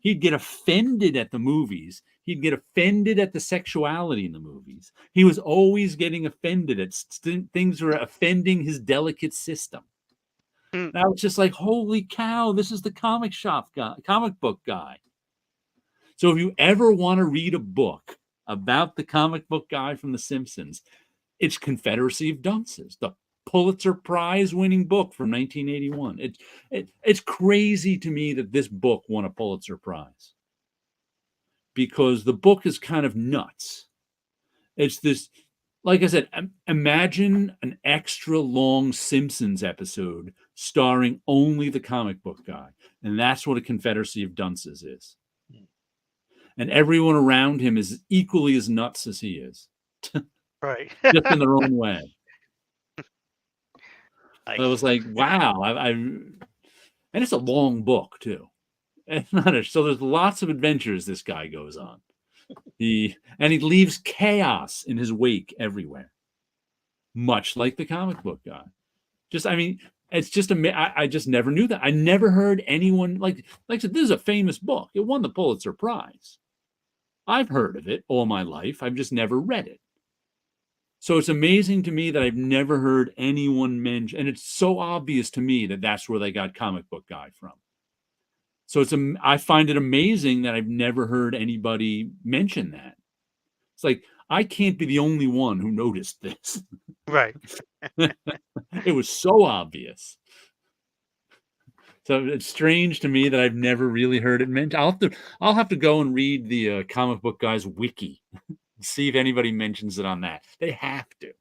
He'd get offended at the movies. He'd get offended at the sexuality in the movies. He was always getting offended at things that were offending his delicate system. And I was just like, holy cow, this is the comic book guy. So if you ever want to read a book about the comic book guy from The Simpsons, it's Confederacy of Dunces, the Pulitzer Prize winning book from 1981. It's crazy to me that this book won a Pulitzer Prize because the book is kind of nuts. It's this, like I said, imagine an extra long Simpsons episode starring only the comic book guy. And that's what a Confederacy of Dunces is. And everyone around him is equally as nuts as he is. Right. Just in their own way. Nice. So I was like, wow. And it's a long book, too. So there's lots of adventures this guy goes on. He leaves chaos in his wake everywhere. Much like the comic book guy. It's just I just never knew that. I never heard anyone like I said, this is a famous book. It won the Pulitzer Prize. I've heard of it all my life. I've just never read it. So it's amazing to me that I've never heard anyone mention, and it's so obvious to me that that's where they got comic book guy from. So I find it amazing that I've never heard anybody mention that. It's like, I can't be the only one who noticed this. Right. It was so obvious. So it's strange to me that I've never really heard it mentioned. I'll have to go and read the comic book guy's wiki. See if anybody mentions it on that. They have to.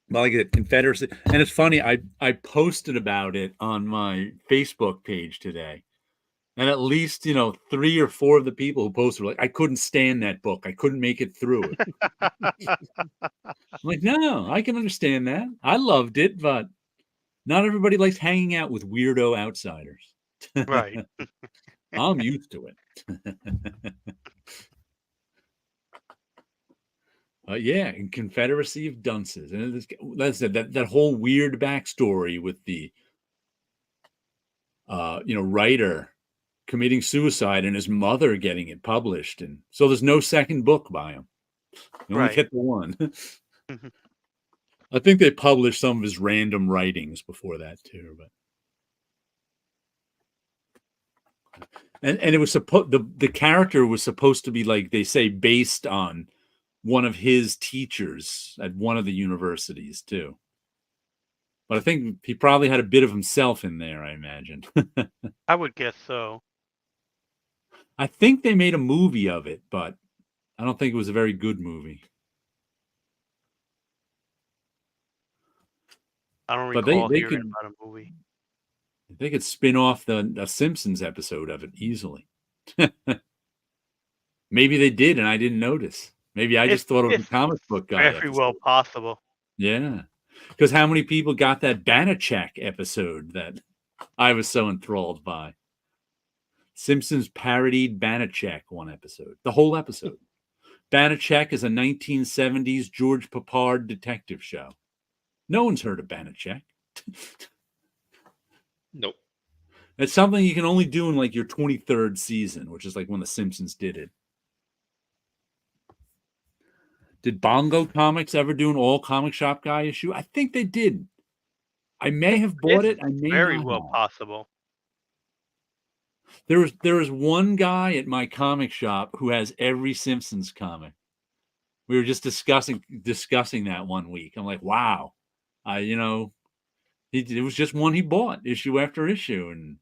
Well, like the Confederacy, and it's funny. I posted about it on my Facebook page today, and at least 3 or 4 of the people who posted were like, "I couldn't stand that book. I couldn't make it through it." I'm like, no, I can understand that. I loved it, but not everybody likes hanging out with weirdo outsiders. Right. I'm used to it. Yeah, in Confederacy of Dunces, and that's that whole weird backstory with the writer committing suicide and his mother getting it published, and so there's no second book by him. You only get the one. I think they published some of his random writings before that too, but. And it was the character was supposed to be, like they say, based on one of his teachers at one of the universities too. But I think he probably had a bit of himself in there, I imagine. I would guess so. I think they made a movie of it, but I don't think it was a very good movie. I don't recall hearing about a movie. They could spin off the Simpsons episode of it easily. Maybe they did, and I didn't notice. Maybe I just thought it was a comic book guy. Very well possible. Yeah. Because how many people got that Banachek episode that I was so enthralled by? Simpsons parodied Banachek one episode. The whole episode. Banachek is a 1970s George Papard detective show. No one's heard of Banachek. Nope. It's something you can only do in like your 23rd season, which is like when The Simpsons did it. Did Bongo Comics ever do an all comic shop guy issue? I think they did. I may have bought it. I may very not well have. possible. There was one guy at my comic shop who has every Simpsons comic. We were just discussing that one week. I'm like, wow, it was just one he bought issue after issue and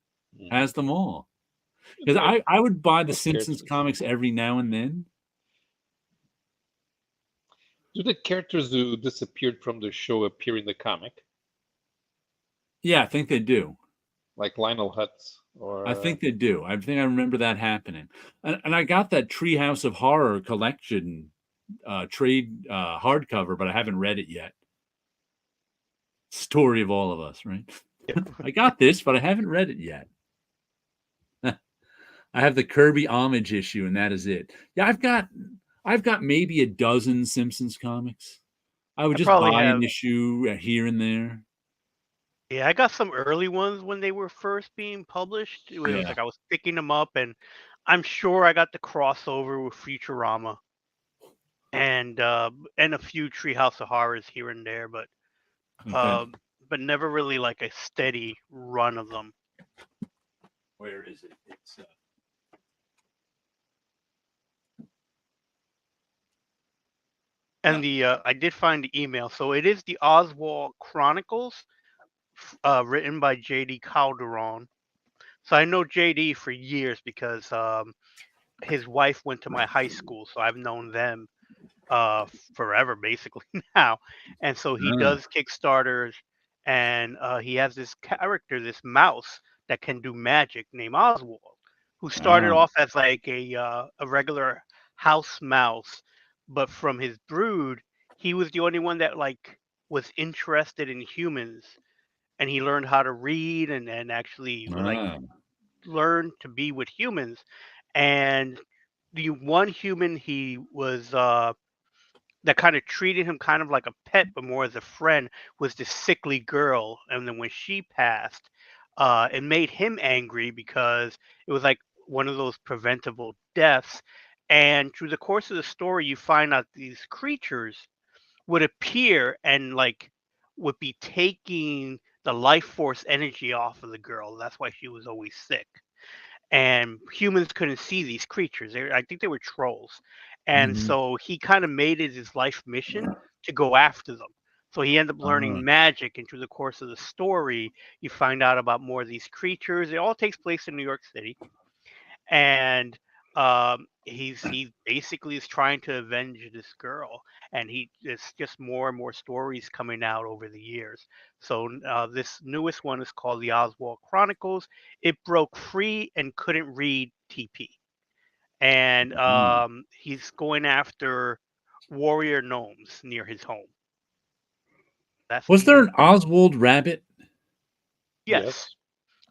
has them all. Because I would buy the Simpsons comics every now and then. Do the characters who disappeared from the show appear in the comic? Yeah, I think they do. Like Lionel Hutz? I think they do. I think I remember that happening. And I got that Treehouse of Horror collection trade hardcover, but I haven't read it yet. Story of all of us, right? I got this, but I haven't read it yet. I have the Kirby Homage issue, and that is it. Yeah, I've got maybe a dozen Simpsons comics. I would just buy an issue here and there. Yeah, I got some early ones when they were first being published. It was like I was picking them up, and I'm sure I got the crossover with Futurama and a few Treehouse of Horrors here and there, but never really like a steady run of them. Where is it? It's and I did find the email, so it is the Oswald Chronicles, written by J.D. Calderon. So I know J.D. for years because his wife went to my high school, so I've known them forever basically now. And so he does Kickstarters, and he has this character, this mouse that can do magic named Oswald, who started off as like a regular house mouse, but from his brood, he was the only one that like was interested in humans, and he learned how to read and actually like learn to be with humans. And the one human he was that kind of treated him kind of like a pet, but more as a friend, was this sickly girl. And then when she passed, it made him angry because it was like one of those preventable deaths. And through the course of the story, you find out these creatures would appear and like would be taking the life force energy off of the girl. That's why she was always sick. And humans couldn't see these creatures. I think they were trolls. And so he kind of made it his life mission to go after them. So he ended up learning magic, and through the course of the story, you find out about more of these creatures. It all takes place in New York City, and he basically is trying to avenge this girl, and it's just more and more stories coming out over the years. So this newest one is called the Oswald Chronicles. It broke free and couldn't read TP, and he's going after warrior gnomes near his home. Was there an Oswald Rabbit? Yes.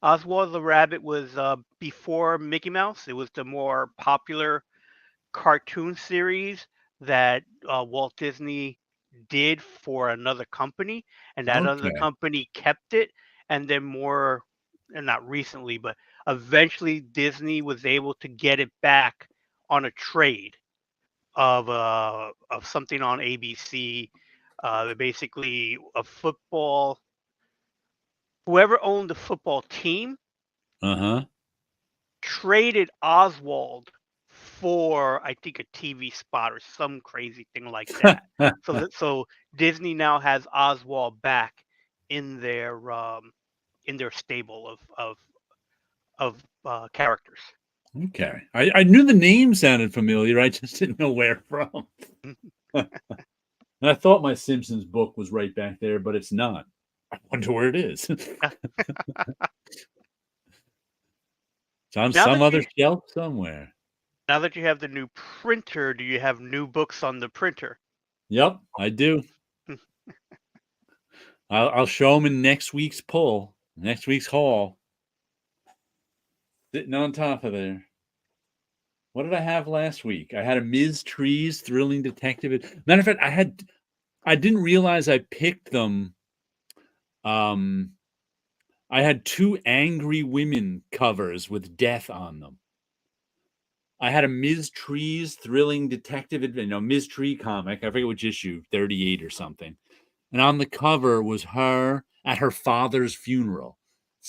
Oswald the Rabbit was before Mickey Mouse. It was the more popular cartoon series that Walt Disney did for another company, and that other company kept it. And then more, and not recently, but eventually Disney was able to get it back on a trade of something on ABC. Basically, a football. Whoever owned the football team traded Oswald for, I think, a TV spot or some crazy thing like that. So Disney now has Oswald back in their stable of characters. Okay, I knew the name sounded familiar. I just didn't know where from. And I thought my Simpsons book was right back there, but it's not. I wonder where it is. It's on some other shelf somewhere. Now that you have the new printer, do you have new books on the printer? Yep, I do. I'll show them in next week's haul. Sitting on top of there. What did I have last week? I had a Ms. Trees Thrilling Detective. Matter of fact, I didn't realize I picked them. I had 2 Angry Women covers with death on them. I had a Ms. Trees Thrilling Detective, Ms. Tree comic. I forget which issue, 38 or something. And on the cover was her at her father's funeral.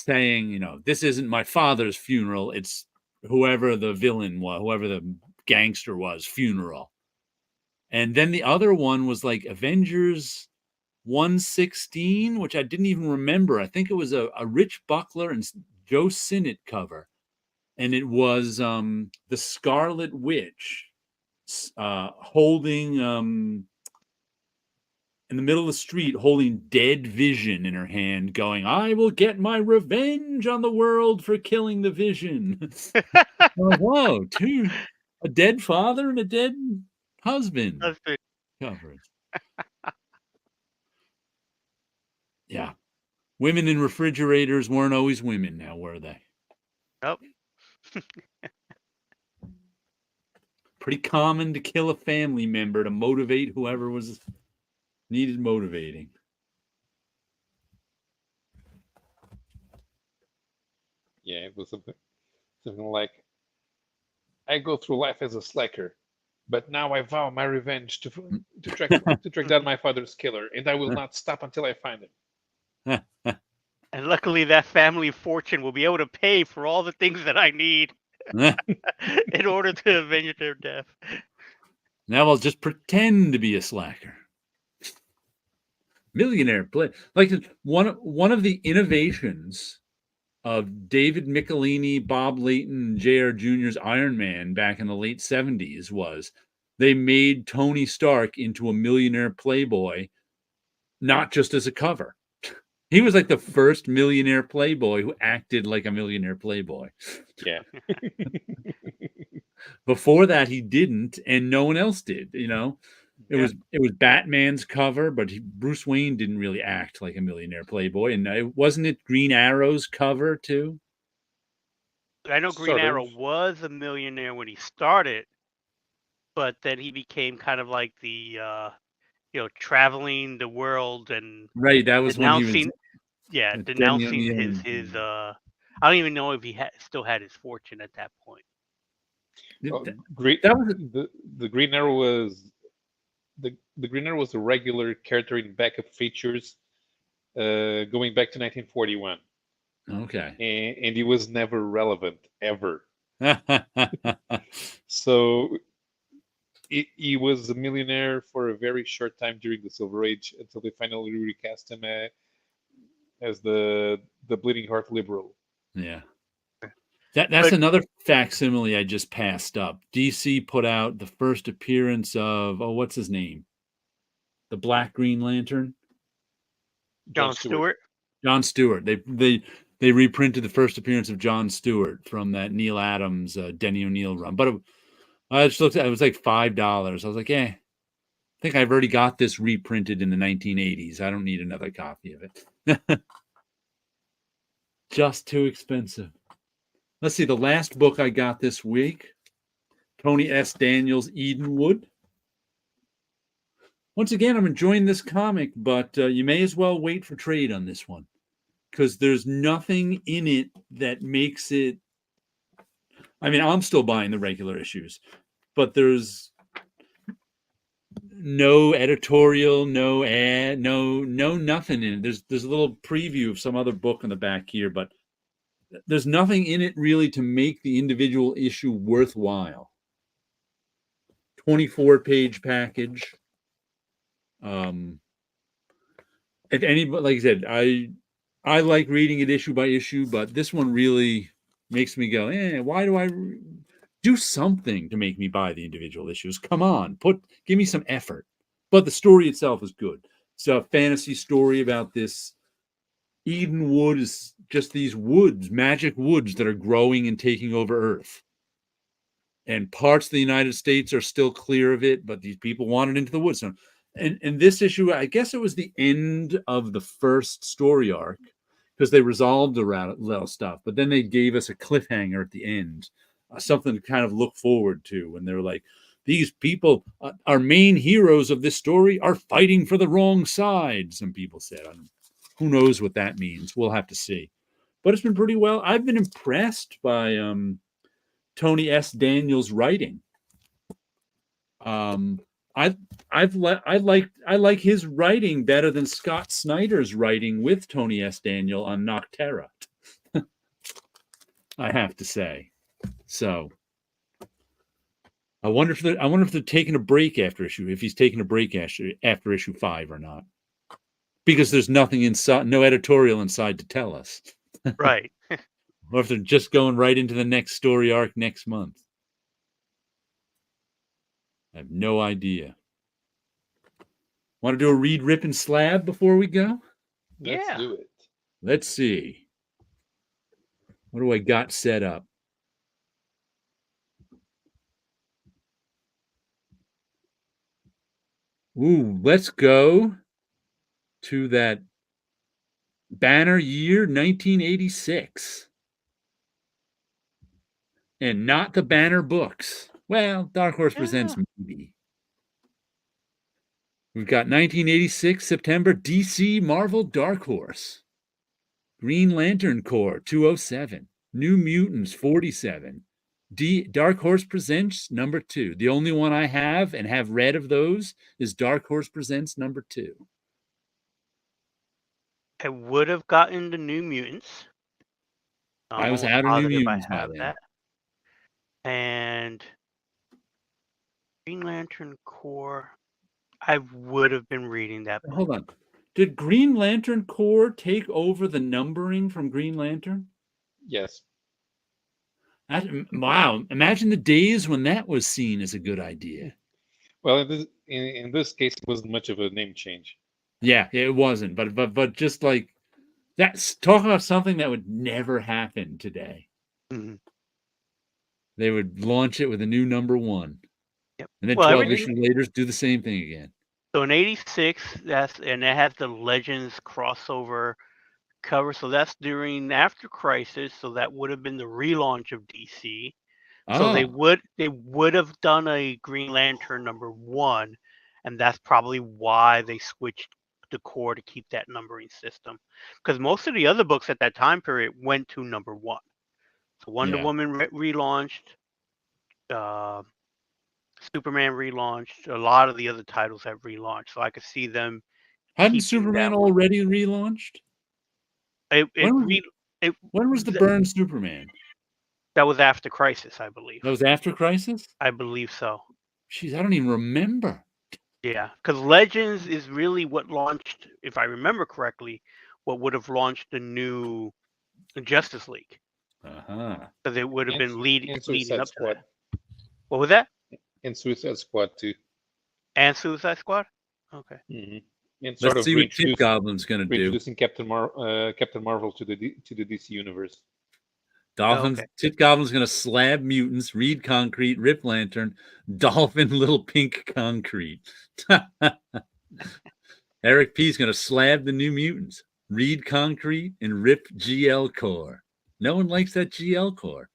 saying, this isn't my father's funeral. It's whoever the villain was, whoever the gangster was, funeral. And then the other one was like Avengers 116, which I didn't even remember. I think it was a Rich Buckler and Joe Sinnott cover. And it was the Scarlet Witch holding in the middle of the street, holding dead Vision in her hand, going, "I will get my revenge on the world for killing the Vision." Like, whoa, a dead father and a dead husband covered. Yeah. Women in refrigerators weren't always women now, were they? Nope. Pretty common to kill a family member to motivate whoever was needed motivating. Yeah, it was something like, I go through life as a slacker, but now I vow my revenge to track down my father's killer, and I will not stop until I find him. And luckily, that family fortune will be able to pay for all the things that I need in order to avenge their death. Now I'll just pretend to be a slacker. Millionaire play. Like one of the innovations of David Michelini, Bob Layton, and J.R. Jr.'s Iron Man back in the late 70s was they made Tony Stark into a millionaire playboy, not just as a cover. He was like the first millionaire playboy who acted like a millionaire playboy. Yeah. Before that, he didn't, and no one else did. It was Batman's cover, but Bruce Wayne didn't really act like a millionaire playboy. And wasn't it Green Arrow's cover too? I know Green Arrow was a millionaire when he started, but then he became kind of like the traveling the world and right. That was when he was denouncing his I don't even know if he still had his fortune at that point. The Green Arrow was the Green Arrow was a regular character in backup features, going back to 1941. Okay, and he was never relevant ever. So he was a millionaire for a very short time during the Silver Age until they finally recast him as the Bleeding Heart liberal. Yeah. That's another facsimile I just passed up. DC put out the first appearance of, what's his name? The Black Green Lantern? John Stewart. John Stewart. They reprinted the first appearance of John Stewart from that Neil Adams, Denny O'Neil run. But I just looked at it, was like $5. I was like, I think I've already got this reprinted in the 1980s. I don't need another copy of it. Just too expensive. Let's see, the last book I got this week, Tony S. Daniels' Edenwood. Once again, I'm enjoying this comic, but you may as well wait for trade on this one because there's nothing in it that makes it. I mean, I'm still buying the regular issues, but there's no editorial, no ad, no nothing in it. There's a little preview of some other book on the back here, but there's nothing in it really to make the individual issue worthwhile. 24-page package. If anybody, like I said, I like reading it issue by issue, but this one really makes me go, why do I do something to make me buy the individual issues? Come on, give me some effort. But the story itself is good. It's a fantasy story about this Edenwood is just these woods, magic woods that are growing and taking over Earth. And parts of the United States are still clear of it, but these people want it into the woods. And this issue, I guess it was the end of the first story arc because they resolved around a little stuff, but then they gave us a cliffhanger at the end, something to kind of look forward to. And they're like, these people, our main heroes of this story, are fighting for the wrong side, some people said. Who knows what that means? We'll have to see. But it's been pretty well. I've been impressed by Tony S. Daniels' writing. I like his writing better than Scott Snyder's writing with Tony S. Daniel on Nocterra. I have to say. So I wonder if they're taking a break after if he's taking a break after issue 5 or not. Because there's nothing inside, no editorial inside to tell us. Right. Or if they're just going right into the next story arc next month. I have no idea. Want to do a read, rip, and slab before we go? Let's Yeah. do it. Let's see. What do I got set up? Ooh, let's go to that banner year 1986. And not the banner books. Well, Dark Horse Presents maybe. We've got 1986 September DC Marvel Dark Horse. Green Lantern Corps 207. New Mutants 47. Dark Horse Presents number 2. The only one I have and have read of those is Dark Horse Presents number 2. I would have gotten the New Mutants. I was almost out of New positive Mutants I by have then. that. And Green Lantern Corps, I would have been reading that book. Hold on. Did Green Lantern Corps take over the numbering from Green Lantern? Yes. Wow. Imagine the days when that was seen as a good idea. Well, in this case, it wasn't much of a name change. Yeah, it wasn't. But just like that's talk about something that would never happen today. Mm-hmm. They would launch it with a new number 1. Yep. And then Well, 12 issues later, do the same thing again. So in '86, and it has the Legends crossover cover. So that's during After Crisis. So that would have been the relaunch of DC. So they would have done a Green Lantern number 1, and that's probably why they switched the core to keep that numbering system. Because most of the other books at that time period went to number 1. So Wonder Woman relaunched, Superman relaunched. A lot of the other titles have relaunched, so I could see them. Hadn't Superman already relaunched? When was the Burn Superman? That was after Crisis, I believe. That was after Crisis? I believe so. Jeez, I don't even remember. Yeah, because Legends is really what launched, if I remember correctly, what would have launched the new Justice League. Because it would have been leading up to that. What was that? And Suicide Squad too. And Suicide Squad? Okay. Mm-hmm. And Let's see what Kid Goblin's going to do. Introducing Captain Marvel to the DC universe. Tit Goblin's going to slab mutants, read concrete, rip lantern, dolphin, little pink concrete. Eric P's going to slab the new mutants, read concrete, and rip GL core. No one likes that GL core.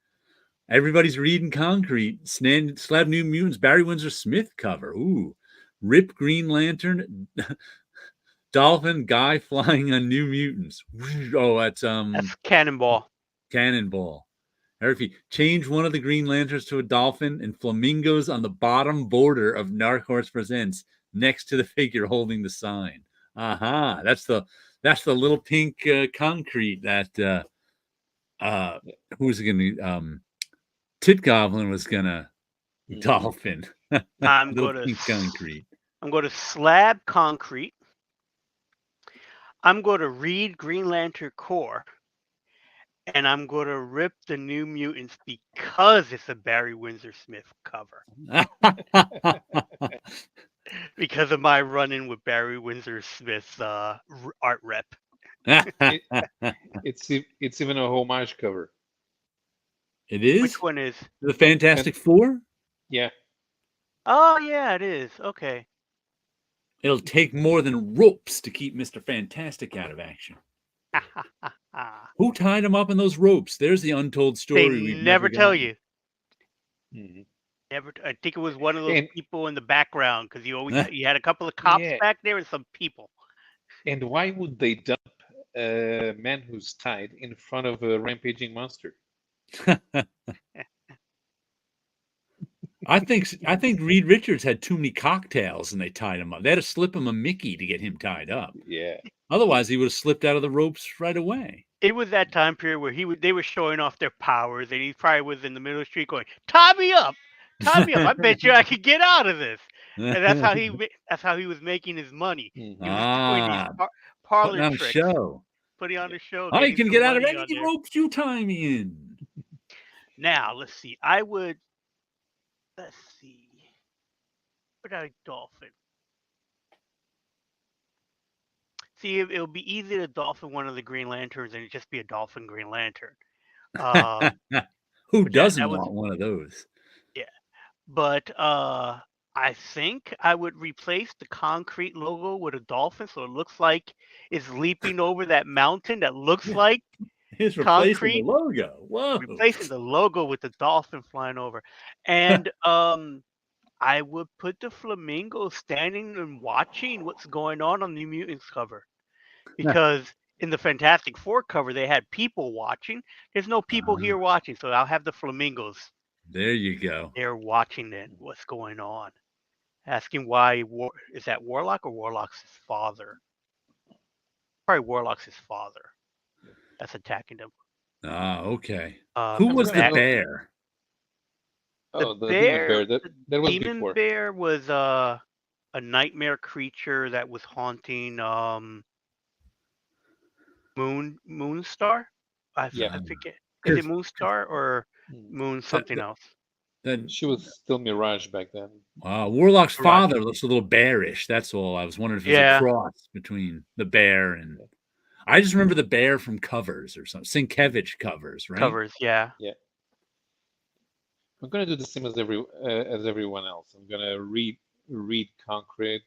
Everybody's reading concrete, slab new mutants, Barry Windsor Smith cover. Ooh, rip Green Lantern, dolphin, guy flying on new mutants. Oh, that's Cannonball. Cannonball. Eric P, change one of the Green Lanterns to a dolphin and flamingos on the bottom border of Dark Horse Presents next to the figure holding the sign. That's the little pink concrete that who's it gonna Tit Goblin was gonna dolphin. I'm going to slab concrete. I'm going to read Green Lantern Corps. And I'm going to rip the New Mutants because it's a Barry Windsor Smith cover. Because of my run-in with Barry Windsor Smith's art rep. It's even a homage cover. It is? Which one is? The Fantastic Four? Yeah. Oh, yeah, it is. Okay. It'll take more than ropes to keep Mr. Fantastic out of action. Who tied him up in those ropes? There's the untold story. They never tell you. Mm-hmm. Never. I think it was one of those people in the background because you had a couple of cops back there and some people. And why would they dump a man who's tied in front of a rampaging monster? I think Reed Richards had too many cocktails and they tied him up. They had to slip him a Mickey to get him tied up. Yeah. Otherwise, he would have slipped out of the ropes right away. It was that time period where they were showing off their powers, and he probably was in the middle of the street going, "Tie me up, tie me up! I bet you I could get out of this." And that's how he was making his money. He was doing these Putting parlor on a tricks, show. putting on a show. I Getting can some get out of money any on there. ropes you tie me in. Now let's see. Let's see. What about a dolphin? See, it'll be easy to dolphin one of the Green Lanterns and it'd just be a dolphin Green Lantern. Who But doesn't want one of those? Yeah. But I think I would replace the concrete logo with a dolphin so it looks like it's leaping over that mountain that looks like He's replacing concrete. the logo. Whoa. Replacing the logo with the dolphin flying over. And I would put the flamingo standing and watching what's going on the New Mutants cover. Because in the Fantastic Four cover, they had people watching. There's no people here watching, so I'll have the flamingos. There you go. They're watching then what's going on. Asking why, is that Warlock or Warlock's father? Probably Warlock's his father. That's attacking them. Okay. Who was the bear? The bear. That was demon before. bear was a nightmare creature that was haunting Moonstar. I forget. Is it Moonstar or Moon something else? Then she was still Mirage back then. Warlock's father looks a little bearish. That's all. I was wondering if there's a cross between the bear and. I just remember the bear from covers or something. Sienkiewicz covers, right? Covers, yeah. Yeah. I'm gonna do the same as everyone else. I'm gonna read concrete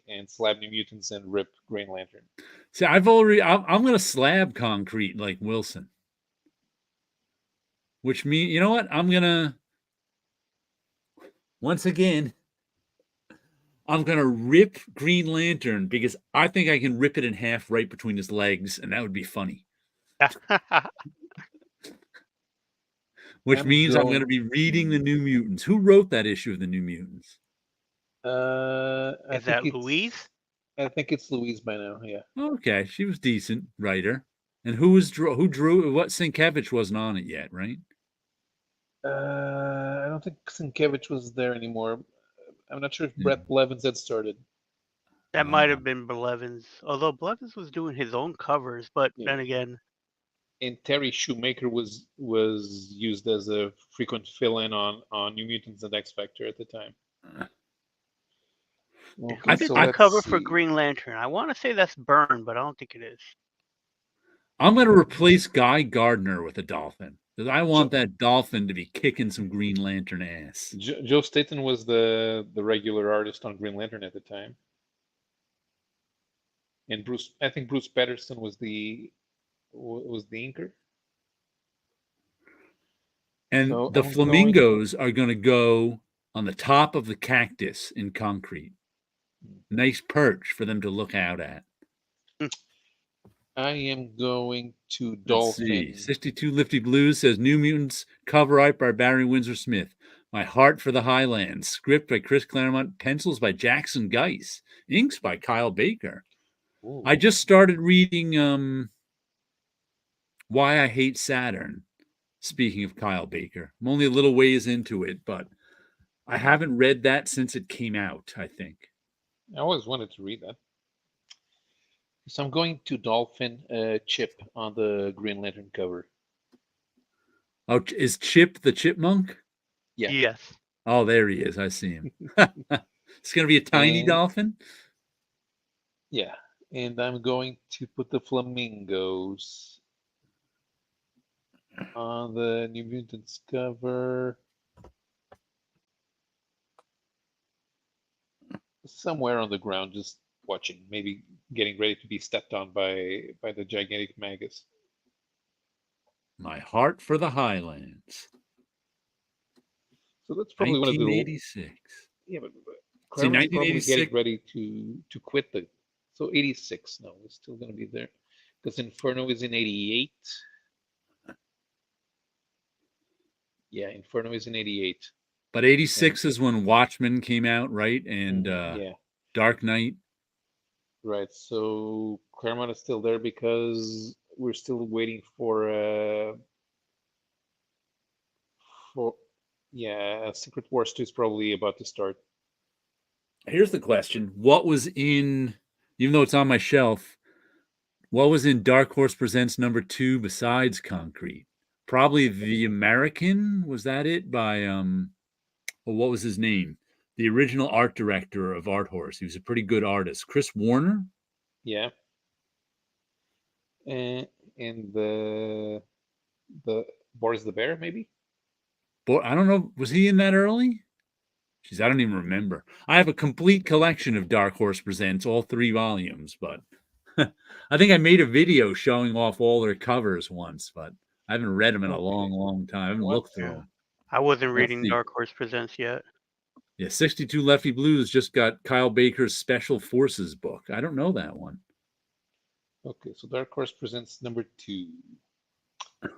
and slab New Mutants and rip Green Lantern. See, I'm gonna slab concrete like Wilson. Which means, you know what? I'm gonna once again I'm gonna rip Green Lantern because I think I can rip it in half right between his legs, and that would be funny. Which means I'm gonna be reading the New Mutants. Who wrote that issue of the New Mutants? Is that Louise? I think it's Louise by now. Yeah. Okay, she was decent writer. And who drew what? Sienkiewicz wasn't on it yet, right? I don't think Sienkiewicz was there anymore. I'm not sure if Brett Blevins had started. That might have been Blevins, although Blevins was doing his own covers. But then again, and Terry Shoemaker was used as a frequent fill-in on New Mutants and X Factor at the time. Okay, I think the cover for Green Lantern. I want to say that's Byrne, but I don't think it is. I'm going to replace Guy Gardner with a dolphin because I want that dolphin to be kicking some Green Lantern ass. Joe Staton was the regular artist on Green Lantern at the time, and I think Bruce Patterson was the inker. And the flamingos are going to go on the top of the cactus in concrete. Nice perch for them to look out at. I am going to dolphin. 62 Lifty Blues says New Mutants cover art by Barry Windsor Smith. My Heart for the Highlands. Script by Chris Claremont. Pencils by Jackson Geiss. Inks by Kyle Baker. Ooh. I just started reading Why I Hate Saturn. Speaking of Kyle Baker. I'm only a little ways into it, but I haven't read that since it came out, I think. I always wanted to read that. So I'm going to dolphin Chip on the Green Lantern cover. Oh, is Chip the chipmunk? Yeah. Yes. Oh, there he is. I see him. It's going to be a tiny dolphin? Yeah. And I'm going to put the flamingos on the New Mutants cover. Somewhere on the ground, just watching, maybe getting ready to be stepped on by the gigantic Magus. My Heart for the Highlands. So that's probably 1986. Yeah, but Clarence's probably getting ready to quit the. So 86, no, it's still going to be there because Inferno is in 88. Yeah, Inferno is in 88. But 86 is when Watchmen came out, right? And Dark Knight. Right. So Claremont is still there because we're still waiting for Secret Wars 2 is probably about to start. Here's the question. What was in, even though it's on my shelf, what was in Dark Horse Presents #2 besides Concrete? Probably The American. Was that it? By well, what was his name? The original art director of Art Horse. He was a pretty good artist. Chris Warner. Yeah. And the Boris the Bear, maybe? I don't know. Was he in that early? Jeez, I don't even remember. I have a complete collection of Dark Horse Presents, all 3 volumes, but I think I made a video showing off all their covers once, but I haven't read them in a long, long time. I haven't looked through them. I wasn't Let's reading see. Dark Horse Presents yet. Yeah, 62 Lefty Blues just got Kyle Baker's Special Forces book. I don't know that one. Okay, so Dark Horse Presents #2.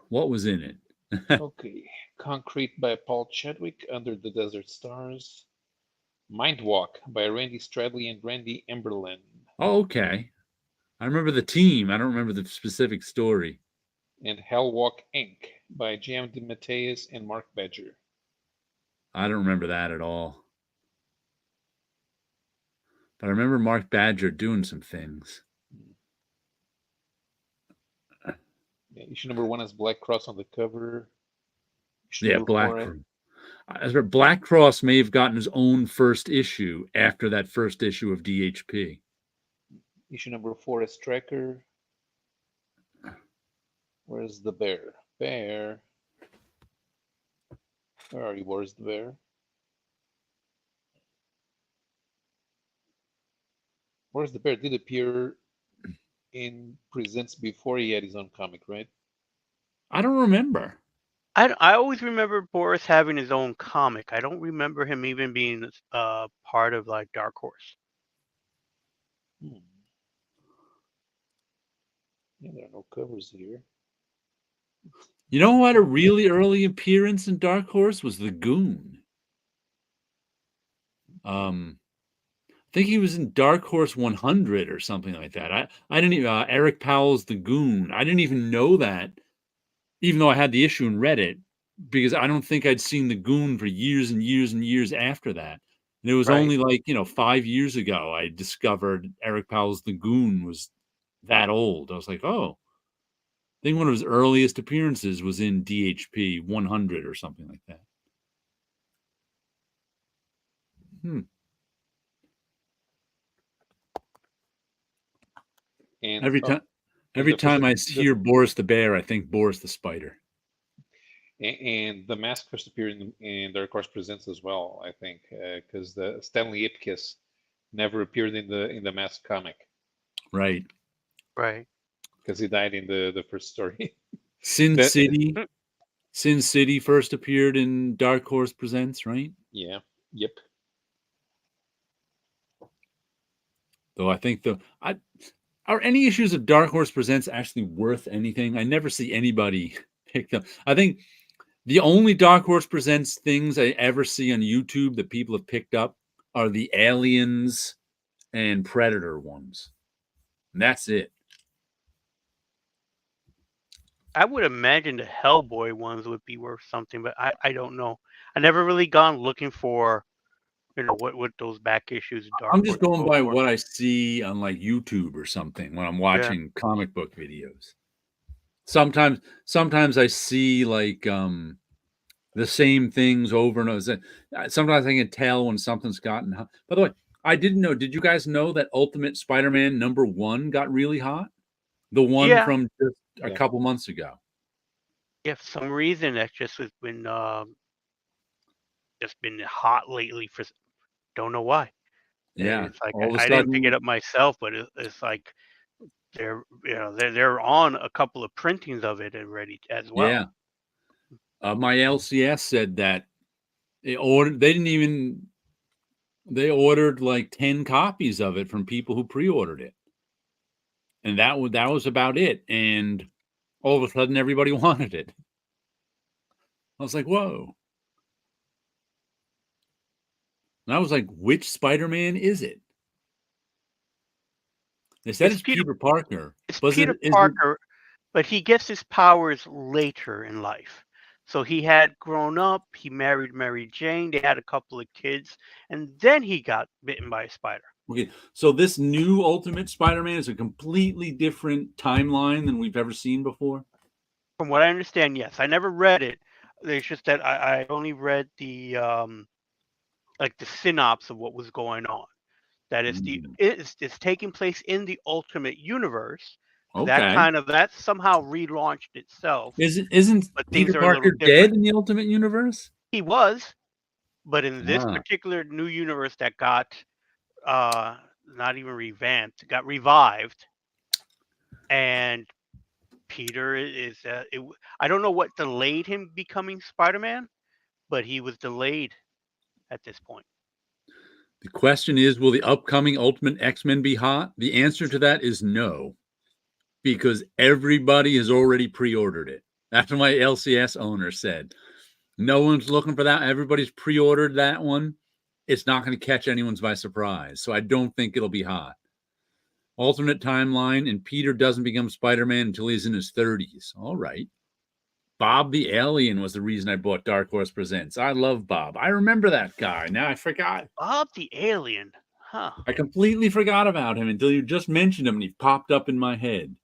What was in it? Okay, Concrete by Paul Chadwick, Under the Desert Stars. Mindwalk by Randy Stradley and Randy Emberlin. Oh, okay. I remember the team. I don't remember the specific story. And Hellwalk Inc. by J.M. DeMatteis and Mark Badger. I don't remember that at all. But I remember Mark Badger doing some things. Yeah, issue #1 has Black Cross on the cover. Yeah, Black Cross. Black Cross may have gotten his own first issue after that first issue of DHP. Issue #4 is Tracker. Where's the bear? Bear. Where are you? Where's the bear? Where's the bear? Did appear in Presents before he had his own comic, right? I don't remember. I always remember Boris having his own comic. I don't remember him even being part of like Dark Horse. Yeah, there are no covers here. You know who had a really early appearance in Dark Horse was the Goon. I think he was in Dark Horse 100 or something like that. I didn't even Eric Powell's the Goon. I didn't even know that, even though I had the issue and read it, because I don't think I'd seen the Goon for years and years and years after that. And it was Right. only like 5 years ago I discovered Eric Powell's the Goon was that old. I was like, oh. I think one of his earliest appearances was in DHP 100 or something like that. And Every time I hear Boris the Bear, I think Boris the Spider. And the Mask first appeared in Dark Horse Presents as well, I think, because the Stanley Ipkiss never appeared in the Mask comic. Right. Because he died in the first story. Sin City first appeared in Dark Horse Presents, right? Yeah. Yep. Though I think are any issues of Dark Horse Presents actually worth anything? I never see anybody pick them. I think the only Dark Horse Presents things I ever see on YouTube that people have picked up are the Aliens and Predator ones. And that's it. I would imagine the Hellboy ones would be worth something, but I don't know. I never really gone looking for, what those back issues of Dark I'm just Horse going go by for. what I see on like YouTube or something when I'm watching comic book videos. Sometimes I see like the same things over and over. Sometimes I can tell when something's gotten hot. By the way, I didn't know. Did you guys know that Ultimate Spider-Man #1 got really hot? The one from just a couple months ago. Yeah, for some reason that just has been hot lately. Don't know why. Yeah, It's like all of a I didn't pick sudden, it up myself, but it's like they're on a couple of printings of it already as well. yeah. My LCS said that they ordered like 10 copies of it from people who pre-ordered it. And that was about it. And all of a sudden everybody wanted it. I was like, whoa. And I was like, which Spider-Man is it? They said It's it's Peter Peter. Parker. It's Was Peter it? Is it? Parker, but he gets his powers later in life. So he had grown up. He married Mary Jane. They had a couple of kids, and then he got bitten by a spider. Okay, so this new Ultimate Spider-Man is a completely different timeline than we've ever seen before. From what I understand, yes. I never read it. It's just that I only read the like the synopsis of what was going on. That is it's taking place in the Ultimate Universe. Okay. That somehow relaunched itself, Isn't but Peter things are a little Parker dead different. in the Ultimate Universe? He was, but in this Ah. particular new universe that got not even revamped, got revived, and Peter is I don't know what delayed him becoming Spider-Man, but he was delayed at this point. The question is, will the upcoming Ultimate X-Men be hot? The answer to that is no, because everybody has already pre-ordered it. That's what my LCS owner said. No one's looking for that. Everybody's pre-ordered that one. It's not going to catch anyone's by surprise. So I don't think it'll be hot. Alternate timeline, and Peter doesn't become Spider-Man until he's in his 30s. All right. Bob the Alien was the reason I bought Dark Horse Presents. I love Bob. I remember that guy. Now I forgot. Bob the Alien. Huh. I completely forgot about him until you just mentioned him and he popped up in my head.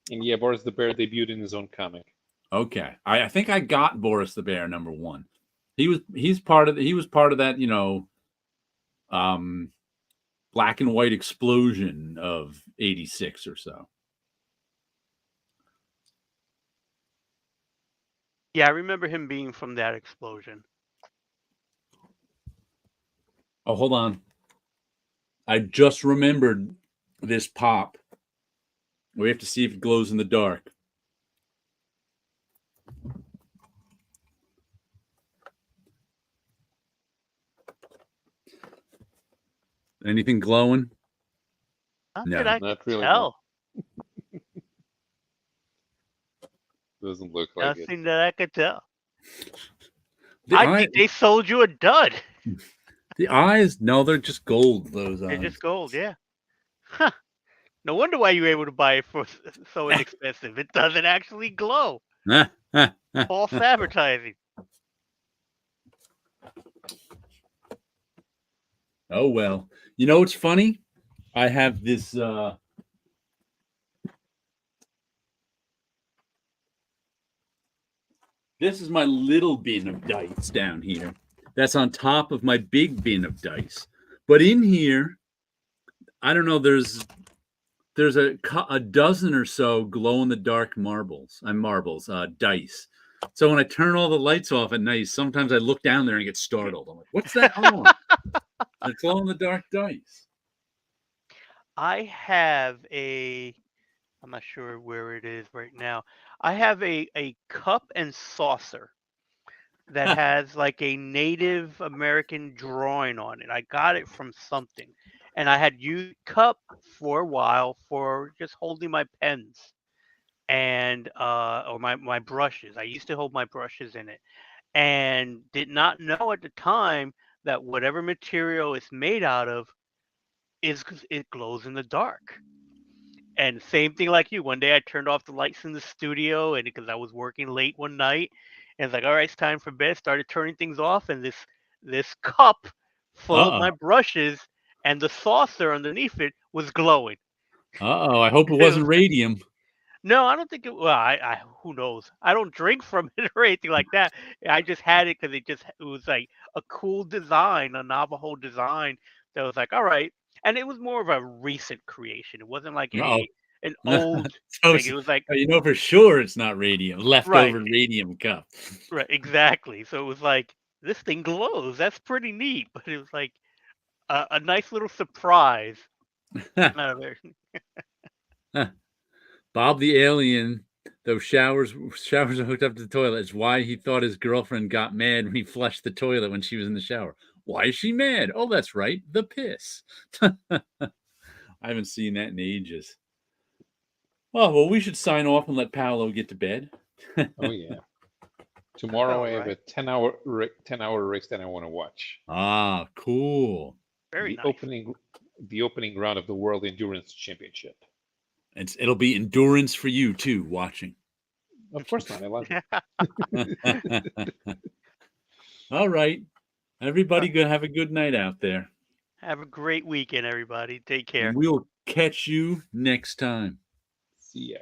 And yeah, Boris the Bear debuted in his own comic. Okay. I think I got Boris the Bear #1. He was part of that, black and white explosion of 86 or so. Yeah, I remember him being from that explosion. Oh, hold on. I just remembered this pop. We have to see if it glows in the dark. Anything glowing? Not No, that I not could really, tell. Doesn't look like Nothing that I could tell. The I think they sold you a dud. The eyes, no, they're just gold. Those eyes. They're just gold, yeah. Huh. No wonder why you were able to buy it for so inexpensive. It doesn't actually glow. False advertising. Oh well. You know what's funny? I have this this is my little bin of dice down here. That's on top of my big bin of dice. But in here, I don't know, there's a dozen or so glow in the dark dice. So when I turn all the lights off at night, sometimes I look down there and get startled. I'm like, what's that? Oh, they're glow in the dark dice. I have I'm not sure where it is right now. I have a cup and saucer that has like a Native American drawing on it. I got it from something. And I had used cup for a while for just holding my pens and or my brushes. I used to hold my brushes in it and did not know at the time that whatever material it's made out of it glows in the dark. And same thing like you. One day I turned off the lights in the studio, and because I was working late one night, and it's like, all right, it's time for bed. Started turning things off, and this cup full of my brushes and the saucer underneath it was glowing. I hope it wasn't radium. No, I don't think it. Well, I who knows? I don't drink from it or anything like that. I just had it because it was like a cool design, a Navajo design that was like, all right. And it was more of a recent creation. It wasn't like an old thing. It was like you know for sure it's not radium. Leftover right, radium cup. right, exactly. So it was like this thing glows. That's pretty neat. But it was like a nice little surprise. Out of there. Bob the Alien, those showers are hooked up to the toilet. It's why he thought his girlfriend got mad when he flushed the toilet when she was in the shower. Why is she mad? Oh, that's right, the piss. I haven't seen that in ages. Oh, well, we should sign off and let Paulo get to bed. Oh, yeah. Tomorrow I have a 10-hour race that I want to watch. Ah, cool. Very the nice. opening the opening round of the World Endurance Championship. It'll be endurance for you too, watching. Of course not. I love it. All right. Everybody go have a good night out there. Have a great weekend, everybody. Take care. And we'll catch you next time. See ya.